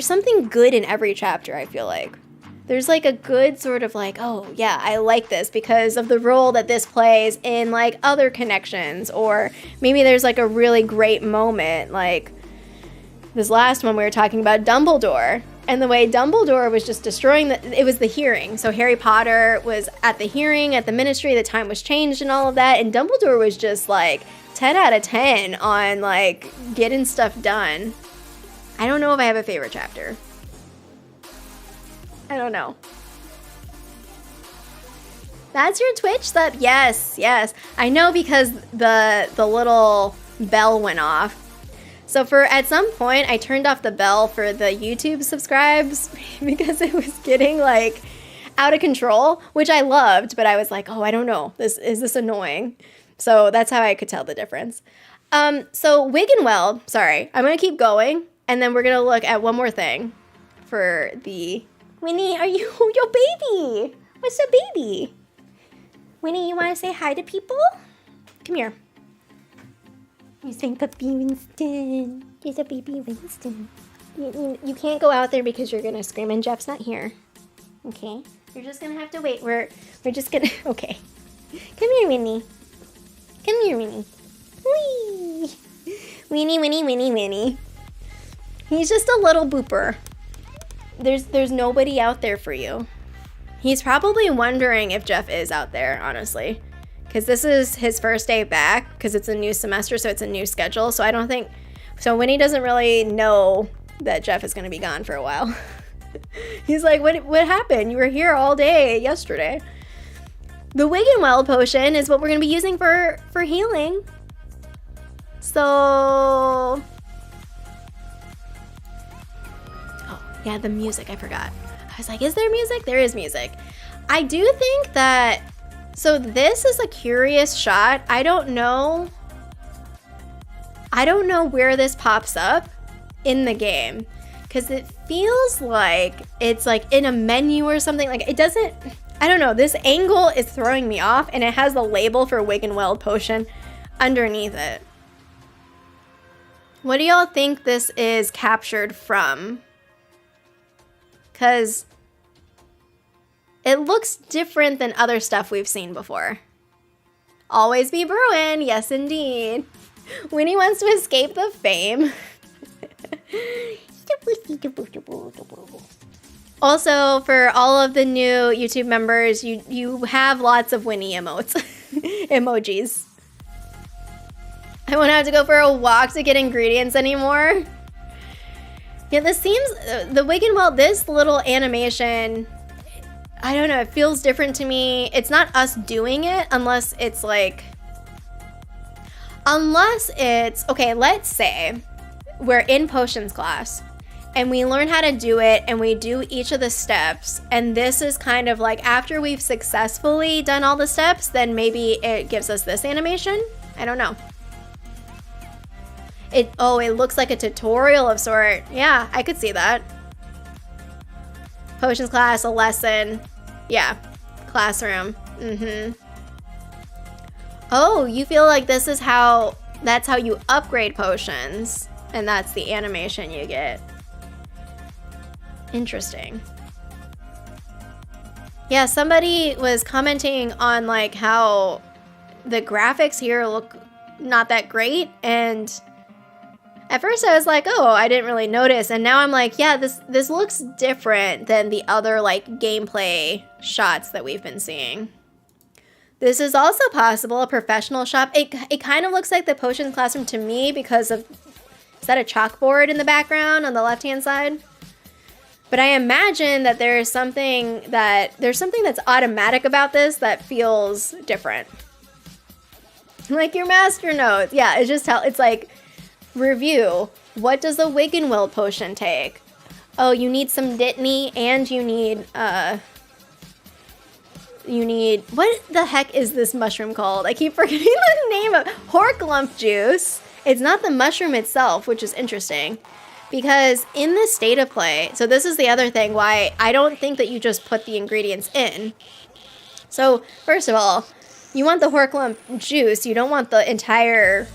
something good in every chapter. I feel like there's a good sort of oh yeah, I like this because of the role that this plays in other connections, or maybe there's a really great moment, this last one we were talking about Dumbledore, and the way Dumbledore was just destroying it was the hearing. So Harry Potter was at the hearing at the Ministry, the time was changed and all of that, and Dumbledore was just 10 out of 10 on getting stuff done. I don't know if I have a favorite chapter. I don't know. That's your Twitch sub? Yes. I know because the little bell went off. So at some point, I turned off the bell for the YouTube subscribes because it was getting out of control, which I loved, but I was like, oh, I don't know. Is this annoying? So that's how I could tell the difference. So Wig and Weld, sorry, I'm going to keep going, and then we're going to look at one more thing for the... Winnie, are you your baby? What's a baby? Winnie, you want to say hi to people? Come here. You're saying Puppy Winston. There's a baby Winston. You can't go out there because you're going to scream and Jeff's not here. Okay? You're just going to have to wait. We're just going to... Okay. Come here, Winnie. Come here, Winnie. Whee! Winnie. He's just a little booper. There's nobody out there for you. He's probably wondering if Jeff is out there, honestly. Because this is his first day back, because it's a new semester, so it's a new schedule. So I don't think... So Winnie doesn't really know that Jeff is going to be gone for a while. He's like, what happened? You were here all day yesterday. The Wig and Weld potion is what we're going to be using for healing. So... Oh, yeah, the music. I forgot. I was like, is there music? There is music. I do think that So this is a curious shot. I don't know where this pops up in the game, because it feels like it's like in a menu or something. Like it doesn't, I don't know, this angle is throwing me off, and it has the label for Wiggenweld potion underneath it. What do y'all think this is captured from? Because it looks different than other stuff we've seen before. Always be brewing, yes indeed. Winnie wants to escape the fame. Also, for all of the new YouTube members, you have lots of Winnie emotes. Emojis. I won't have to go for a walk to get ingredients anymore. Yeah, this seems, the Wiggenweld, this little animation, I don't know, it feels different to me. It's not us doing it unless it's like, okay, let's say we're in potions class and we learn how to do it and we do each of the steps, and this is kind of like after we've successfully done all the steps, then maybe it gives us this animation. I don't know. It looks like a tutorial of sort. Yeah, I could see that. Potions class, a lesson. Yeah, classroom. Oh, you feel like this is that's how you upgrade potions, and that's the animation you get. Interesting. Yeah, somebody was commenting on like how the graphics here look not that great, and at first I was like, oh, I didn't really notice, and now I'm like, yeah, this looks different than the other like gameplay shots that we've been seeing. This is also possible, a professional shop. It kind of looks like the potions classroom to me because of, is that a chalkboard in the background on the left-hand side? But I imagine that there's something that's automatic about this that feels different. Like your master notes. Yeah, it's like, review. What does a Wiggenweld potion take? Oh, you need some Dittany, and you need, what the heck is this mushroom called? I keep forgetting the name of Horklump juice. It's not the mushroom itself, which is interesting. Because in the state of play, so this is the other thing why I don't think that you just put the ingredients in. So, first of all, you want the Horklump juice, you don't want the entire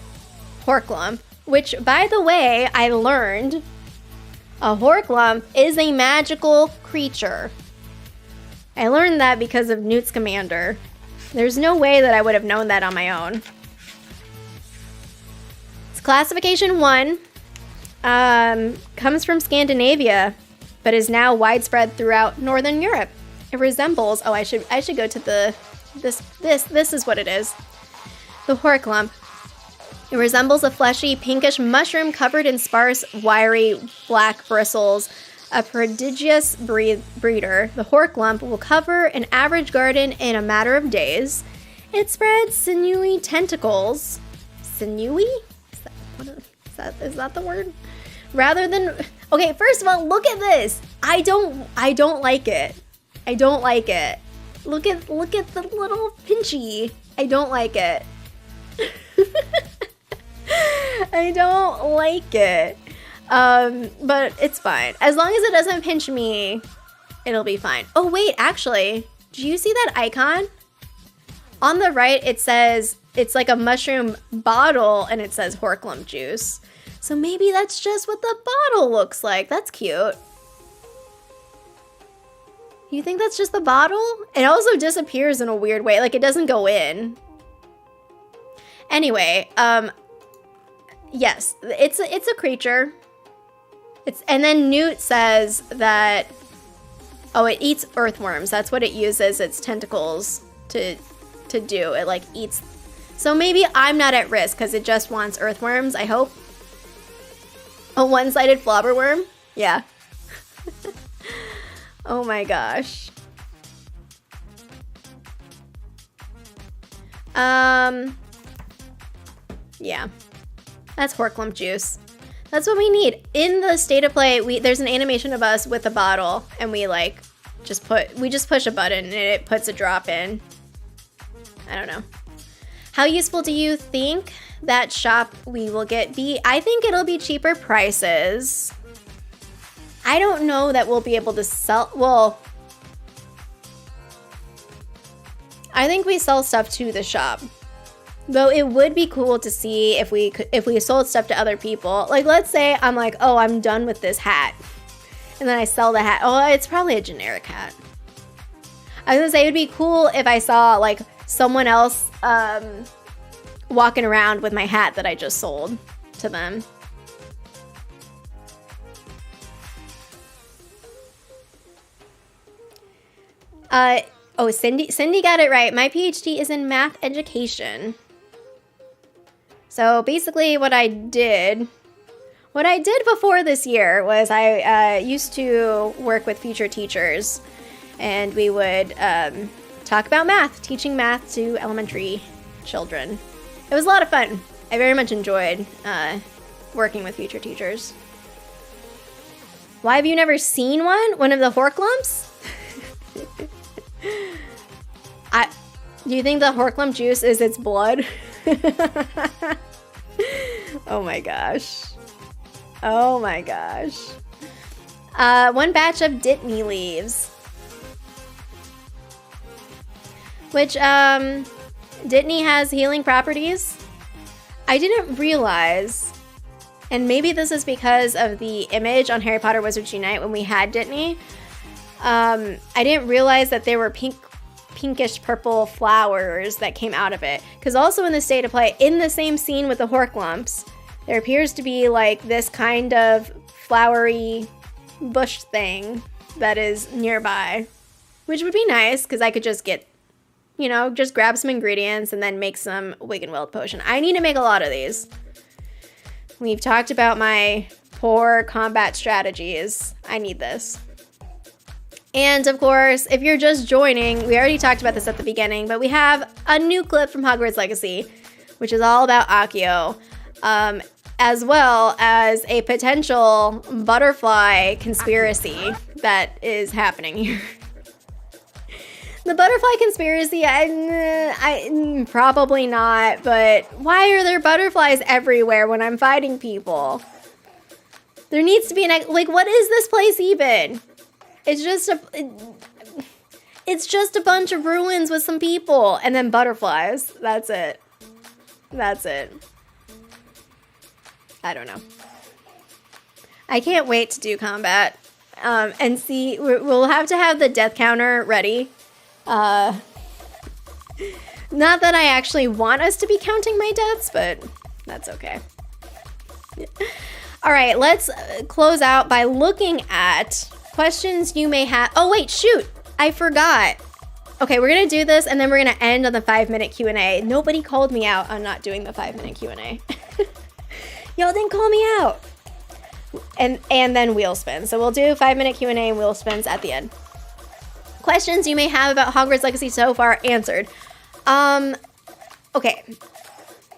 Horklump. Which, by the way, I learned a Horklump is a magical creature. I learned that because of Newt Scamander. There's no way that I would have known that on my own. It's classification 1. Comes from Scandinavia, but is now widespread throughout Northern Europe. It resembles, I should go to this is what it is. The Horklump. It resembles a fleshy, pinkish mushroom covered in sparse, wiry, black bristles. A prodigious breeder, the Horklump will cover an average garden in a matter of days. It spreads sinewy tentacles. Sinewy? Is that the word? Rather than... Okay, first of all, look at this. I don't like it. I don't like it. Look at the little pinchy. I don't like it. I don't like it. But it's fine. As long as it doesn't pinch me, it'll be fine. Oh wait, actually, do you see that icon? On the right, it says, it's like a mushroom bottle and it says Horklump juice. So maybe that's just what the bottle looks like. That's cute. You think that's just the bottle? It also disappears in a weird way. Like it doesn't go in. Anyway, yes, it's a creature. And then Newt says that, it eats earthworms. That's what it uses its tentacles to do. It like eats. So maybe I'm not at risk because it just wants earthworms, I hope. A one-sided flobberworm? Yeah. Oh my gosh. Yeah. That's Horklump juice. That's what we need. In the state of play, there's an animation of us with a bottle, and we just push a button and it puts a drop in. I don't know. How useful do you think that shop we will get be? I think it'll be cheaper prices. I don't know that we'll be able to sell, well, I think we sell stuff to the shop. Though it would be cool to see if we sold stuff to other people. Like, let's say I'm like, oh, I'm done with this hat. And then I sell the hat. Oh, it's probably a generic hat. I was gonna say, it would be cool if I saw like someone else walking around with my hat that I just sold to them. Oh, Cindy got it right. My PhD is in math education. So basically what I did before this year was I used to work with future teachers, and we would talk about math, teaching math to elementary children. It was a lot of fun. I very much enjoyed working with future teachers. Why have you never seen one? One of the Horklumps? Do you think the Horklump juice is its blood? Oh my gosh. Oh my gosh. One batch of Ditney leaves. Which, Ditney has healing properties. I didn't realize, and maybe this is because of the image on Harry Potter Wizards Unite when we had Ditney. I didn't realize that there were pinkish purple flowers that came out of it. Because also in the state of play, in the same scene with the Horklumps, there appears to be like this kind of flowery bush thing that is nearby. Which would be nice, because I could just get, you know, just grab some ingredients and then make some Wiggenweld potion. I need to make a lot of these. We've talked about my poor combat strategies. I need this. And of course, if you're just joining, we already talked about this at the beginning, but we have a new clip from Hogwarts Legacy, which is all about Accio, as well as a potential butterfly conspiracy that is happening here. The butterfly conspiracy, I probably not, but why are there butterflies everywhere when I'm fighting people? There needs to be like, what is this place even? It's just a bunch of ruins with some people and then butterflies. That's it. That's it. I don't know. I can't wait to do combat and see. We'll have to have the death counter ready. Not that I actually want us to be counting my deaths, but that's okay. All right, let's close out by looking at questions you may have. Oh, wait, shoot. I forgot. Okay, we're going to do this, and then we're going to end on the 5-minute Q&A. Nobody called me out on not doing the 5-minute Q&A. Y'all didn't call me out. And then wheel spins. So we'll do 5-minute Q&A and wheel spins at the end. Questions you may have about Hogwarts Legacy so far answered. Okay.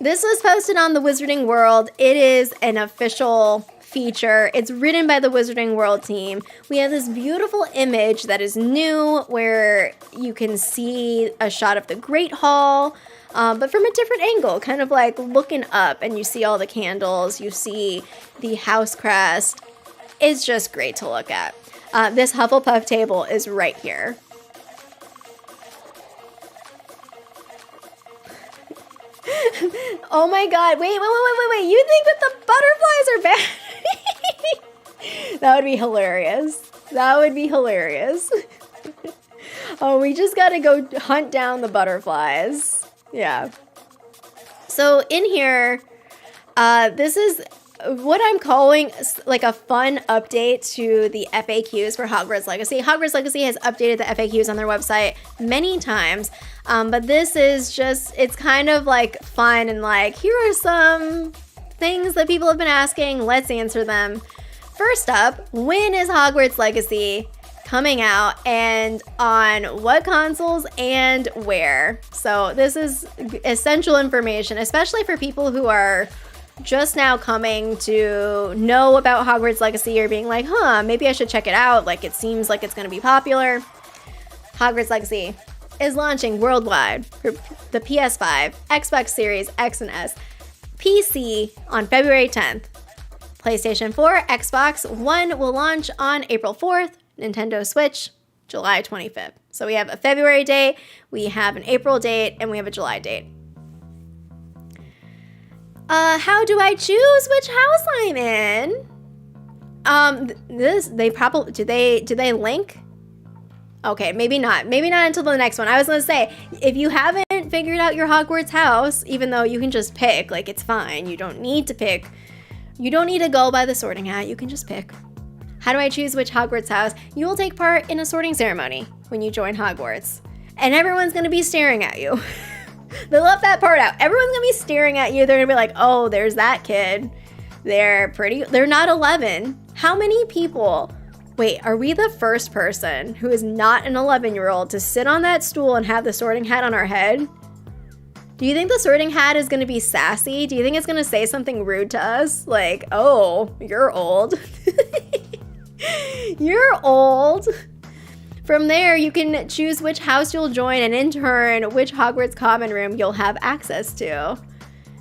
This was posted on the Wizarding World. It is an official feature. It's written by the Wizarding World team. We have this beautiful image that is new where you can see a shot of the Great Hall, but from a different angle, kind of like looking up, and you see all the candles, you see the house crest. It's just great to look at. This Hufflepuff table is right here. Oh my god, wait, you think that the butterflies are bad? That would be hilarious. That would be hilarious. Oh, we just gotta go hunt down the butterflies. Yeah. So in here, this is what I'm calling like a fun update to the FAQs for Hogwarts Legacy. Hogwarts Legacy has updated the FAQs on their website many times, but this is just, it's kind of like fun and like, here are some things that people have been asking, let's answer them. First up, when is Hogwarts Legacy coming out and on what consoles and where? So this is essential information, especially for people who are just now coming to know about Hogwarts Legacy or being like, maybe I should check it out. Like, it seems like it's going to be popular. Hogwarts Legacy is launching worldwide for the PS5, Xbox Series X and S, PC on February 10th. PlayStation 4, Xbox One will launch on April 4th, Nintendo Switch, July 25th. So we have a February date, we have an April date, and we have a July date. How do I choose which house I'm in? They probably, do they link? Okay, maybe not. Maybe not until the next one. I was gonna say, if you haven't figured out your Hogwarts house, even though you can just pick, like, it's fine. You don't need to pick. You don't need to go by the sorting hat. You can just pick. How do I choose which Hogwarts house? You will take part in a sorting ceremony when you join Hogwarts. And everyone's gonna be staring at you. They left that part out. Everyone's gonna be staring at you. They're gonna be like, oh, there's that kid. They're not 11. How many people? Wait, are we the first person who is not an 11-year-old to sit on that stool and have the sorting hat on our head? Do you think the sorting hat is gonna be sassy? Do you think it's gonna say something rude to us? Like, oh, you're old. You're old. From there, you can choose which house you'll join and in turn, which Hogwarts common room you'll have access to.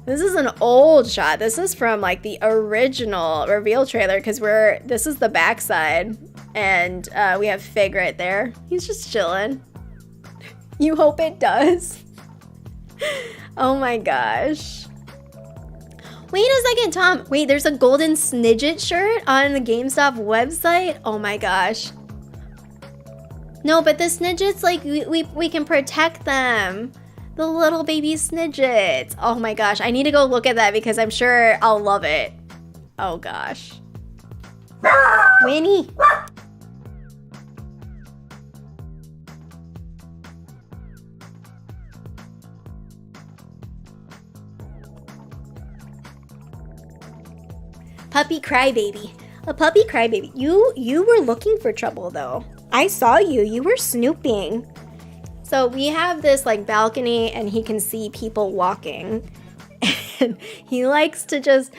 This is an old shot. This is from like the original reveal trailer because this is the backside and we have Fig right there. He's just chilling. You hope it does. Oh my gosh. Wait a second, Tom. Wait, there's a golden Snidget shirt on the GameStop website? Oh my gosh. No, but the Snidgets, like, we can protect them. The little baby Snidgets. Oh my gosh, I need to go look at that because I'm sure I'll love it. Oh gosh. Winnie. Puppy crybaby. A puppy crybaby. You were looking for trouble though. I saw you. You were snooping. So we have this like balcony and he can see people walking. And he likes to just,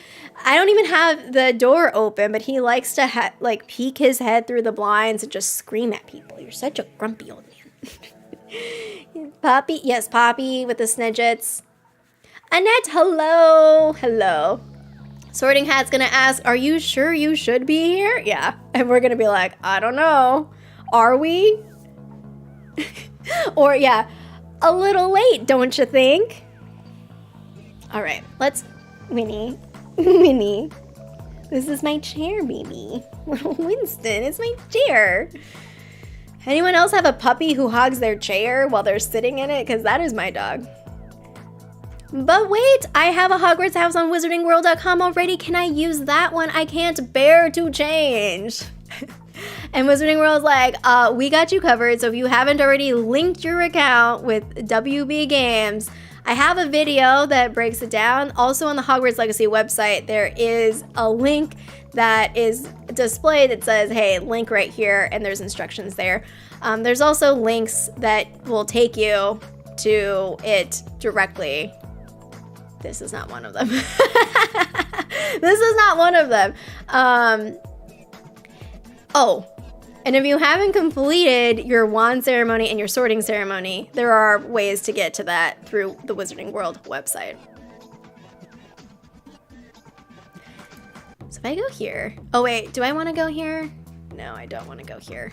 I don't even have the door open, but he likes to like peek his head through the blinds and just scream at people. You're such a grumpy old man. Poppy, yes, Poppy with the Snidgets. Annette, hello. Hello. Sorting Hat's gonna ask, are you sure you should be here? Yeah. And we're gonna be like, I don't know. Are we? Or yeah, a little late, don't you think? All right, let's, Winnie, Winnie. This is my chair, baby. Little Winston, it's my chair. Anyone else have a puppy who hogs their chair while they're sitting in it? Because that is my dog. But wait, I have a Hogwarts house on wizardingworld.com already. Can I use that one? I can't bear to change. And Wizarding World's like, we got you covered. So if you haven't already linked your account with WB Games, I have a video that breaks it down. Also on the Hogwarts Legacy website, there is a link that is displayed. It says, hey, link right here, and there's instructions there. There's also links that will take you to it directly. This is not one of them. This is not one of them. Oh, and if you haven't completed your wand ceremony and your sorting ceremony, there are ways to get to that through the Wizarding World website. So if I go here, oh wait, do I want to go here? No, I don't want to go here.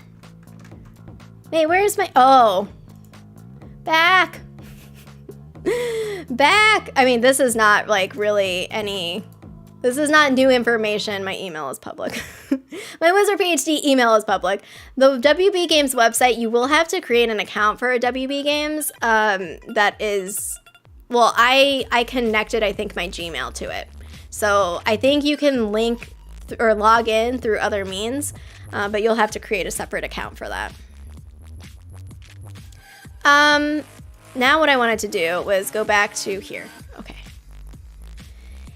Wait, where's my, oh, back. Back. I mean, this is not like really any, this is not new information. My email is public. My WizardPhD email is public. The WB Games website, you will have to create an account for a WB Games. That is, well, I connected, I think, my Gmail to it. So I think you can link or log in through other means, but you'll have to create a separate account for that. Now what I wanted to do was go back to here. Okay.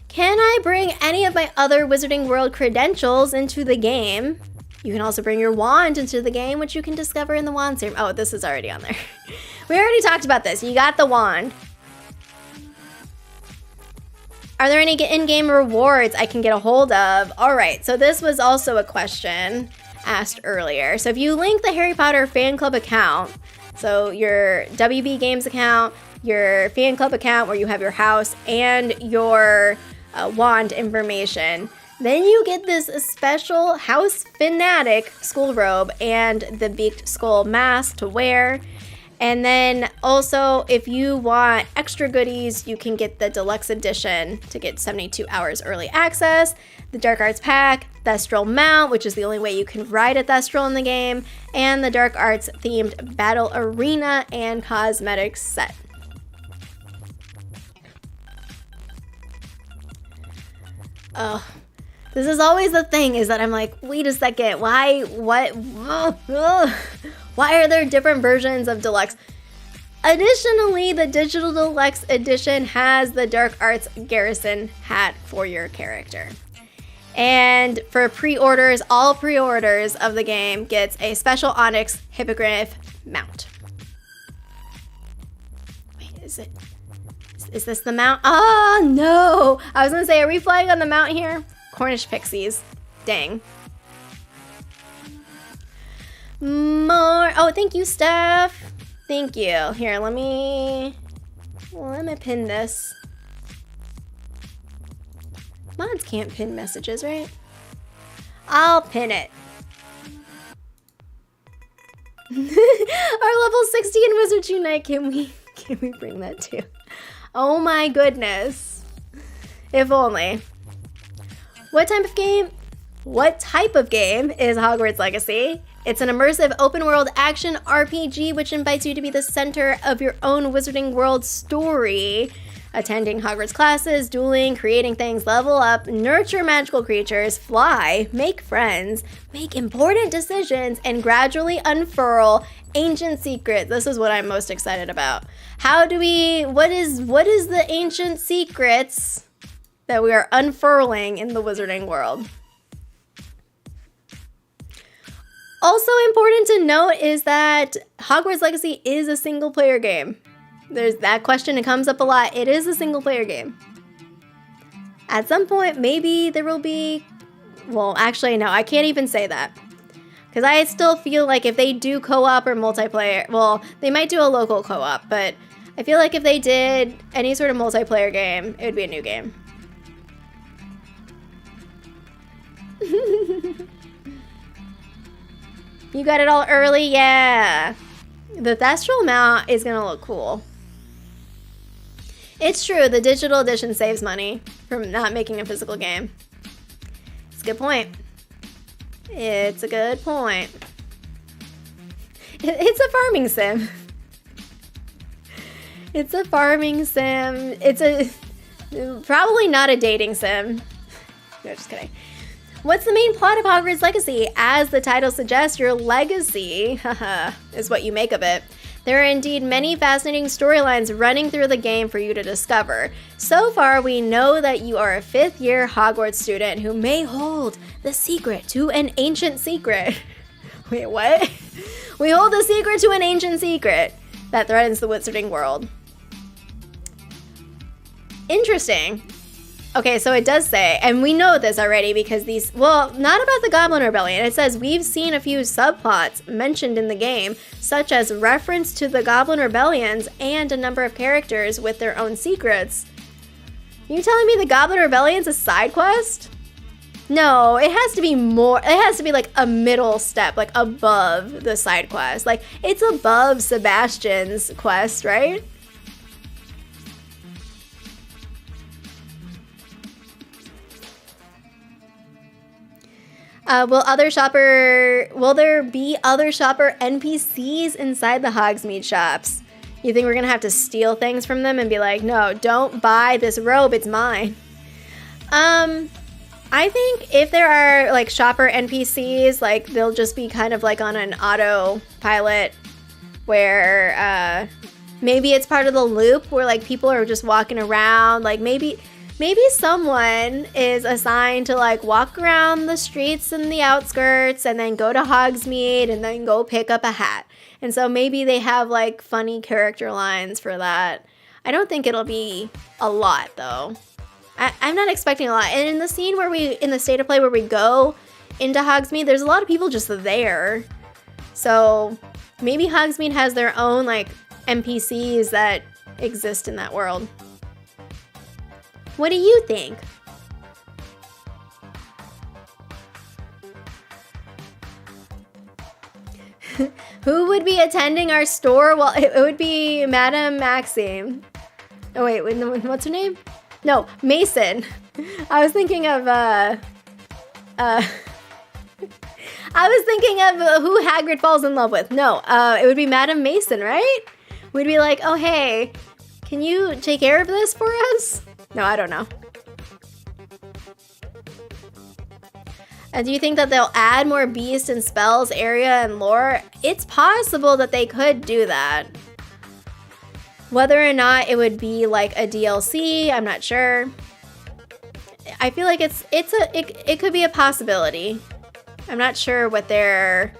Can I bring any of my other Wizarding World credentials into the game? You can also bring your wand into the game, which you can discover in the wand serum. Oh, this is already on there. We already talked about this. You got the wand. Are there any in-game rewards I can get a hold of? All right, so this was also a question asked earlier. So if you link the Harry Potter fan club account So your WB Games account, your fan club account where you have your house and your wand information. Then you get this special House Fanatic school robe and the Beaked Skull mask to wear. And then also, if you want extra goodies, you can get the deluxe edition to get 72 hours early access, the Dark Arts pack, Thestral mount, which is the only way you can ride a Thestral in the game, and the Dark Arts themed battle arena and cosmetics set. Oh, this is always the thing, is that I'm like, wait a second, why are there different versions of Deluxe? Additionally, the Digital Deluxe Edition has the Dark Arts Garrison hat for your character. And for pre-orders, all pre-orders of the game gets a special Onyx Hippogriff mount. Wait, is this the mount? Oh, no! I was gonna say, are we flying on the mount here? Cornish Pixies. Dang. More. Oh, thank you, Steph. Thank you. Here, let me pin this. Mods can't pin messages, right? I'll pin it. Our level 60 in Wizards Unite, can we bring that too? Oh my goodness. If only. What type of game is Hogwarts Legacy? It's an immersive open-world action RPG which invites you to be the center of your own Wizarding World story. Attending Hogwarts classes, dueling, creating things, level up, nurture magical creatures, fly, make friends, make important decisions, and gradually unfurl ancient secrets. This is what I'm most excited about. What is the ancient secrets that we are unfurling in the Wizarding World? Also important to note is that Hogwarts Legacy is a single-player game. There's that question, it comes up a lot. It is a single-player game. At some point, maybe there will be... Well, actually, no, I can't even say that. Because I still feel like if they do co-op or multiplayer... Well, they might do a local co-op, but I feel like if they did any sort of multiplayer game, it would be a new game. You got it all early? Yeah. The Thestral mount is going to look cool. It's true, the digital edition saves money from not making a physical game. It's a good point. It's a good point. It's a farming sim. It's a farming sim. It's probably not a dating sim. No, just kidding. What's the main plot of Hogwarts Legacy? As the title suggests, your legacy is what you make of it. There are indeed many fascinating storylines running through the game for you to discover. So far, we know that you are a 5th-year Hogwarts student who may hold the secret to an ancient secret. Wait, what? We hold the secret to an ancient secret that threatens the Wizarding World. Interesting. Okay, so it does say, and we know this already because these, well, not about the Goblin Rebellion. It says we've seen a few subplots mentioned in the game, such as reference to the Goblin Rebellions and a number of characters with their own secrets. You telling me the Goblin Rebellion's a side quest? No, it has to be more, it has to be like a middle step, like above the side quest. Like, it's above Sebastian's quest, right? Will there be other shopper NPCs inside the Hogsmeade shops? You think we're gonna have to steal things from them and be like, no, don't buy this robe, it's mine? I think if there are like shopper NPCs, like they'll just be kind of like on an autopilot where maybe it's part of the loop where like people are just walking around, like maybe someone is assigned to like walk around the streets and the outskirts and then go to Hogsmeade and then go pick up a hat. And so maybe they have like funny character lines for that. I don't think it'll be a lot though. I'm not expecting a lot. And in the scene in the state of play where we go into Hogsmeade, there's a lot of people just there. So Maybe Hogsmeade has their own like NPCs that exist in that world. What do you think? Who would be attending our store? Well, it would be Madame Maxime. Oh wait, what's her name? No, Mason. I was thinking of I was thinking of who Hagrid falls in love with. No, it would be Madame Mason, right? We'd be like, oh hey, can you take care of this for us? No, I don't know. Do you think that they'll add more beasts and spells, area, and lore? It's possible that they could do that. Whether or not it would be like a DLC, I'm not sure. I feel like it could be a possibility. I'm not sure what their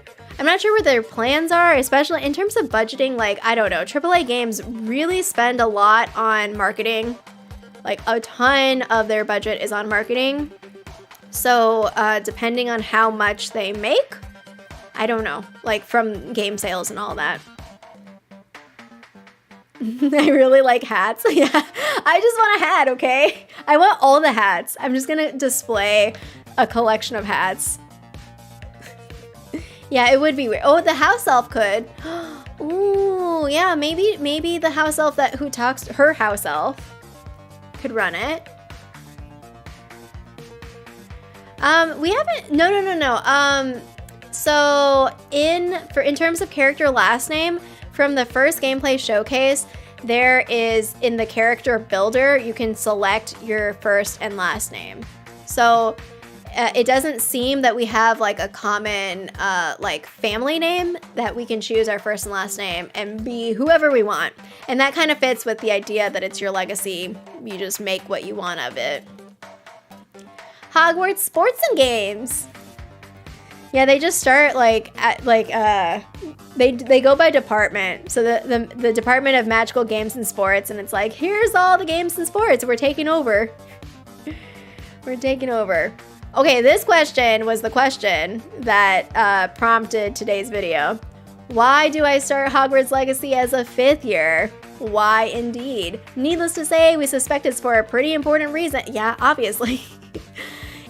plans are, especially in terms of budgeting. Like, I don't know, AAA games really spend a lot on marketing. Like, a ton of their budget is on marketing. So, depending on how much they make, I don't know, like from game sales and all that. I really like hats. Yeah, I just want a hat, okay? I want all the hats. I'm just gonna display a collection of hats. Yeah, it would be weird. Oh, the house elf could. Ooh, yeah, maybe the house elf who talks, her house elf, could run it. We haven't, no. So in terms of character last name, from the first gameplay showcase, there is, in the character builder, you can select your first and last name. So it doesn't seem that we have like a common like family name that we can choose our first and last name and be whoever we want. And that kind of fits with the idea that it's your legacy. You just make what you want of it. Hogwarts sports and games. Yeah, they just start like at like they go by department. So the Department of Magical Games and Sports, and it's like, here's all the games and sports. We're taking over. We're taking over. Okay, this question was the question that prompted today's video. Why do I start Hogwarts Legacy as a 5th year? Why indeed? Needless to say, we suspect it's for a pretty important reason. Yeah, obviously.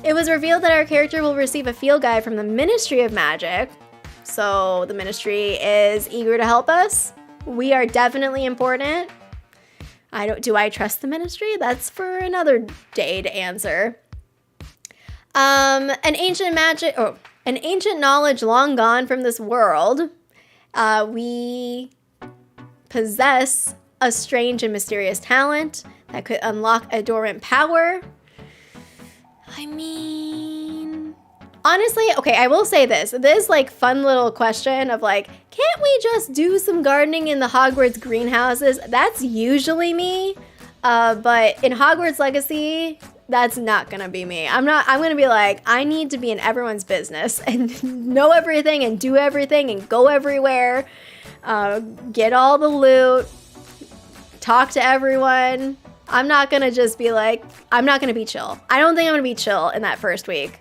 It was revealed that our character will receive a field guide from the Ministry of Magic. So the Ministry is eager to help us. We are definitely important. Do I trust the Ministry? That's for another day to answer. An ancient knowledge long gone from this world. We possess a strange and mysterious talent that could unlock a dormant power. I mean, honestly, okay, I will say this like fun little question of like, can't we just do some gardening in the Hogwarts greenhouses? That's usually me, but in Hogwarts Legacy, that's not gonna be me. I'm gonna be like, I need to be in everyone's business and know everything and do everything and go everywhere, get all the loot, talk to everyone. I'm not gonna just be like, I'm not gonna be chill. I don't think I'm gonna be chill in that first week.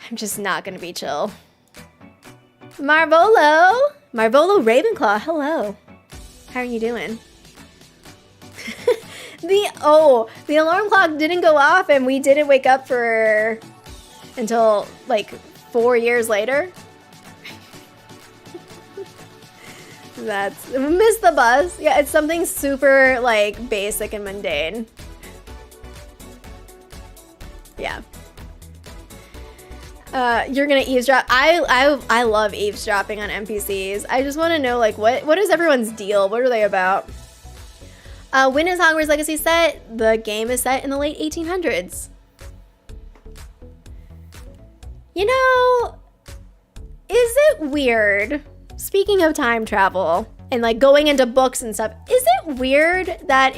I'm just not gonna be chill. Marvolo Ravenclaw, hello. How are you doing? The alarm clock didn't go off and we didn't wake up until like 4 years later. Miss the bus. Yeah, it's something super like basic and mundane. Yeah. You're gonna eavesdrop. I love eavesdropping on NPCs. I just want to know like what is everyone's deal? What are they about? When is Hogwarts Legacy set? The game is set in the late 1800s. You know, is it weird? Speaking of time travel and like going into books and stuff, is it weird that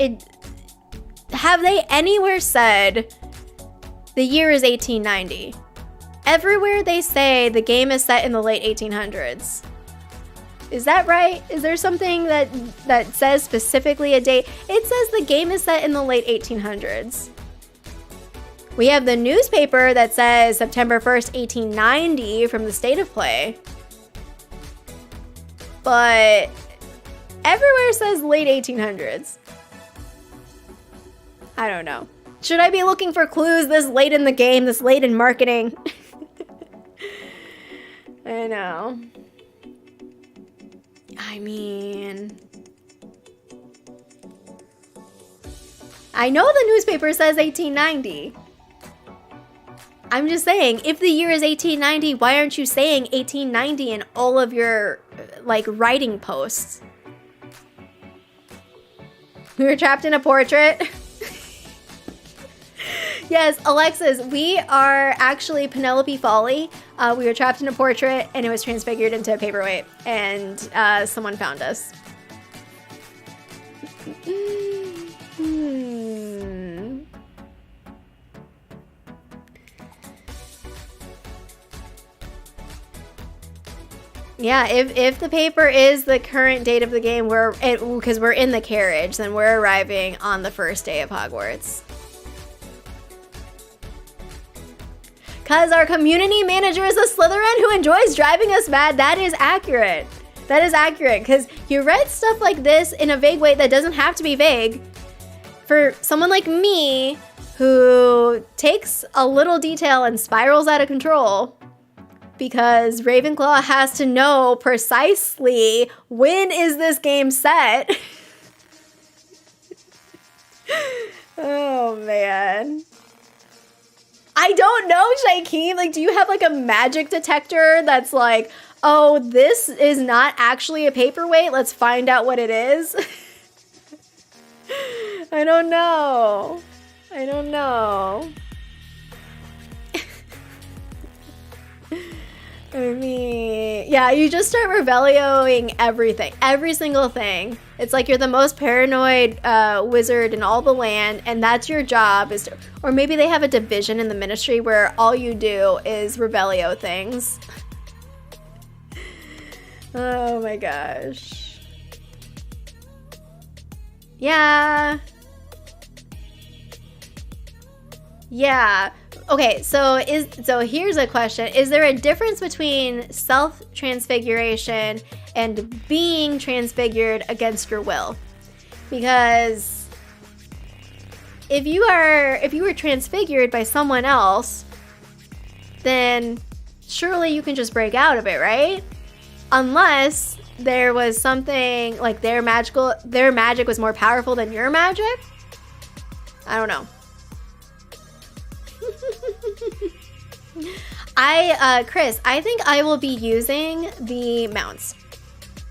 have they anywhere said the year is 1890? Everywhere they say the game is set in the late 1800s. Is that right? Is there something that says specifically a date? It says the game is set in the late 1800s. We have the newspaper that says September 1st, 1890 from the State of Play. but everywhere says late 1800s. I don't know. Should I be looking for clues this late in the game, this late in marketing? I know. I mean, I know the newspaper says 1890. I'm just saying, if the year is 1890, why aren't you saying 1890 in all of your, like, writing posts? We were trapped in a portrait. Yes, Alexis, we are actually Penelope Folly. We were trapped in a portrait, and it was transfigured into a paperweight, and someone found us. Yeah, if the paper is the current date of the game, because we're in the carriage, then we're arriving on the first day of Hogwarts. Because our community manager is a Slytherin who enjoys driving us mad. That is accurate. That is accurate, because you read stuff like this in a vague way that doesn't have to be vague. For someone like me, who takes a little detail and spirals out of control, because Ravenclaw has to know precisely when is this game set. Oh, man. I don't know, Shaikeem. Like, do you have, like, a magic detector that's like, oh, this is not actually a paperweight? Let's find out what it is. I don't know. I don't know. I mean, yeah, you just start Revelioing everything, every single thing. It's like you're the most paranoid wizard in all the land, and that's your job. Or maybe they have a division in the ministry where all you do is Revelio things. Oh my gosh. Yeah. Yeah. Okay, so here's a question. Is there a difference between self-transfiguration and being transfigured against your will? Because if you were transfigured by someone else, then surely you can just break out of it, right? Unless there was something like their magic was more powerful than your magic? I don't know. Chris, I think I will be using the mounts.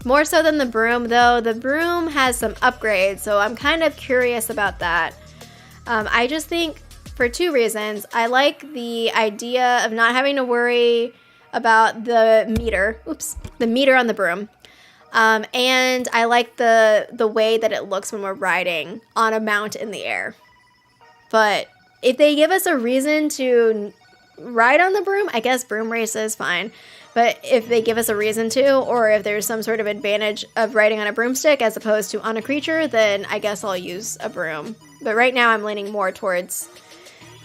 More so than the broom, though. The broom has some upgrades, so I'm kind of curious about that. I just think for two reasons. I like the idea of not having to worry about the meter on the broom. And I like the way that it looks when we're riding on a mount in the air. But if they give us a reason to ride on the broom, I guess broom race is fine. But if they give us a reason to, or if there's some sort of advantage of riding on a broomstick as opposed to on a creature, then I guess I'll use a broom. But right now I'm leaning more towards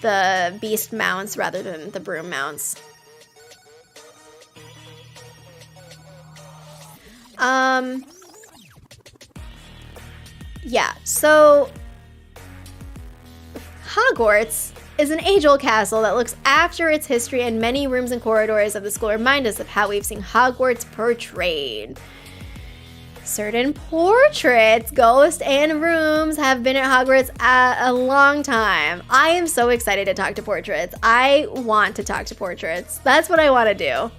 the beast mounts rather than the broom mounts. Yeah, so Hogwarts is an age-old castle that looks after its history, and many rooms and corridors of the school remind us of how we've seen Hogwarts portrayed. Certain portraits, ghosts, and rooms have been at Hogwarts a long time. I am so excited to talk to portraits. I want to talk to portraits. That's what I want to do.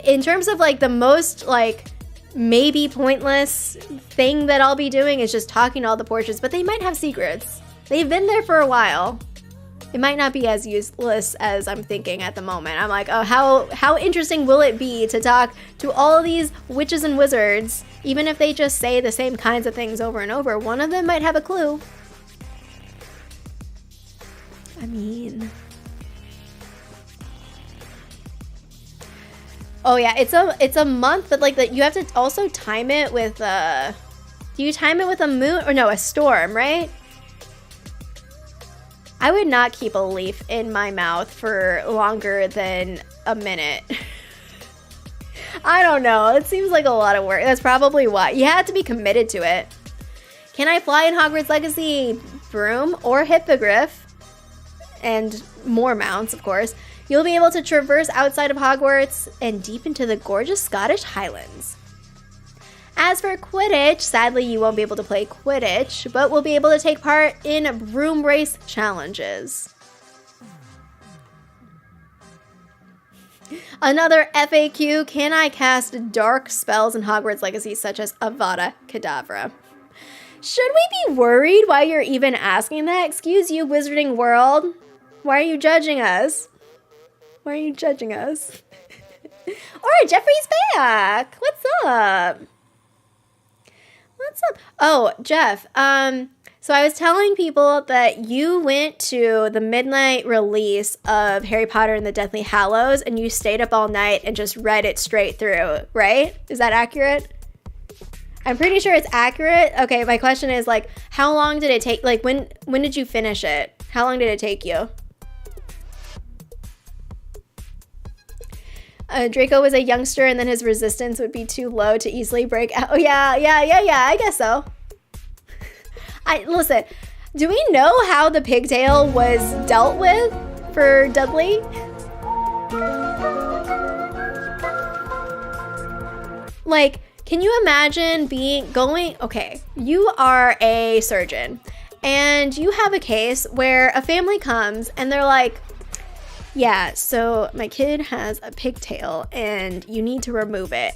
In terms of like the most like maybe pointless thing that I'll be doing is just talking to all the portraits, but they might have secrets. They've been there for a while. It might not be as useless as I'm thinking at the moment. I'm like, oh, how interesting will it be to talk to all of these witches and wizards, even if they just say the same kinds of things over and over. One of them might have a clue. I mean... Oh yeah, it's a month, but like you have to also time it with do you time it with a moon or no, a storm, right? I would not keep a leaf in my mouth for longer than a minute. I don't know. It seems like a lot of work. That's probably why. You have to be committed to it. Can I fly in Hogwarts Legacy? Broom or hippogriff? And more mounts, of course. You'll be able to traverse outside of Hogwarts and deep into the gorgeous Scottish Highlands. As for Quidditch, sadly you won't be able to play Quidditch, but will be able to take part in broom race challenges. Another FAQ, can I cast dark spells in Hogwarts Legacy such as Avada Kedavra? Should we be worried why you're even asking that? Excuse you, Wizarding World. Why are you judging us? Why are you judging us? Or Jeffrey's back. What's up? What's up? Oh, Jeff. So I was telling people that you went to the midnight release of Harry Potter and the Deathly Hallows and you stayed up all night and just read it straight through, right? Is that accurate? I'm pretty sure it's accurate. Okay, my question is like, how long did it take? Like, when did you finish it? How long did it take you? Draco was a youngster and then his resistance would be too low to easily break out. Oh, yeah, I guess so. Listen, do we know how the pigtail was dealt with for Dudley? Like, can you imagine okay, you are a surgeon and you have a case where a family comes and they're like, yeah, so my kid has a pigtail and you need to remove it.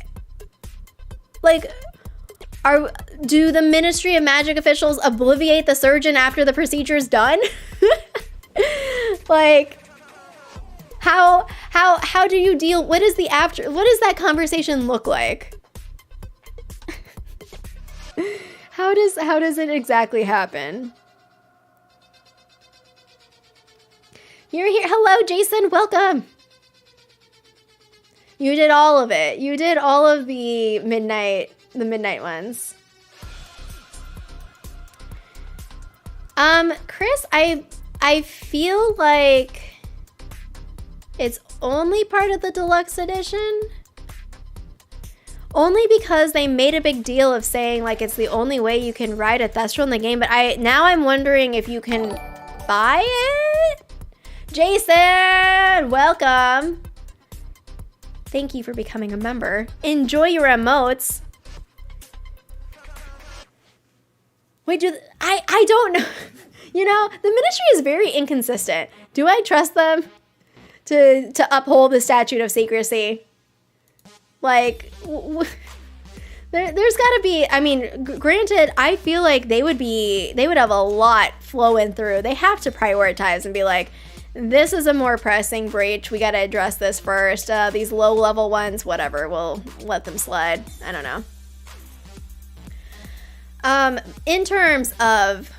Like, do the Ministry of Magic officials obliviate the surgeon after the procedure's done? Like, how do you deal? What does that conversation look like? How does it exactly happen? You're here. Hello, Jason. Welcome. You did all of it. You did all of the midnight ones. Chris, I feel like it's only part of the deluxe edition. Only because they made a big deal of saying like it's the only way you can ride a Thestral in the game, but I'm wondering if you can buy it? Jason, welcome. Thank you for becoming a member. Enjoy your emotes. Wait, I don't know. You know, the Ministry is very inconsistent. Do I trust them to uphold the statute of secrecy? Like, there's got to be, I mean, granted, I feel like they would have a lot flowing through. They have to prioritize and be like, this is a more pressing breach. We got to address this first. These low-level ones, whatever, we'll let them slide. I don't know. In terms of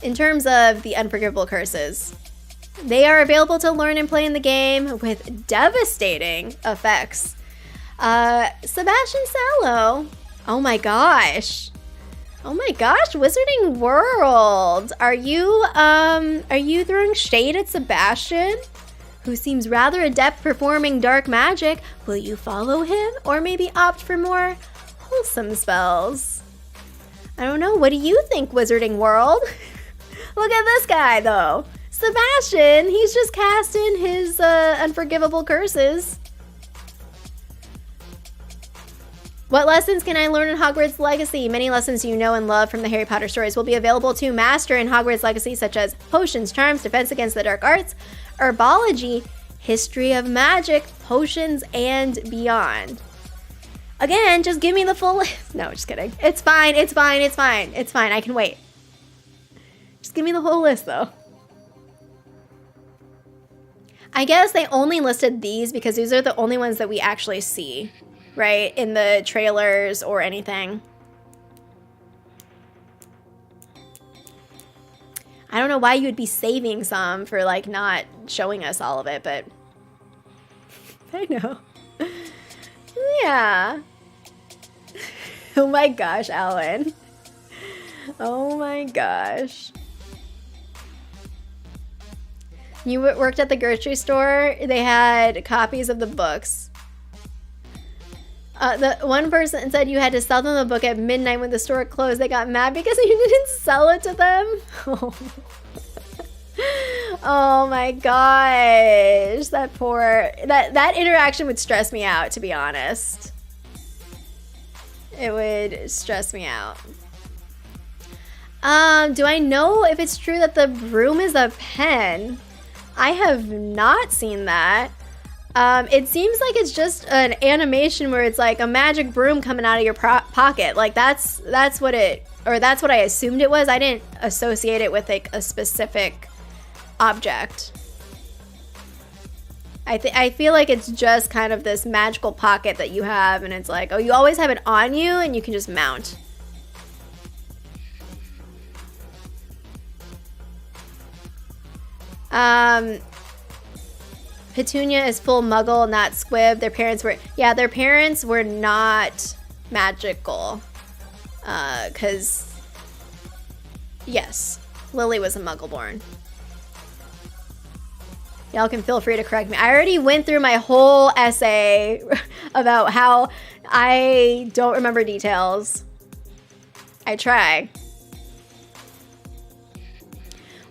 the unforgivable curses, they are available to learn and play in the game with devastating effects. Sebastian Sallow. Oh my gosh, Wizarding World. Are you throwing shade at Sebastian, who seems rather adept performing dark magic? Will you follow him or maybe opt for more wholesome spells? I don't know. What do you think, Wizarding World? Look at this guy, though. Sebastian, he's just casting his unforgivable curses. What lessons can I learn in Hogwarts Legacy? Many lessons you know and love from the Harry Potter stories will be available to master in Hogwarts Legacy, such as potions, charms, defense against the dark arts, herbology, history of magic, potions, and beyond. Again, just give me the full list. No, just kidding. It's fine. I can wait. Just give me the whole list, though. I guess they only listed these because these are the only ones that we actually see, right? In the trailers or anything. I don't know why you would be saving some for, like, not showing us all of it, but I know. Yeah. Oh my gosh, Alan. Oh my gosh. You worked at the grocery store. They had copies of the books. The one person said you had to sell them the book at midnight when the store closed. They got mad because you didn't sell it to them. Oh my gosh, that interaction would stress me out, to be honest. It would stress me out. Do I know if it's true that the broom is a pen? I have not seen that. It seems like it's just an animation where it's like a magic broom coming out of your pocket. Like that's what I assumed it was. I didn't associate it with like a specific object. I feel like it's just kind of this magical pocket that you have, and it's like, oh, you always have it on you and you can just mount. Petunia is full muggle, not squib. Their parents were not magical. 'Cause yes, Lily was a muggle born. Y'all can feel free to correct me. I already went through my whole essay about how I don't remember details. I try.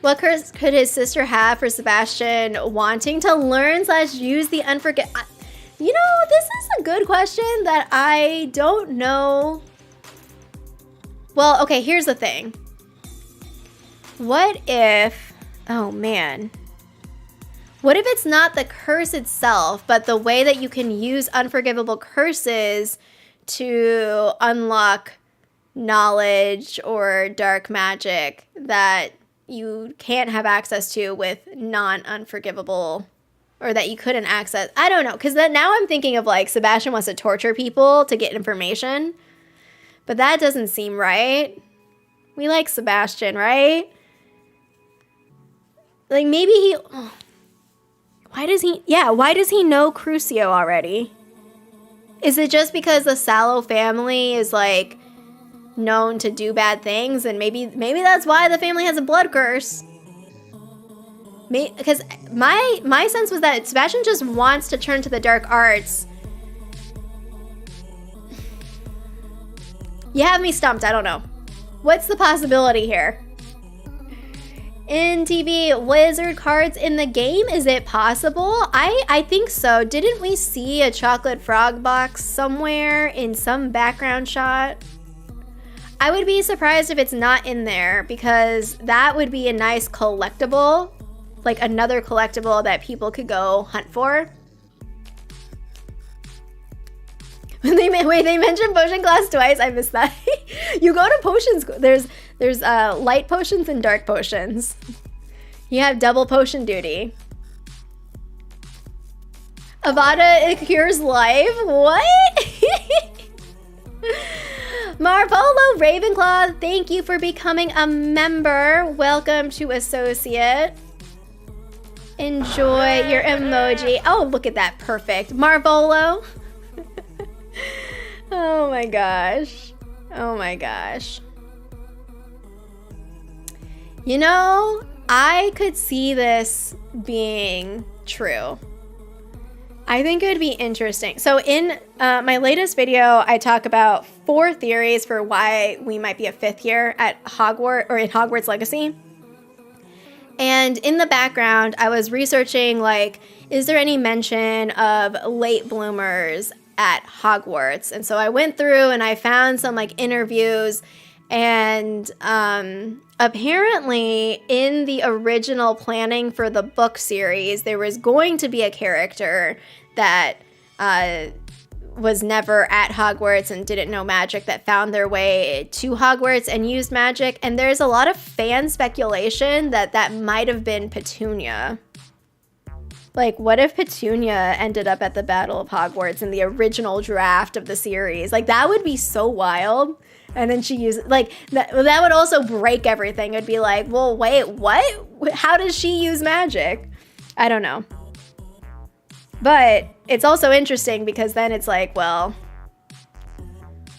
What curse could his sister have for Sebastian wanting to learn / use the unforgettable? You know, this is a good question that I don't know. Well, okay, here's the thing. What if, oh man. What if it's not the curse itself, but the way that you can use unforgivable curses to unlock knowledge or dark magic that you can't have access to with non-unforgivable, or that you couldn't access? I don't know, because now I'm thinking of like Sebastian wants to torture people to get information, but that doesn't seem right. We like Sebastian, right? Like maybe he... Oh. Why does he know Crucio already? Is it just because the Sallow family is like known to do bad things, and maybe that's why the family has a blood curse? Because my sense was that Sebastian just wants to turn to the dark arts. You have me stumped, I don't know. What's the possibility here? In TV, wizard cards in the game? Is it possible? I think so. Didn't we see a chocolate frog box somewhere in some background shot? I would be surprised if it's not in there, because that would be a nice collectible, like another collectible that people could go hunt for. They mentioned potion class twice. I missed that. You go to potions. There's light potions and dark potions. You have double potion duty. Avada, it cures life? What? Marvolo Ravenclaw, thank you for becoming a member. Welcome to Associate. Enjoy your emoji. Oh, look at that. Perfect. Marvolo. Oh my gosh. Oh my gosh. You know, I could see this being true. I think it would be interesting. So in my latest video, I talk about 4 theories for why we might be a 5th year at Hogwarts, or in Hogwarts Legacy. And in the background, I was researching, like, is there any mention of late bloomers at Hogwarts? And so I went through and I found some like interviews, and apparently in the original planning for the book series, there was going to be a character that was never at Hogwarts and didn't know magic that found their way to Hogwarts and used magic. And there's a lot of fan speculation that that might have been Petunia. Like, what if Petunia ended up at the Battle of Hogwarts in the original draft of the series? Like, that would be so wild. And then she used, like, that would also break everything. It'd be like, well, wait, what? How does she use magic? I don't know. But it's also interesting because then it's like, well,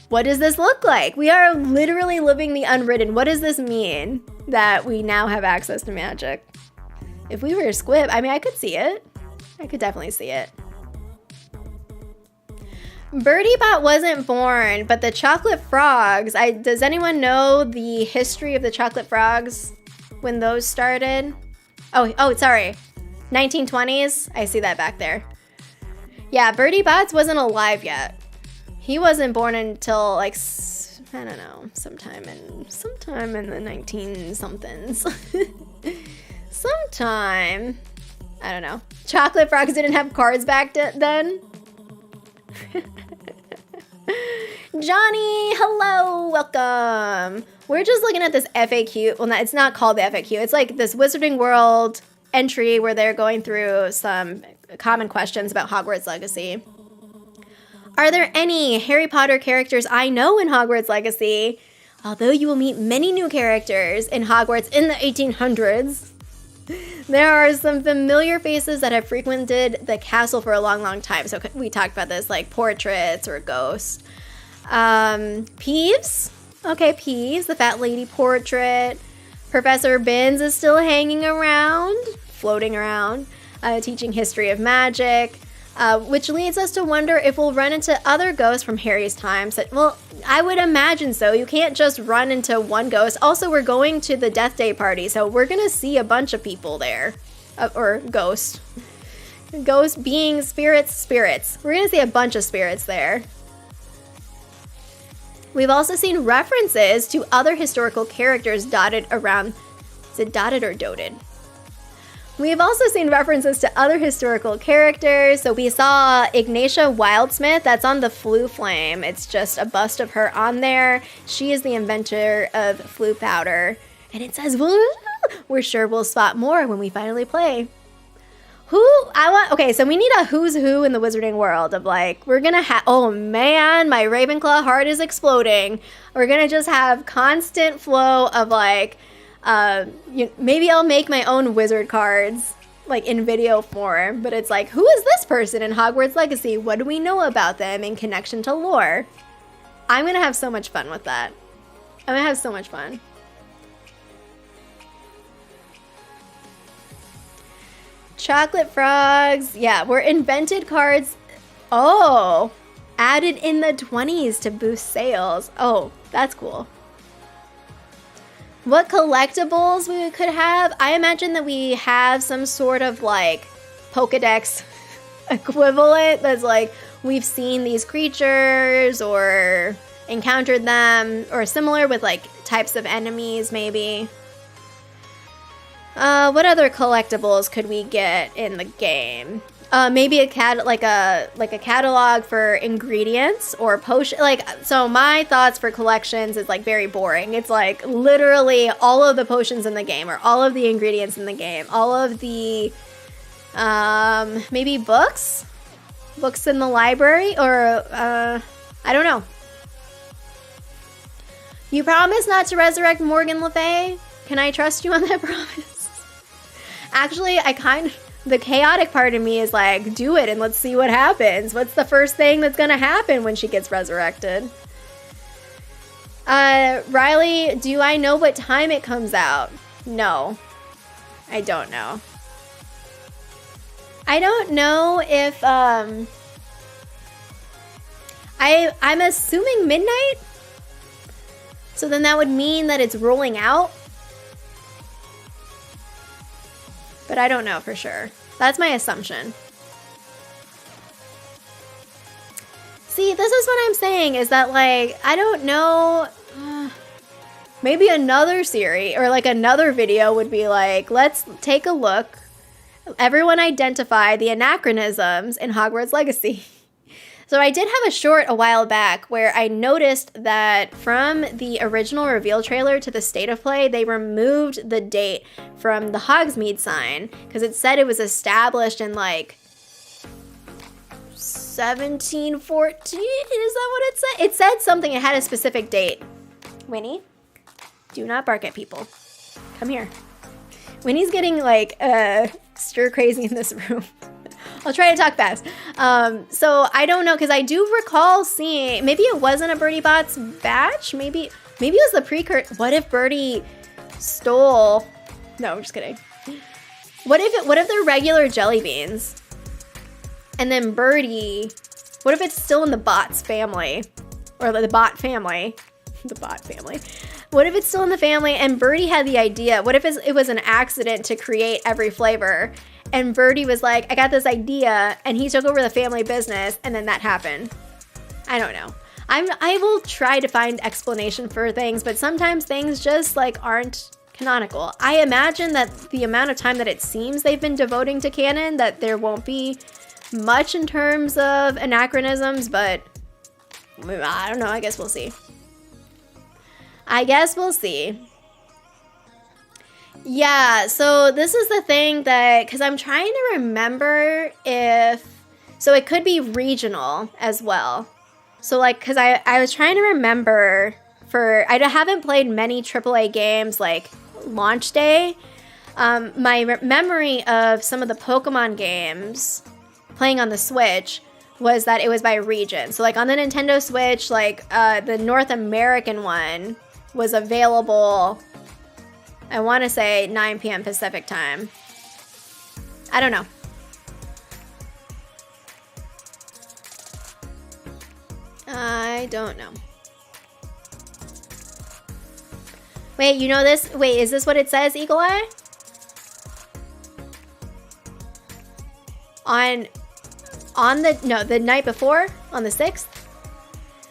what does this look like? We are literally living the unwritten. What does this mean that we now have access to magic? If we were a squib, I mean, I could see it. I could definitely see it. Birdie Bot wasn't born, but the chocolate frogs, does anyone know the history of the chocolate frogs when those started? Oh, sorry. 1920s? I see that back there. Yeah, Birdie Bots wasn't alive yet. He wasn't born until like, I don't know, sometime in the 19-somethings. Sometime. I don't know. Chocolate frogs didn't have cards back then. Johnny, hello, welcome. We're just looking at this FAQ. Well, it's not called the FAQ. It's like this Wizarding World entry where they're going through some common questions about Hogwarts Legacy. Are there any Harry Potter characters I know in Hogwarts Legacy? Although you will meet many new characters in Hogwarts in the 1800s, there are some familiar faces that have frequented the castle for a long, long time. So we talked about this, like portraits or ghosts. Peeves? Okay, Peeves, the fat lady portrait. Professor Binns is still hanging around, floating around, teaching history of magic. Which leads us to wonder if we'll run into other ghosts from Harry's time. So, well, I would imagine so. You can't just run into one ghost. Also, we're going to the Death Day party, so we're going to see a bunch of people there. Or ghosts. Ghosts, beings, spirits. We're going to see a bunch of spirits there. We've also seen references to other historical characters dotted around. Is it dotted or doted? We've also seen references to other historical characters. So we saw Ignatia Wildsmith, that's on the Floo Flame. It's just a bust of her on there. She is the inventor of Floo Powder. And it says, we're sure we'll spot more when we finally play. Okay, so we need a who's who in the Wizarding World of like, we're gonna have, oh man, my Ravenclaw heart is exploding. We're gonna just have constant flow of like, maybe I'll make my own wizard cards, like in video form, but it's like, who is this person in Hogwarts Legacy? What do we know about them in connection to lore? I'm gonna have so much fun with that. I'm gonna have so much fun. Chocolate frogs, yeah, were invented cards. Oh, added in the 20s to boost sales. Oh, that's cool. What collectibles we could have? I imagine that we have some sort of like Pokedex equivalent that's like we've seen these creatures or encountered them, or similar with like types of enemies maybe. What other collectibles could we get in the game? Maybe a catalog for ingredients or potion. So my thoughts for collections is like very boring. It's like literally all of the potions in the game, or all of the ingredients in the game, all of the maybe books in the library, or I don't know. You promise not to resurrect Morgan Le Fay? Can I trust you on that promise? Actually, the chaotic part of me is like, do it and let's see what happens. What's the first thing that's gonna happen when she gets resurrected? Riley, do I know what time it comes out? No, I don't know. I don't know if, I'm assuming midnight? So then that would mean that it's rolling out? But I don't know for sure. That's my assumption. See, this is what I'm saying, is that like, I don't know, maybe another series or like another video would be like, let's take a look. Everyone identify the anachronisms in Hogwarts Legacy. So I did have a short a while back where I noticed that from the original reveal trailer to the state of play, they removed the date from the Hogsmeade sign because it said it was established in like 1714. Is that what it said? It said something. It had a specific date. Winnie, do not bark at people. Come here. Winnie's getting like stir crazy in this room. I'll try to talk fast. So I don't know, because I do recall seeing, maybe it wasn't a Birdie Bots batch. Maybe it was the precursor. What if Birdie stole? No, I'm just kidding. What if they're regular jelly beans? And then Birdie What if it's still in the bot's family? Or the bot family? The bot family. What if it's still in the family and Birdie had the idea? What if it was an accident to create every flavor? And Birdie was like, I got this idea, and he took over the family business, and then that happened. I don't know. I will try to find explanation for things, but sometimes things just like aren't canonical. I imagine that the amount of time that it seems they've been devoting to canon, that there won't be much in terms of anachronisms, but I don't know. I guess we'll see. Yeah, so this is the thing that, because I'm trying to remember so it could be regional as well. So like, because I was trying to remember I haven't played many AAA games like launch day. My memory of some of the Pokemon games playing on the Switch was that it was by region. So like on the Nintendo Switch, like the North American one was available, I want to say 9 p.m. Pacific time. I don't know. I don't know. Wait, you know this? Wait, is this what it says, Eagle Eye? The night before? On the 6th?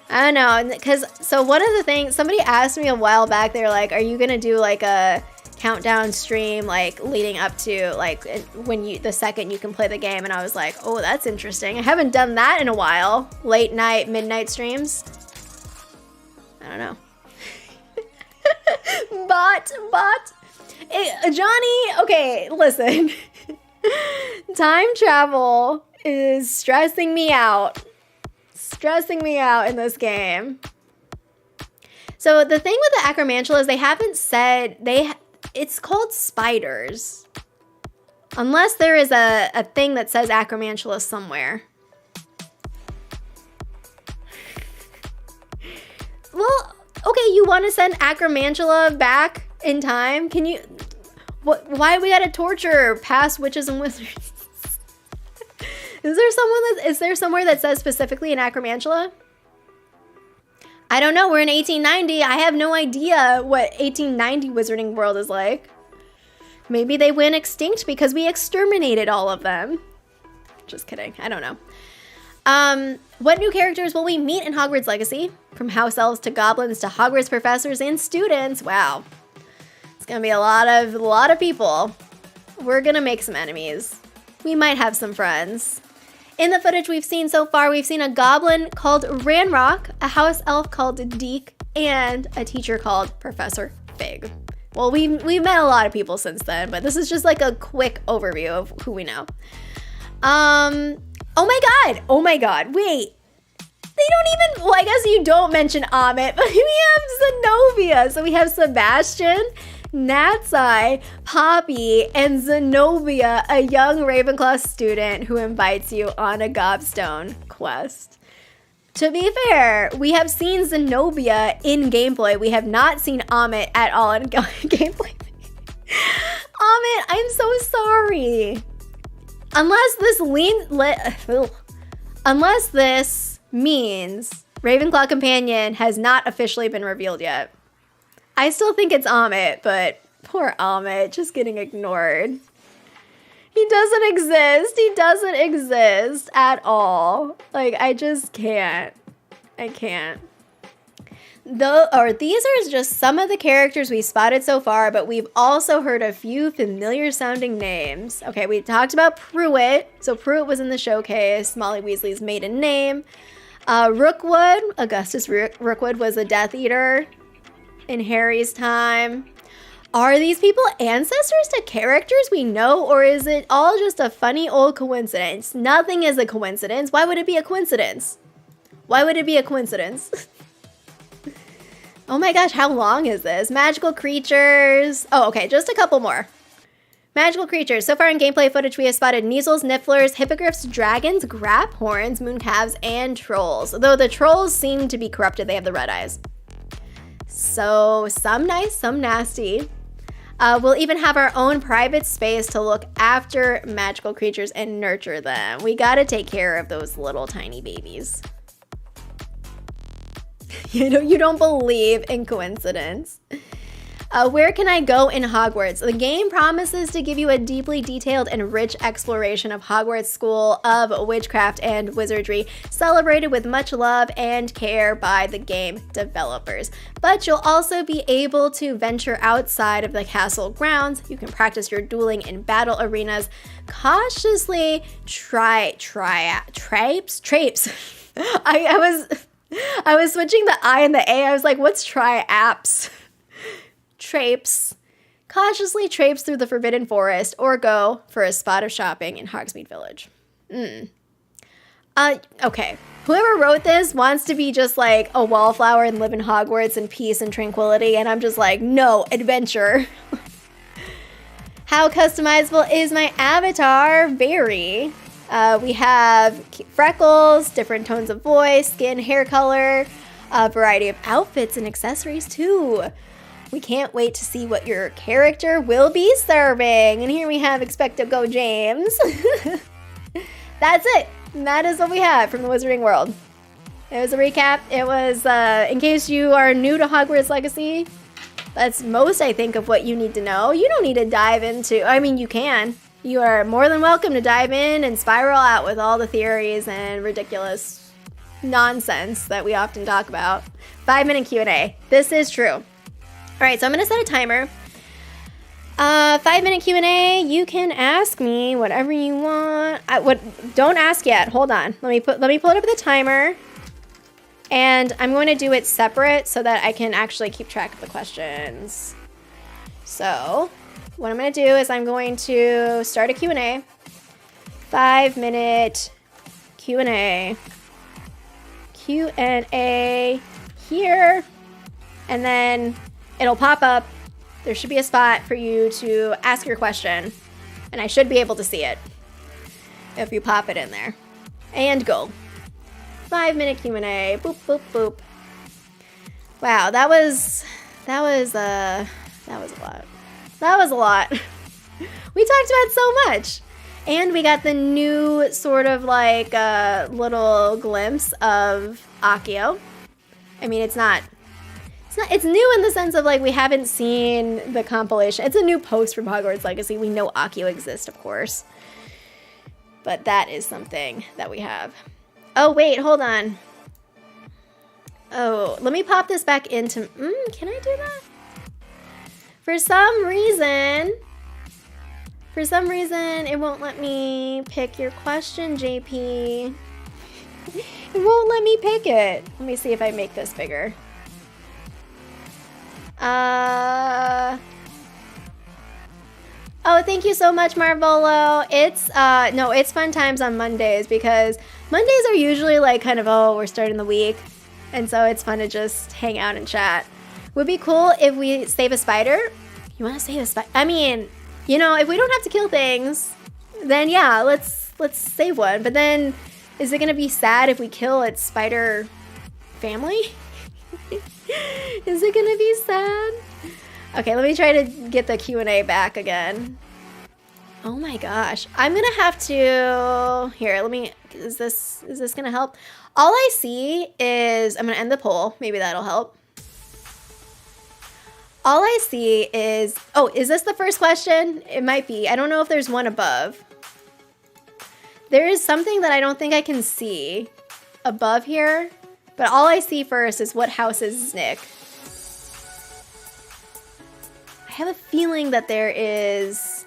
I don't know, because, so one of the things, somebody asked me a while back, they were like, are you gonna do like a countdown stream, like leading up to like the second you can play the game? And I was like, oh, that's interesting. I haven't done that in a while. Late night, midnight streams. I don't know. Bot. Hey, Johnny, okay, listen. Time travel is stressing me out in this game. So the thing with the Acromantulas, they haven't said, it's called spiders. Unless there is a thing that says Acromantula somewhere. Well, okay, you want to send Acromantula back in time? Can you, why we gotta torture past witches and wizards? Is there somewhere that says specifically an Acromantula? I don't know. We're in 1890. I have no idea what 1890 Wizarding World is like. Maybe they went extinct because we exterminated all of them. Just kidding. I don't know. What new characters will we meet in Hogwarts Legacy? From house elves to goblins to Hogwarts professors and students. Wow. It's gonna be a lot of people. We're gonna make some enemies. We might have some friends. In the footage we've seen so far, we've seen a goblin called Ranrock, a house elf called Deke, and a teacher called Professor Fig. Well, we've met a lot of people since then, but this is just like a quick overview of who we know. Oh my god, wait. They don't even, well, I guess you don't mention Amit, but we have Zenobia. So we have Sebastian, Natsai, Poppy, and Zenobia, a young Ravenclaw student who invites you on a gobstone quest. To be fair, we have seen Zenobia in gameplay. We have not seen Amit at all in gameplay. Amit, I'm so sorry. Unless this means Ravenclaw Companion has not officially been revealed yet. I still think it's Amit, but poor Amit, just getting ignored. He doesn't exist. He doesn't exist at all. Like, I just can't. I can't. These are just some of the characters we spotted so far, but we've also heard a few familiar sounding names. Okay, we talked about Pruitt. So Pruitt was in the showcase, Molly Weasley's maiden name. Rookwood, Augustus Rookwood was a Death Eater in Harry's time. Are these people ancestors to characters we know, or is it all just a funny old coincidence? Nothing is a coincidence. Why would it be a coincidence? Why would it be a coincidence? Oh my gosh, how long is this? Magical creatures. Oh, okay, just a couple more. Magical creatures. So far in gameplay footage, we have spotted Measles, Nifflers, Hippogriffs, Dragons, Graphorns, Mooncalves, and Trolls. Though the Trolls seem to be corrupted. They have the red eyes. So some nice, some nasty. We'll even have our own private space to look after magical creatures and nurture them. We gotta take care of those little tiny babies. You don't believe in coincidence. Where can I go in Hogwarts? The game promises to give you a deeply detailed and rich exploration of Hogwarts School of Witchcraft and Wizardry, celebrated with much love and care by the game developers. But you'll also be able to venture outside of the castle grounds. You can practice your dueling in battle arenas, cautiously traipse. I was switching the I and the A. I was like, what's try-apps? Cautiously traipse through the Forbidden Forest or go for a spot of shopping in Hogsmeade Village. Okay. Whoever wrote this wants to be just like a wallflower and live in Hogwarts in peace and tranquility, and I'm just like, no, adventure. How customizable is my avatar? Very. We have freckles, different tones of voice, skin, hair color, a variety of outfits and accessories too. We can't wait to see what your character will be serving. And here we have Expecto Go James. That's it. That is what we have from the Wizarding World. It was a recap. It was, in case you are new to Hogwarts Legacy, that's most, I think, of what you need to know. You don't need to dive into, I mean, you can. You are more than welcome to dive in and spiral out with all the theories and ridiculous nonsense that we often talk about. 5-minute Q&A. This is true. All right, so I'm going to set a timer. 5-minute Q&A. You can ask me whatever you want. Don't ask yet. Hold on. Let me pull it up the timer. And I'm going to do it separate so that I can actually keep track of the questions. So what I'm going to do is I'm going to start a Q&A. 5-minute Q&A. Q&A here. And then it'll pop up. There should be a spot for you to ask your question. And I should be able to see it if you pop it in there. And go. 5-minute Q&A. Boop, boop, boop. Wow, that was a lot. That was a lot. We talked about so much. And we got the new sort of like little glimpse of Accio. I mean, it's new in the sense of like we haven't seen the compilation. It's a new post from Hogwarts Legacy. We know Accio exists, of course. But that is something that we have. Oh, wait, hold on. Oh, let me pop this back into... can I do that? For some reason, it won't let me pick your question, JP. It won't let me pick it. Let me see if I make this bigger. Oh, thank you so much, Marvolo. It's fun times on Mondays because Mondays are usually like kind of, we're starting the week. And so it's fun to just hang out and chat. Would be cool if we save a spider. You want to save a spider? I mean, if we don't have to kill things, then yeah, let's save one. But then is it going to be sad if we kill its spider family? Is it going to be sad? Okay, let me try to get the Q&A back again. Oh my gosh. I'm going to have to... Here, is this going to help? All I see is... I'm going to end the poll. Maybe that'll help. All I see is... Oh, is this the first question? It might be. I don't know if there's one above. There is something that I don't think I can see above here. But all I see first is what house is Nick. I have a feeling that there is...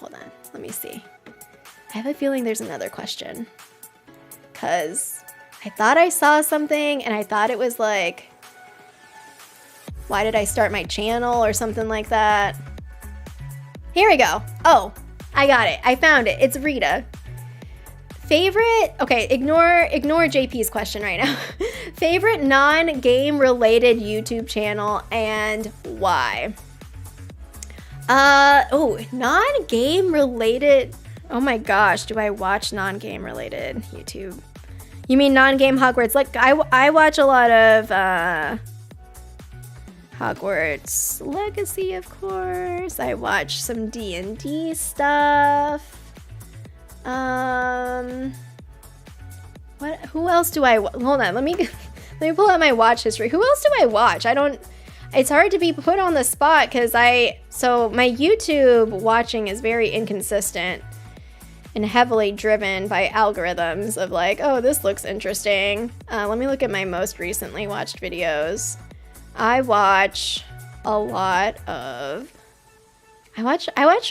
Hold on, let me see. I have a feeling there's another question. Because I thought I saw something and I thought it was like... Why did I start my channel or something like that? Here we go. Oh, I got it. I found it. It's Rita. Favorite... Okay, ignore JP's question right now. Favorite non-game related YouTube channel and why? Non-game related. Oh my gosh, do I watch non-game related YouTube? You mean non-game Hogwarts? Like I watch a lot of Hogwarts Legacy, of course. I watch some D&D stuff. Who else do I hold on, let me pull out my watch history. Who else do I watch? It's hard to be put on the spot because so my YouTube watching is very inconsistent and heavily driven by algorithms of like, oh, this looks interesting. Let me look at my most recently watched videos. I watch a lot of, I watch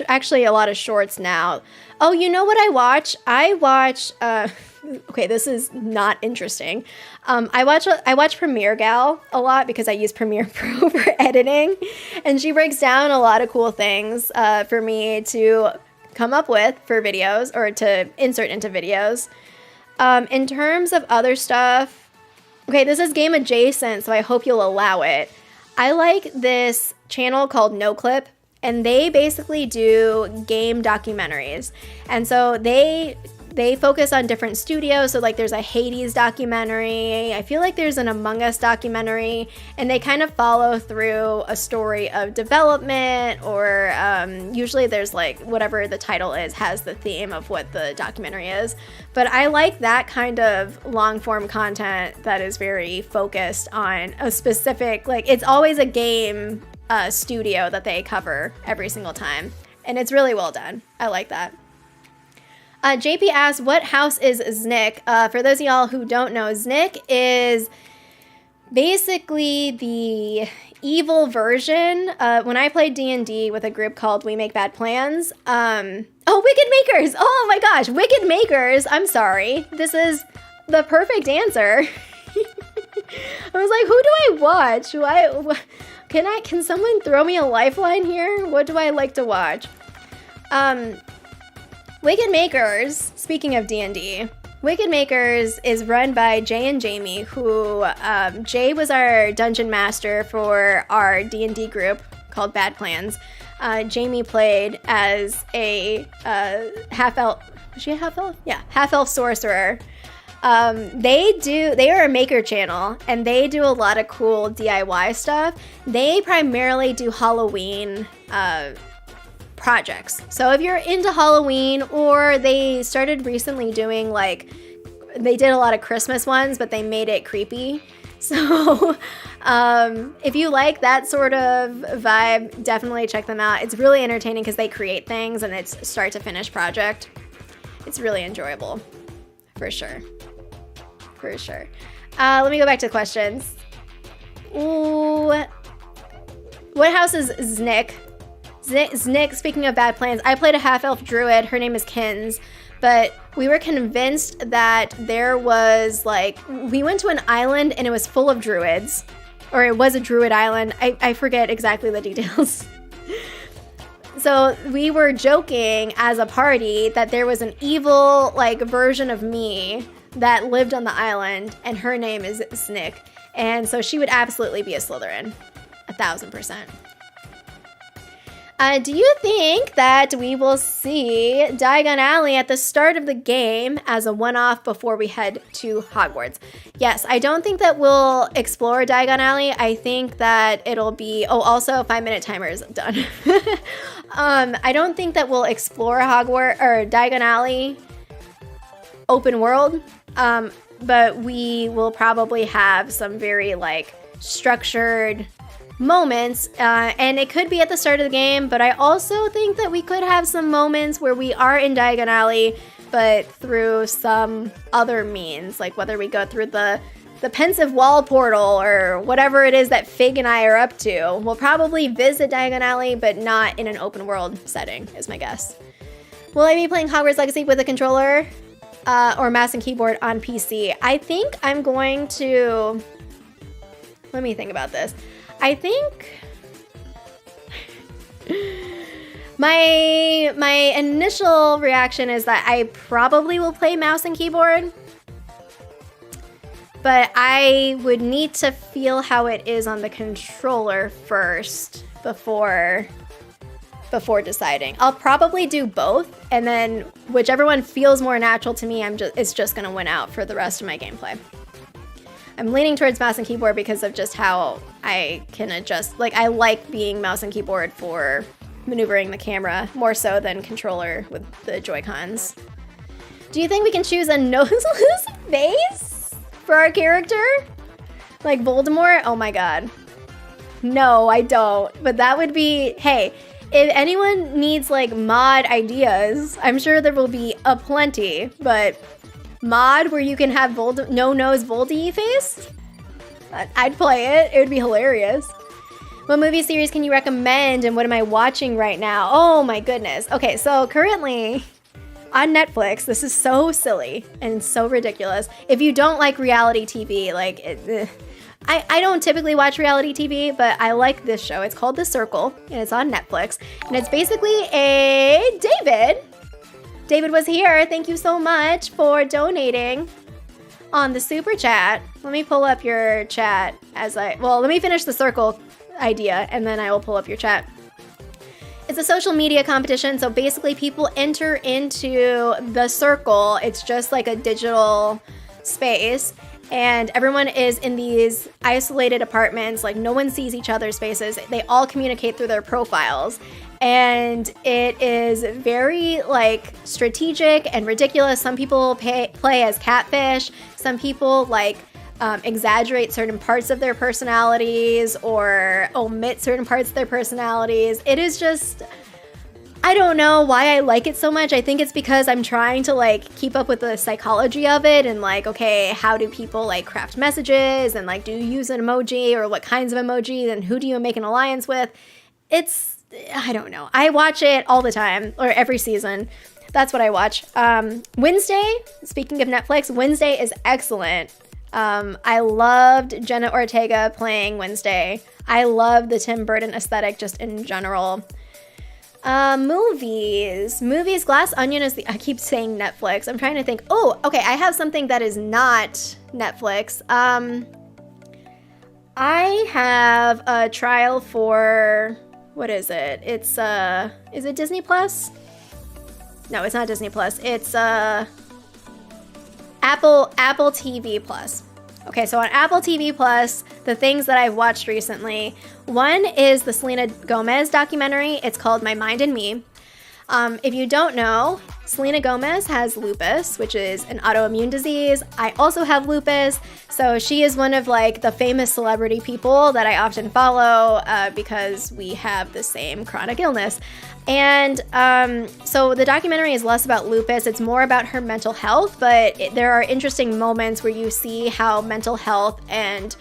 actually a lot of shorts now. Oh, you know what I watch? I watch, okay, this is not interesting. I watch Premiere Gal a lot because I use Premiere Pro for editing, and she breaks down a lot of cool things for me to come up with for videos or to insert into videos. In terms of other stuff, okay, this is game adjacent, so I hope you'll allow it. I like this channel called NoClip, and they basically do game documentaries. And so they focus on different studios. So like there's a Hades documentary. I feel like there's an Among Us documentary, and they kind of follow through a story of development, or usually there's like whatever the title is has the theme of what the documentary is. But I like that kind of long form content that is very focused on a specific, like it's always a game studio that they cover every single time. And it's really well done. I like that. JP asks, what house is Znick? For those of y'all who don't know, Znick is basically the evil version. When I played D&D with a group called We Make Bad Plans, Wicked Makers! Oh my gosh, Wicked Makers! I'm sorry. This is the perfect answer. I was like, who do I watch? Can someone throw me a lifeline here? What do I like to watch? Wicked Makers, speaking of D&D, Wicked Makers is run by Jay and Jamie, who, Jay was our dungeon master for our D&D group called Bad Plans. Jamie played as a half-elf, was she a half-elf? Yeah, half-elf sorcerer. They are a maker channel, and they do a lot of cool DIY stuff. They primarily do Halloween projects. So if you're into Halloween, or they started recently doing they did a lot of Christmas ones, but they made it creepy. So if you like that sort of vibe, definitely check them out. It's really entertaining because they create things, and it's start to finish project. It's really enjoyable, for sure. For sure. Let me go back to the questions. Ooh. What house is Znick? Znick, speaking of Bad Plans, I played a half-elf druid. Her name is Kins. But we were convinced that there was, we went to an island and it was full of druids. Or it was a druid island. I forget exactly the details. So we were joking as a party that there was an evil, version of me that lived on the island, and her name is Znick. And so she would absolutely be a Slytherin. 1000%. Do you think that we will see Diagon Alley at the start of the game as a one-off before we head to Hogwarts? Yes, I don't think that we'll explore Diagon Alley. I think that it'll be... Oh, also, 5-minute timer is done. I don't think that we'll explore Hogwarts or Diagon Alley open world, but we will probably have some very, structured moments, and it could be at the start of the game, but I also think that we could have some moments where we are in Diagon Alley, but through some other means, whether we go through the pensive wall portal or whatever it is that Fig and I are up to. We'll probably visit Diagon Alley, but not in an open world setting, is my guess. Will I be playing Hogwarts Legacy with a controller or mouse and keyboard on PC? I think I'm going to... Let me think about this. I think my initial reaction is that I probably will play mouse and keyboard, but I would need to feel how it is on the controller first before deciding. I'll probably do both, and then whichever one feels more natural to me, it's just gonna win out for the rest of my gameplay. I'm leaning towards mouse and keyboard because of just how I can adjust. Like, I like being mouse and keyboard for maneuvering the camera more so than controller with the Joy-Cons. Do you think we can choose a noseless face for our character? Like Voldemort? Oh my god. No, I don't. But that would be, hey, if anyone needs like mod ideas, I'm sure there will be aplenty, but mod where you can have no-nose Voldy face? I'd play it. It would be hilarious. What movie series can you recommend and what am I watching right now? Oh my goodness. Okay, so currently on Netflix, this is so silly and so ridiculous. If you don't like reality TV, like, I don't typically watch reality TV, but I like this show. It's called The Circle, and it's on Netflix. And it's basically a David. David was here. Thank you so much for donating on the super chat. Let me pull up your chat let me finish The Circle idea, and then I will pull up your chat. It's a social media competition, so basically people enter into the circle. It's just like a digital space, and everyone is in these isolated apartments. Like, no one sees each other's faces. They all communicate through their profiles, and it is very like strategic and ridiculous. Some people play as catfish. Some people like exaggerate certain parts of their personalities or omit certain parts of their personalities. It is just, I don't know why I like it so much. I think it's because I'm trying to like keep up with the psychology of it and like, okay, how do people like craft messages and like, do you use an emoji or what kinds of emoji and who do you make an alliance with? I don't know. I watch it all the time or every season. That's what I watch. Wednesday, speaking of Netflix, Wednesday is excellent. I loved Jenna Ortega playing Wednesday. I love the Tim Burton aesthetic just in general. Movies. Glass Onion is I keep saying Netflix. I'm trying to think. Oh, okay. I have something that is not Netflix. I have a trial for, what is it? It's, is it Disney Plus? No, it's not Disney Plus. It's, Apple TV Plus. Okay, so on Apple TV Plus, the things that I've watched recently, one is the Selena Gomez documentary. It's called My Mind and Me. If you don't know, Selena Gomez has lupus, which is an autoimmune disease. I also have lupus, so she is one of like the famous celebrity people that I often follow because we have the same chronic illness. And so the documentary is less about lupus, it's more about her mental health, but there are interesting moments where you see how mental health and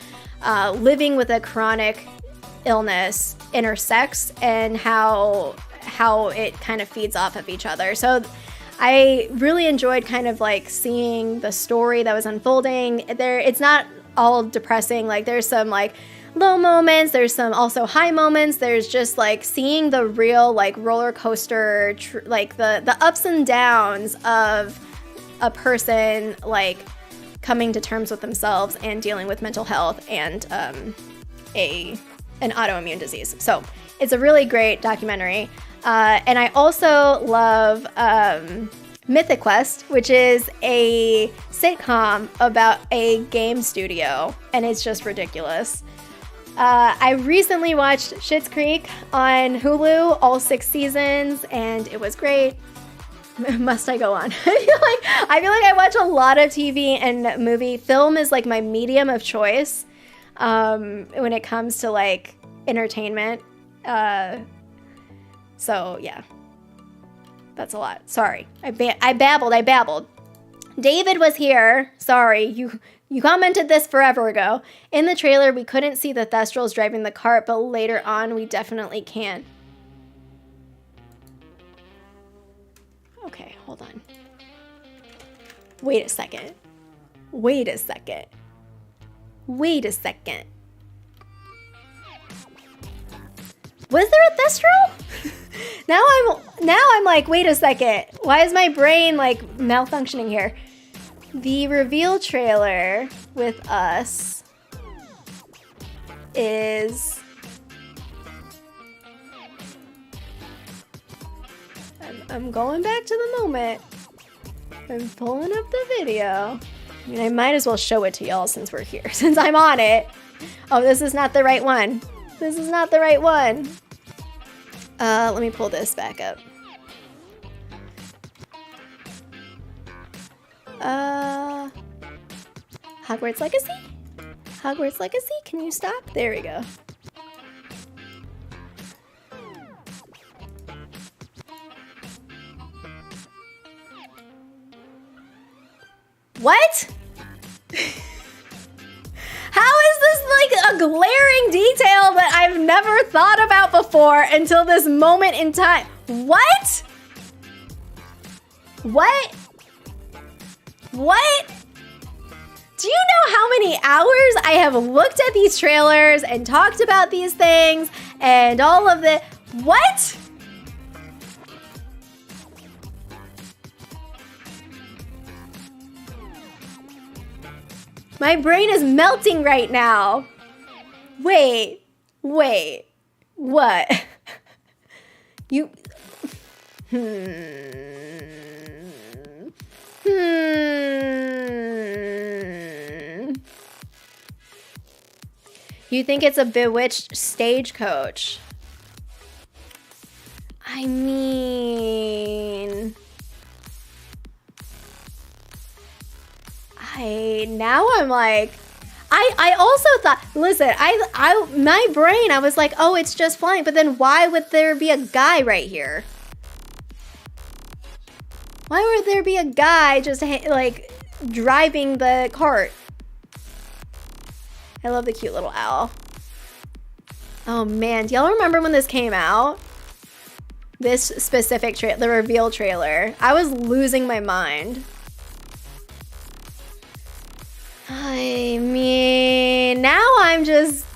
living with a chronic illness intersects and how it kind of feeds off of each other. So I really enjoyed kind of like seeing the story that was unfolding. It's not all depressing, like there's some like low moments, there's some also high moments, there's just like seeing the real like roller coaster, like the ups and downs of a person like coming to terms with themselves and dealing with mental health and an autoimmune disease. So it's a really great documentary. And I also love Mythic Quest, which is a sitcom about a game studio, and it's just ridiculous. I recently watched Schitt's Creek on Hulu, all 6 seasons, and it was great. Must I go on? I feel like I watch a lot of TV and movie. Film is like my medium of choice when it comes to like entertainment. So yeah, that's a lot. Sorry, I babbled. David was here. Sorry, you commented this forever ago. In the trailer, we couldn't see the Thestrals driving the cart, but later on, we definitely can. Okay, hold on. Wait a second. Was there a Thestral? Now I'm like, wait a second. Why is my brain like malfunctioning here? The reveal trailer with us is I'm going back to the moment. I'm pulling up the video. I mean, I might as well show it to y'all since we're here, since I'm on it. Oh, this is not the right one. This is not the right one. Let me pull this back up. Hogwarts Legacy? Hogwarts Legacy? Can you stop? There we go. What? How is this like a glaring detail that I've never thought about before until this moment in time? What? What? What? Do you know how many hours I have looked at these trailers and talked about these things and all of the... What? My brain is melting right now. Wait. What? You... You think it's a bewitched stagecoach? I mean... Now I'm like... I also thought... Listen, my brain, I was like, oh, it's just flying. But then why would there be a guy right here? Why would there be a guy just, like, driving the cart? I love the cute little owl. Oh, man. Do y'all remember when this came out? This specific the reveal trailer. I was losing my mind. I mean, now I'm just...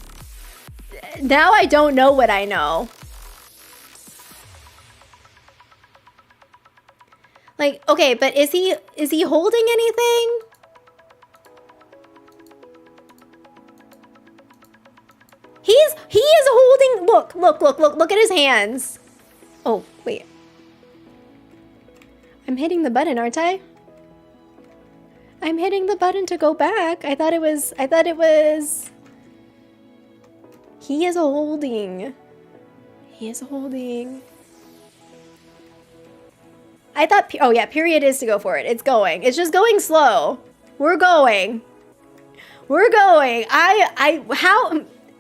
Now I don't know what I know. Like, okay, but is he holding anything? He is holding, look at his hands. Oh, wait. I'm hitting the button, aren't I? I'm hitting the button to go back. I thought it was, he is holding. He is holding. I thought, oh yeah, period is to go for it. It's going. It's just going slow. We're going. We're going.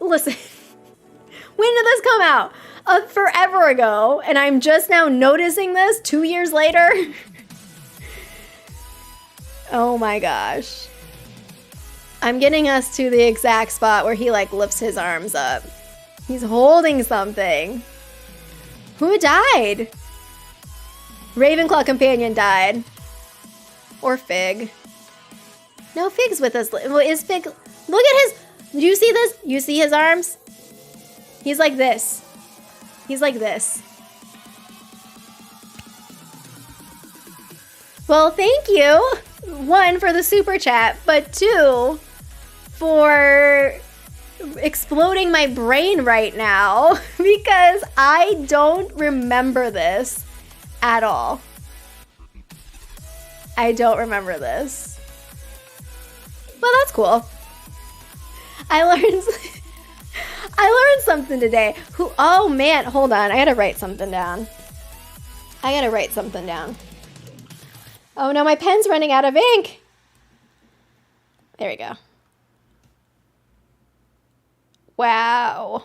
Listen, when did this come out? Forever ago, and I'm just now noticing this 2 years later. Oh my gosh. I'm getting us to the exact spot where he like lifts his arms up. He's holding something. Who died? Ravenclaw companion died. Or Fig. No, Fig's with us. Is Fig... Look at his... Do you see this? You see his arms? He's like this. He's like this. Well, thank you. 1, for the super chat, but 2, for exploding my brain right now because I don't remember this at all. I don't remember this. Well, that's cool. I learned something today. Oh man, hold on. I gotta write something down. Oh no, my pen's running out of ink. There we go. Wow.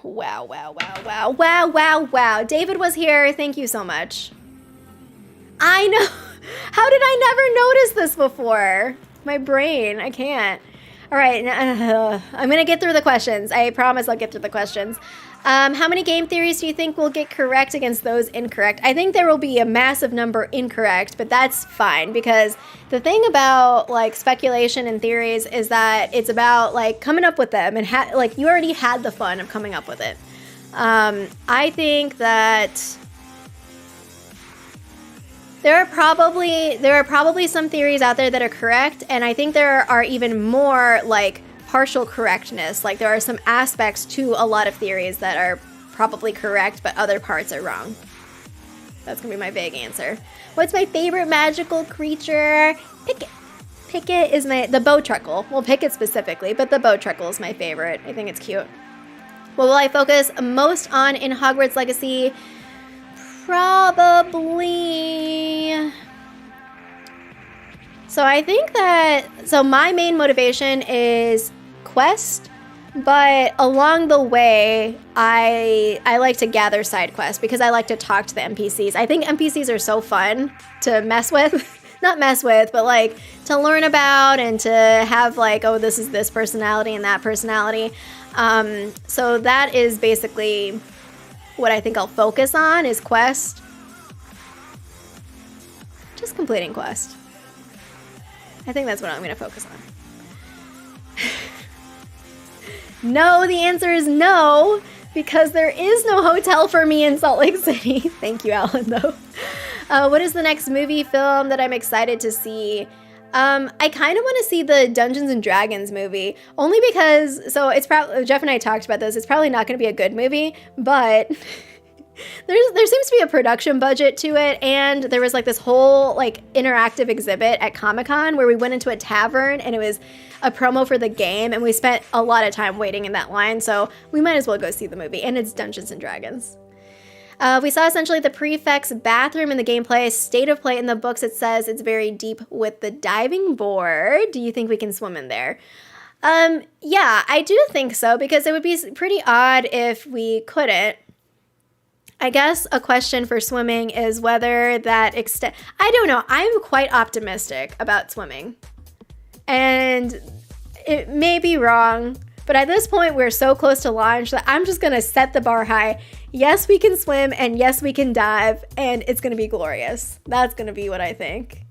David was here. Thank you so much. I know. How did I never notice this before? My brain, I can't. All right, I'm gonna get through the questions. I promise I'll get through the questions. How many game theories do you think will get correct against those incorrect? I think there will be a massive number incorrect, but that's fine because the thing about like speculation and theories is that it's about like coming up with them and like you already had the fun of coming up with it. I think that there are probably some theories out there that are correct, and I think there are even more like partial correctness. Like there are some aspects to a lot of theories that are probably correct, but other parts are wrong. That's gonna be my vague answer. What's my favorite magical creature? Pick Picket is the Bowtruckle. Well, Picket specifically, but the Bowtruckle is my favorite. I think it's cute. What will I focus most on in Hogwarts Legacy? Probably... So I think that... So my main motivation is quest, but along the way, I like to gather side quests because I like to talk to the NPCs. I think NPCs are so fun to mess with. Not mess with, but like to learn about and to have like, oh, this is this personality and that personality. So that is basically what I think I'll focus on is quest. Just completing quest. I think that's what I'm going to focus on. No, the answer is no, because there is no hotel for me in Salt Lake City. Thank you, Alan, though. What is the next movie film that I'm excited to see? I kind of want to see the Dungeons and Dragons movie, only because, so it's probably, Jeff and I talked about this, it's probably not going to be a good movie, but there seems to be a production budget to it, and there was like this whole like interactive exhibit at Comic-Con where we went into a tavern and it was a promo for the game, and we spent a lot of time waiting in that line, so we might as well go see the movie, and it's Dungeons and Dragons. We saw essentially the prefect's bathroom in the gameplay. State of play in the books, it says it's very deep with the diving board. Do you think we can swim in there? Yeah, I do think so, because it would be pretty odd if we couldn't. I guess a question for swimming is whether that extent... I don't know. I'm quite optimistic about swimming. And it may be wrong, but at this point, we're so close to launch that I'm just going to set the bar high. Yes, we can swim, and yes, we can dive, and it's going to be glorious. That's going to be what I think.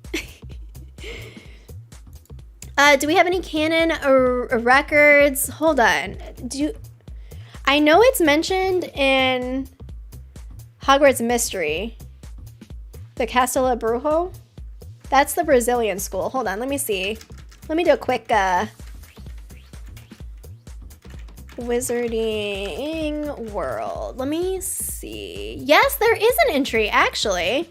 Do we have any canon or records? Hold on. I know it's mentioned in Hogwarts Mystery. The Castelo Brujo? That's the Brazilian school. Hold on, let me see. Let me do a quick... Wizarding World. Let me see. Yes, there is an entry, actually.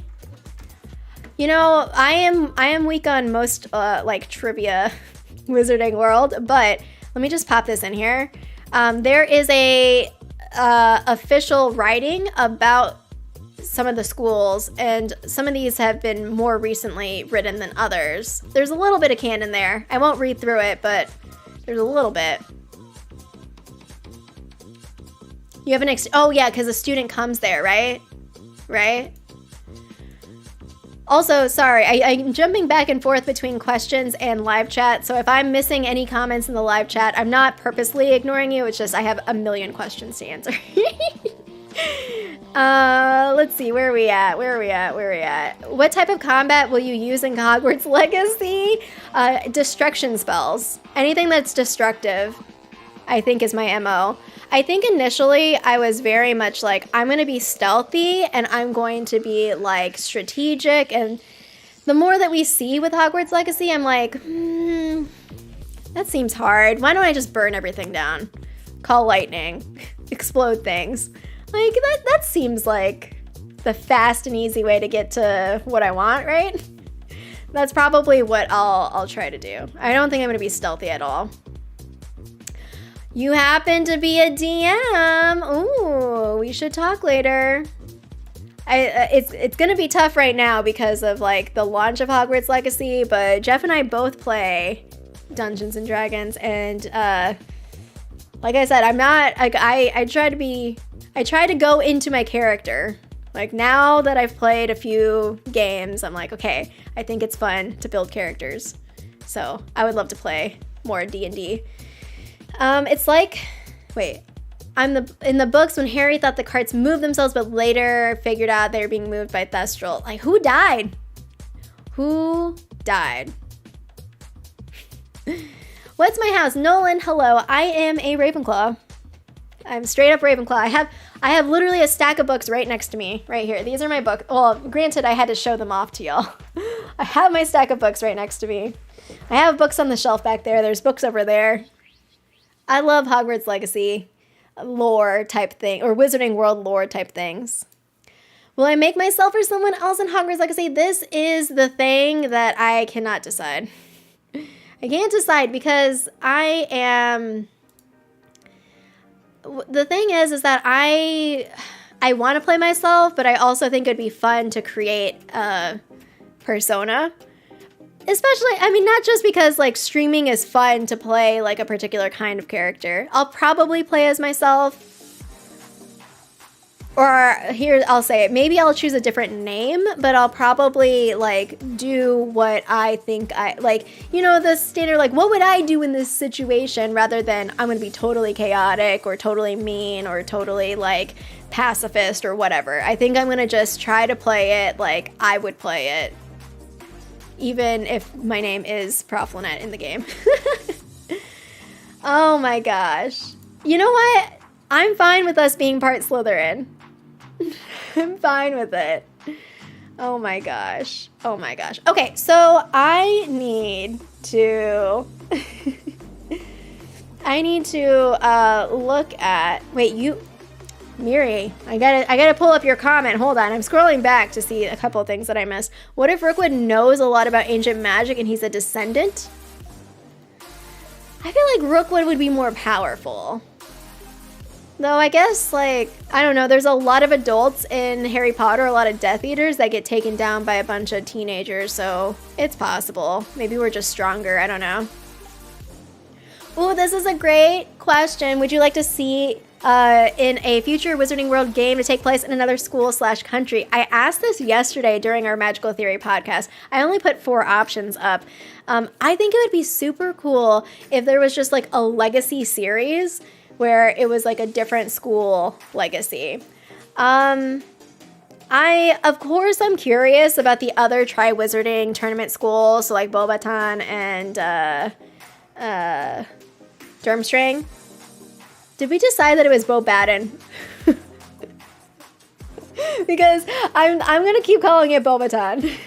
You know, I am weak on most like trivia Wizarding World, but let me just pop this in here. There is a official writing about some of the schools, and some of these have been more recently written than others. There's a little bit of canon there. I won't read through it, but there's a little bit. You have an oh yeah, because a student comes there, right? Right? Also, sorry, I'm jumping back and forth between questions and live chat, so if I'm missing any comments in the live chat, I'm not purposely ignoring you, it's just I have a million questions to answer. Let's see, where are we at? What type of combat will you use in Hogwarts Legacy? Destruction spells. Anything that's destructive, I think, is my MO. I think initially I was very much like, I'm going to be stealthy and I'm going to be like strategic. And the more that we see with Hogwarts Legacy, I'm like, that seems hard. Why don't I just burn everything down? Call lightning, explode things. Like that seems like the fast and easy way to get to what I want, right? That's probably what I'll try to do. I don't think I'm going to be stealthy at all. You happen to be a DM. Ooh, we should talk later. It's gonna be tough right now because of like the launch of Hogwarts Legacy, but Jeff and I both play Dungeons and Dragons, and like I said, I'm not like I try to go into my character. Like now that I've played a few games, I'm like, okay, I think it's fun to build characters. So I would love to play more D&D. It's like, wait, in the books when Harry thought the carts moved themselves, but later figured out they were being moved by Thestral. Like, who died? Who died? What's my house? Nolan, hello. I am a Ravenclaw. I'm straight up Ravenclaw. I have literally a stack of books right next to me, right here. These are my books. Well, granted, I had to show them off to y'all. I have my stack of books right next to me. I have books on the shelf back there. There's books over there. I love Hogwarts Legacy lore type thing, or Wizarding World lore type things. Will I make myself or someone else in Hogwarts Legacy? This is the thing that I cannot decide. I can't decide because I am... The thing is that I want to play myself, but I also think it'd be fun to create a persona. Especially, I mean, not just because, like, streaming is fun to play, like, a particular kind of character. I'll probably play as myself. Or, here, I'll say it. Maybe I'll choose a different name, but I'll probably, like, do what I think like, you know, the standard, like, what would I do in this situation, rather than I'm gonna be totally chaotic, or totally mean, or totally, like, pacifist, or whatever. I think I'm gonna just try to play it like I would play it. Even if my name is Prof Lynette in the game. Oh my gosh. You know what? I'm fine with us being part Slytherin. I'm fine with it. Oh my gosh. Oh my gosh. Okay, so I need to... look at... Wait, you... Miri, I gotta pull up your comment. Hold on, I'm scrolling back to see a couple things that I missed. What if Rookwood knows a lot about ancient magic and he's a descendant? I feel like Rookwood would be more powerful. Though I guess, like, I don't know, there's a lot of adults in Harry Potter, a lot of Death Eaters that get taken down by a bunch of teenagers, so it's possible. Maybe we're just stronger, I don't know. Ooh, this is a great question. Would you like to see in a future Wizarding World game to take place in another school/country? I asked this yesterday during our Magical Theory podcast. I only put 4 options up. I think it would be super cool if there was just like a legacy series where it was like a different school legacy. Of course, I'm curious about the other Tri-Wizarding tournament schools, so like Beauxbaton and Durmstrang. Did we decide that it was Beauxbaton? Because I'm gonna keep calling it Beauxbaton.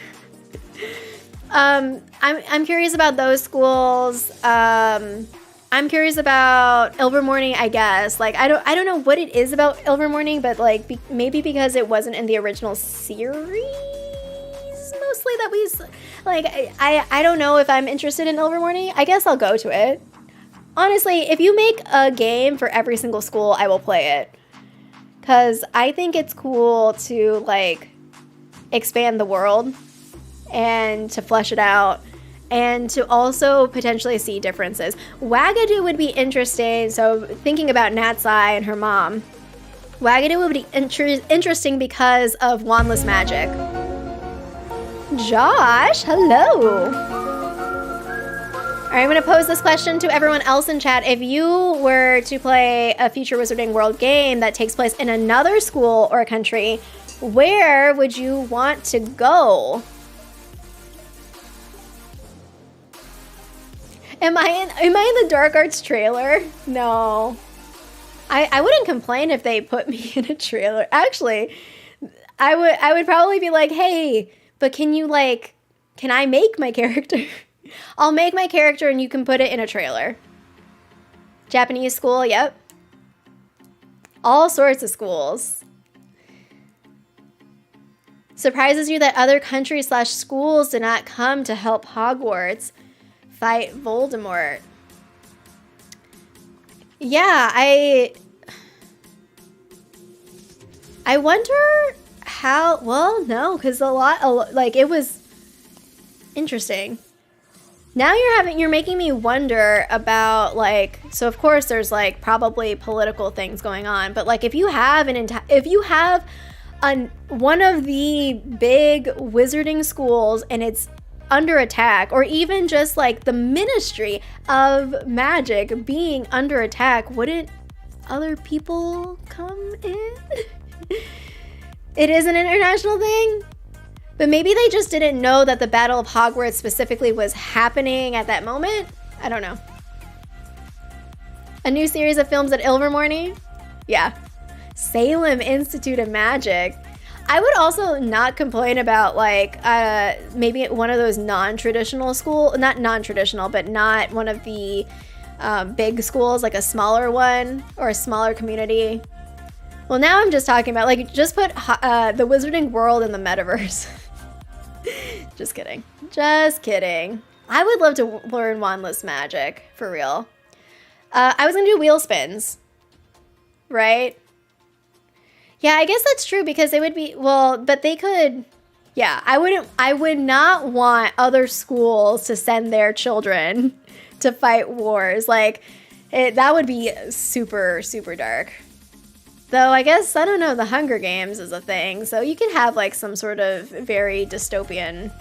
I'm curious about those schools. I'm curious about Ilvermorny, I guess. Like, I don't know what it is about Ilvermorny, but like maybe because it wasn't in the original series mostly that we like. I don't know if I'm interested in Ilvermorny. I guess I'll go to it. Honestly, if you make a game for every single school, I will play it. Because I think it's cool to, like, expand the world and to flesh it out and to also potentially see differences. Wagadoo would be interesting. So thinking about Nat's Eye and her mom, Wagadoo would be interesting because of wandless magic. Josh, hello. All right, I'm going to pose this question to everyone else in chat. If you were to play a future Wizarding World game that takes place in another school or country, where would you want to go? Am I in the Dark Arts trailer? No. I wouldn't complain if they put me in a trailer. Actually, I would probably be like, hey, but can I make my character? I'll make my character and you can put it in a trailer. Japanese school, yep. All sorts of schools. Surprises you that other countries/schools did not come to help Hogwarts fight Voldemort. Yeah, I wonder how, well, no, because like, it was interesting. Now you're making me wonder about, like, so of course there's like probably political things going on, but like if you have one of the big wizarding schools and it's under attack, or even just like the Ministry of Magic being under attack, wouldn't other people come in? It is an international thing? But maybe they just didn't know that the Battle of Hogwarts specifically was happening at that moment? I don't know. A new series of films at Ilvermorny? Yeah. Salem Institute of Magic. I would also not complain about, like, maybe one of those non-traditional school, not non-traditional, but not one of the big schools, like a smaller one or a smaller community. Well, now I'm just talking about, like, just put the Wizarding World in the metaverse. Just kidding. Just kidding. I would love to learn wandless magic, for real. I was gonna do wheel spins, right? Yeah, I guess that's true because they would be, well, but they could, yeah, I would not want other schools to send their children to fight wars. Like, that would be super, super dark. Though, I guess, I don't know, the Hunger Games is a thing, so you could have, like, some sort of very dystopian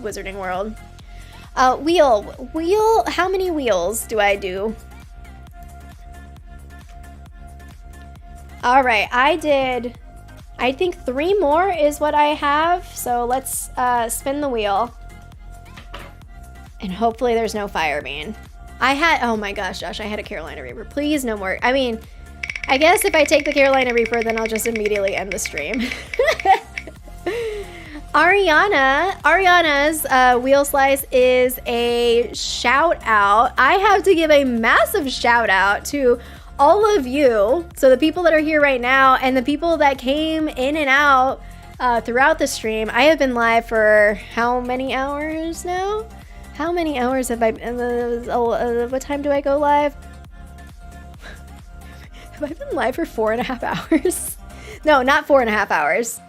wizarding world. Wheel, how many wheels do I do? All right, I think 3 more is what I have, so let's spin the wheel. And hopefully there's no fire bean. Oh my gosh, Josh, I had a Carolina Reaper. Please, no more. I mean, I guess if I take the Carolina Reaper, then I'll just immediately end the stream. Ariana's wheel slice is a shout out. I have to give a massive shout out to all of you. So the people that are here right now and the people that came in and out throughout the stream. I have been live for how many hours now? How many hours have I been? What time do I go live? Have I been live for 4.5 hours? No, not 4.5 hours.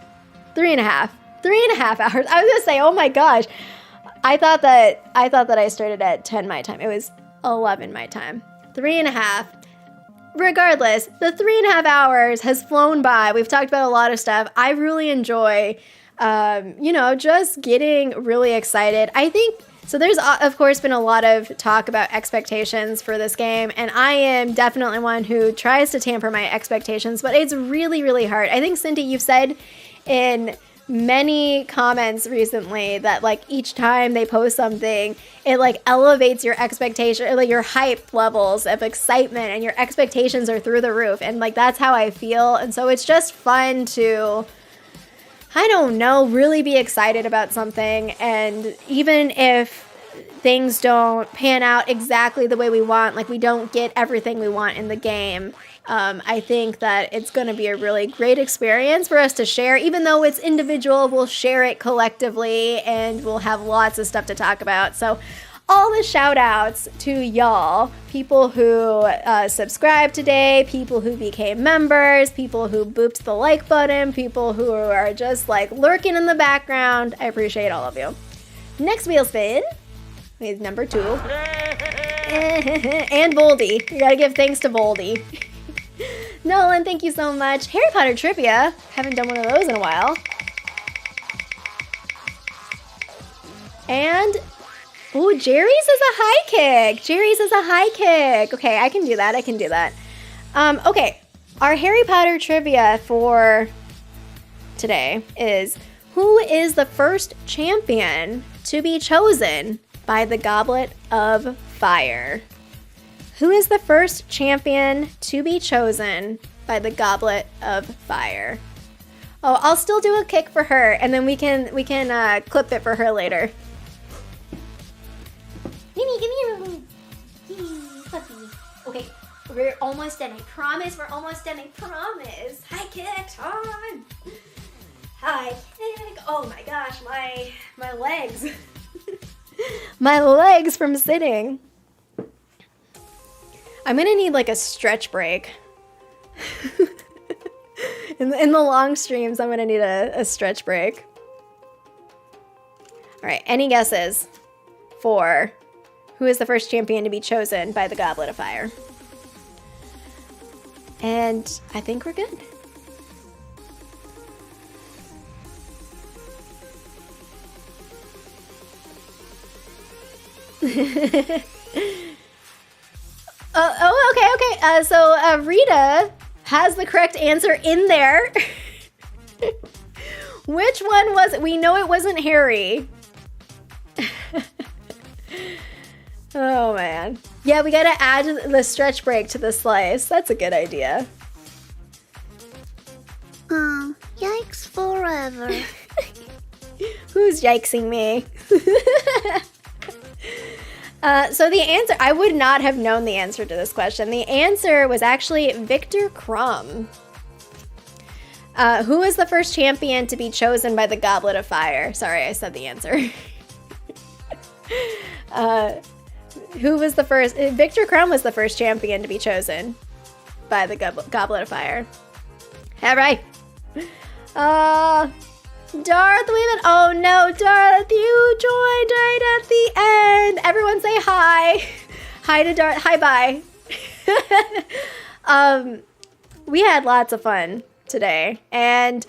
3.5. 3.5 hours. I was gonna say, oh my gosh. I thought that I started at 10 my time. It was 11 my time. 3.5. Regardless, the 3.5 hours has flown by. We've talked about a lot of stuff. I really enjoy, just getting really excited. I think, so there's, of course, been a lot of talk about expectations for this game, and I am definitely one who tries to tamper my expectations, but it's really, really hard. I think, Cindy, you've said in many comments recently that, like, each time they post something, it, like, elevates your expectation, or, like, your hype levels of excitement, and your expectations are through the roof, and, like, that's how I feel. And so it's just fun to, I don't know, really be excited about something. And even if things don't pan out exactly the way we want, like we don't get everything we want in the game, I think that it's going to be a really great experience for us to share. Even though it's individual, we'll share it collectively and we'll have lots of stuff to talk about. So all the shout outs to y'all, people who subscribed today, people who became members, people who booped the like button, people who are just like lurking in the background. I appreciate all of you. Next wheel spin is number 2. And Voldy. You gotta give thanks to Voldy. Nolan, thank you so much. Harry Potter trivia. Haven't done one of those in a while. And, oh, Jerry's is a high kick. Jerry's is a high kick. Okay, I can do that. Okay, our Harry Potter trivia for today is, who is the first champion to be chosen by the Goblet of Fire? Who is the first champion to be chosen by the Goblet of Fire? Oh, I'll still do a kick for her, and then we can clip it for her later. Mimi, give me a puppy. Okay, we're almost done. I promise. We're almost done. I promise. High kick on. High kick. Oh my gosh, my legs. My legs from sitting. I'm gonna need like a stretch break. in the long streams, I'm gonna need a stretch break. All right, any guesses for who is the first champion to be chosen by the Goblet of Fire? And I think we're good. Okay. So Rita has the correct answer in there. Which one was it? We know it wasn't Harry. Oh, man. Yeah, we gotta add the stretch break to the slice. That's a good idea. Yikes forever. Who's yikesing me? So the answer, I would not have known the answer to this question. The answer was actually Victor Crumb. Who was the first champion to be chosen by the Goblet of Fire? Sorry, I said the answer. Who was the first? Victor Crumb was the first champion to be chosen by the Goblet of Fire. All right. Darth Weeman. Oh no, Darth, you joined right at the end. Everyone say hi. Hi to Darth. Hi, bye. We had lots of fun today. And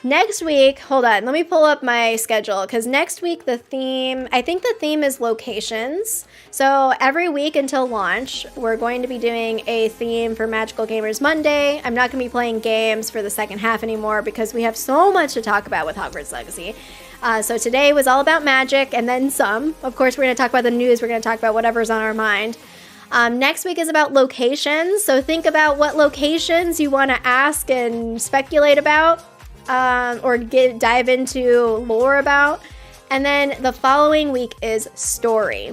next week, hold on, let me pull up my schedule, because next week I think the theme is locations. So every week until launch, we're going to be doing a theme for Magical Gamers Monday. I'm not going to be playing games for the second half anymore because we have so much to talk about with Hogwarts Legacy. So today was all about magic and then some. Of course, we're going to talk about the news. We're going to talk about whatever's on our mind. Next week is about locations. So think about what locations you want to ask and speculate about. Or dive into lore about. And then the following week is story.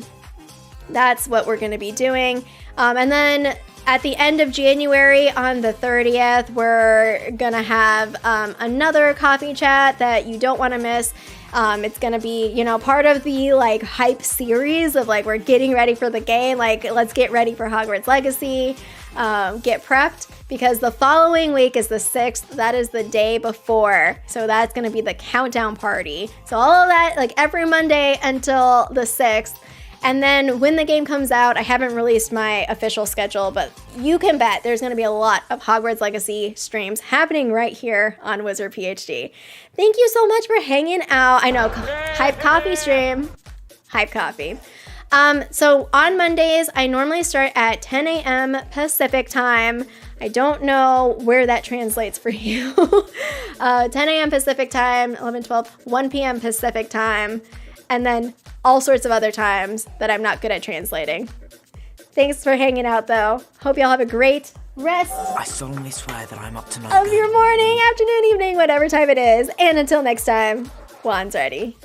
That's what we're going to be doing. And then at the end of January on the 30th, we're going to have another coffee chat that you don't want to miss. It's going to be, part of the hype series of we're getting ready for the game. Let's get ready for Hogwarts Legacy. Get prepped, because the following week is the 6th. That is the day before. So that's going to be the countdown party. So all of that, every Monday until the 6th. And then when the game comes out, I haven't released my official schedule, but you can bet there's going to be a lot of Hogwarts Legacy streams happening right here on WizardPhD. Thank you so much for hanging out. I know, hype coffee stream. Hype coffee. So on Mondays, I normally start at 10 a.m. Pacific time. I don't know where that translates for you. 10 a.m. Pacific time, 11, 12, 1 p.m. Pacific time, and then all sorts of other times that I'm not good at translating. Thanks for hanging out, though. Hope y'all have a great rest. I solemnly swear that I'm up to no of good. Your morning, afternoon, evening, whatever time it is. And until next time, Juan's ready.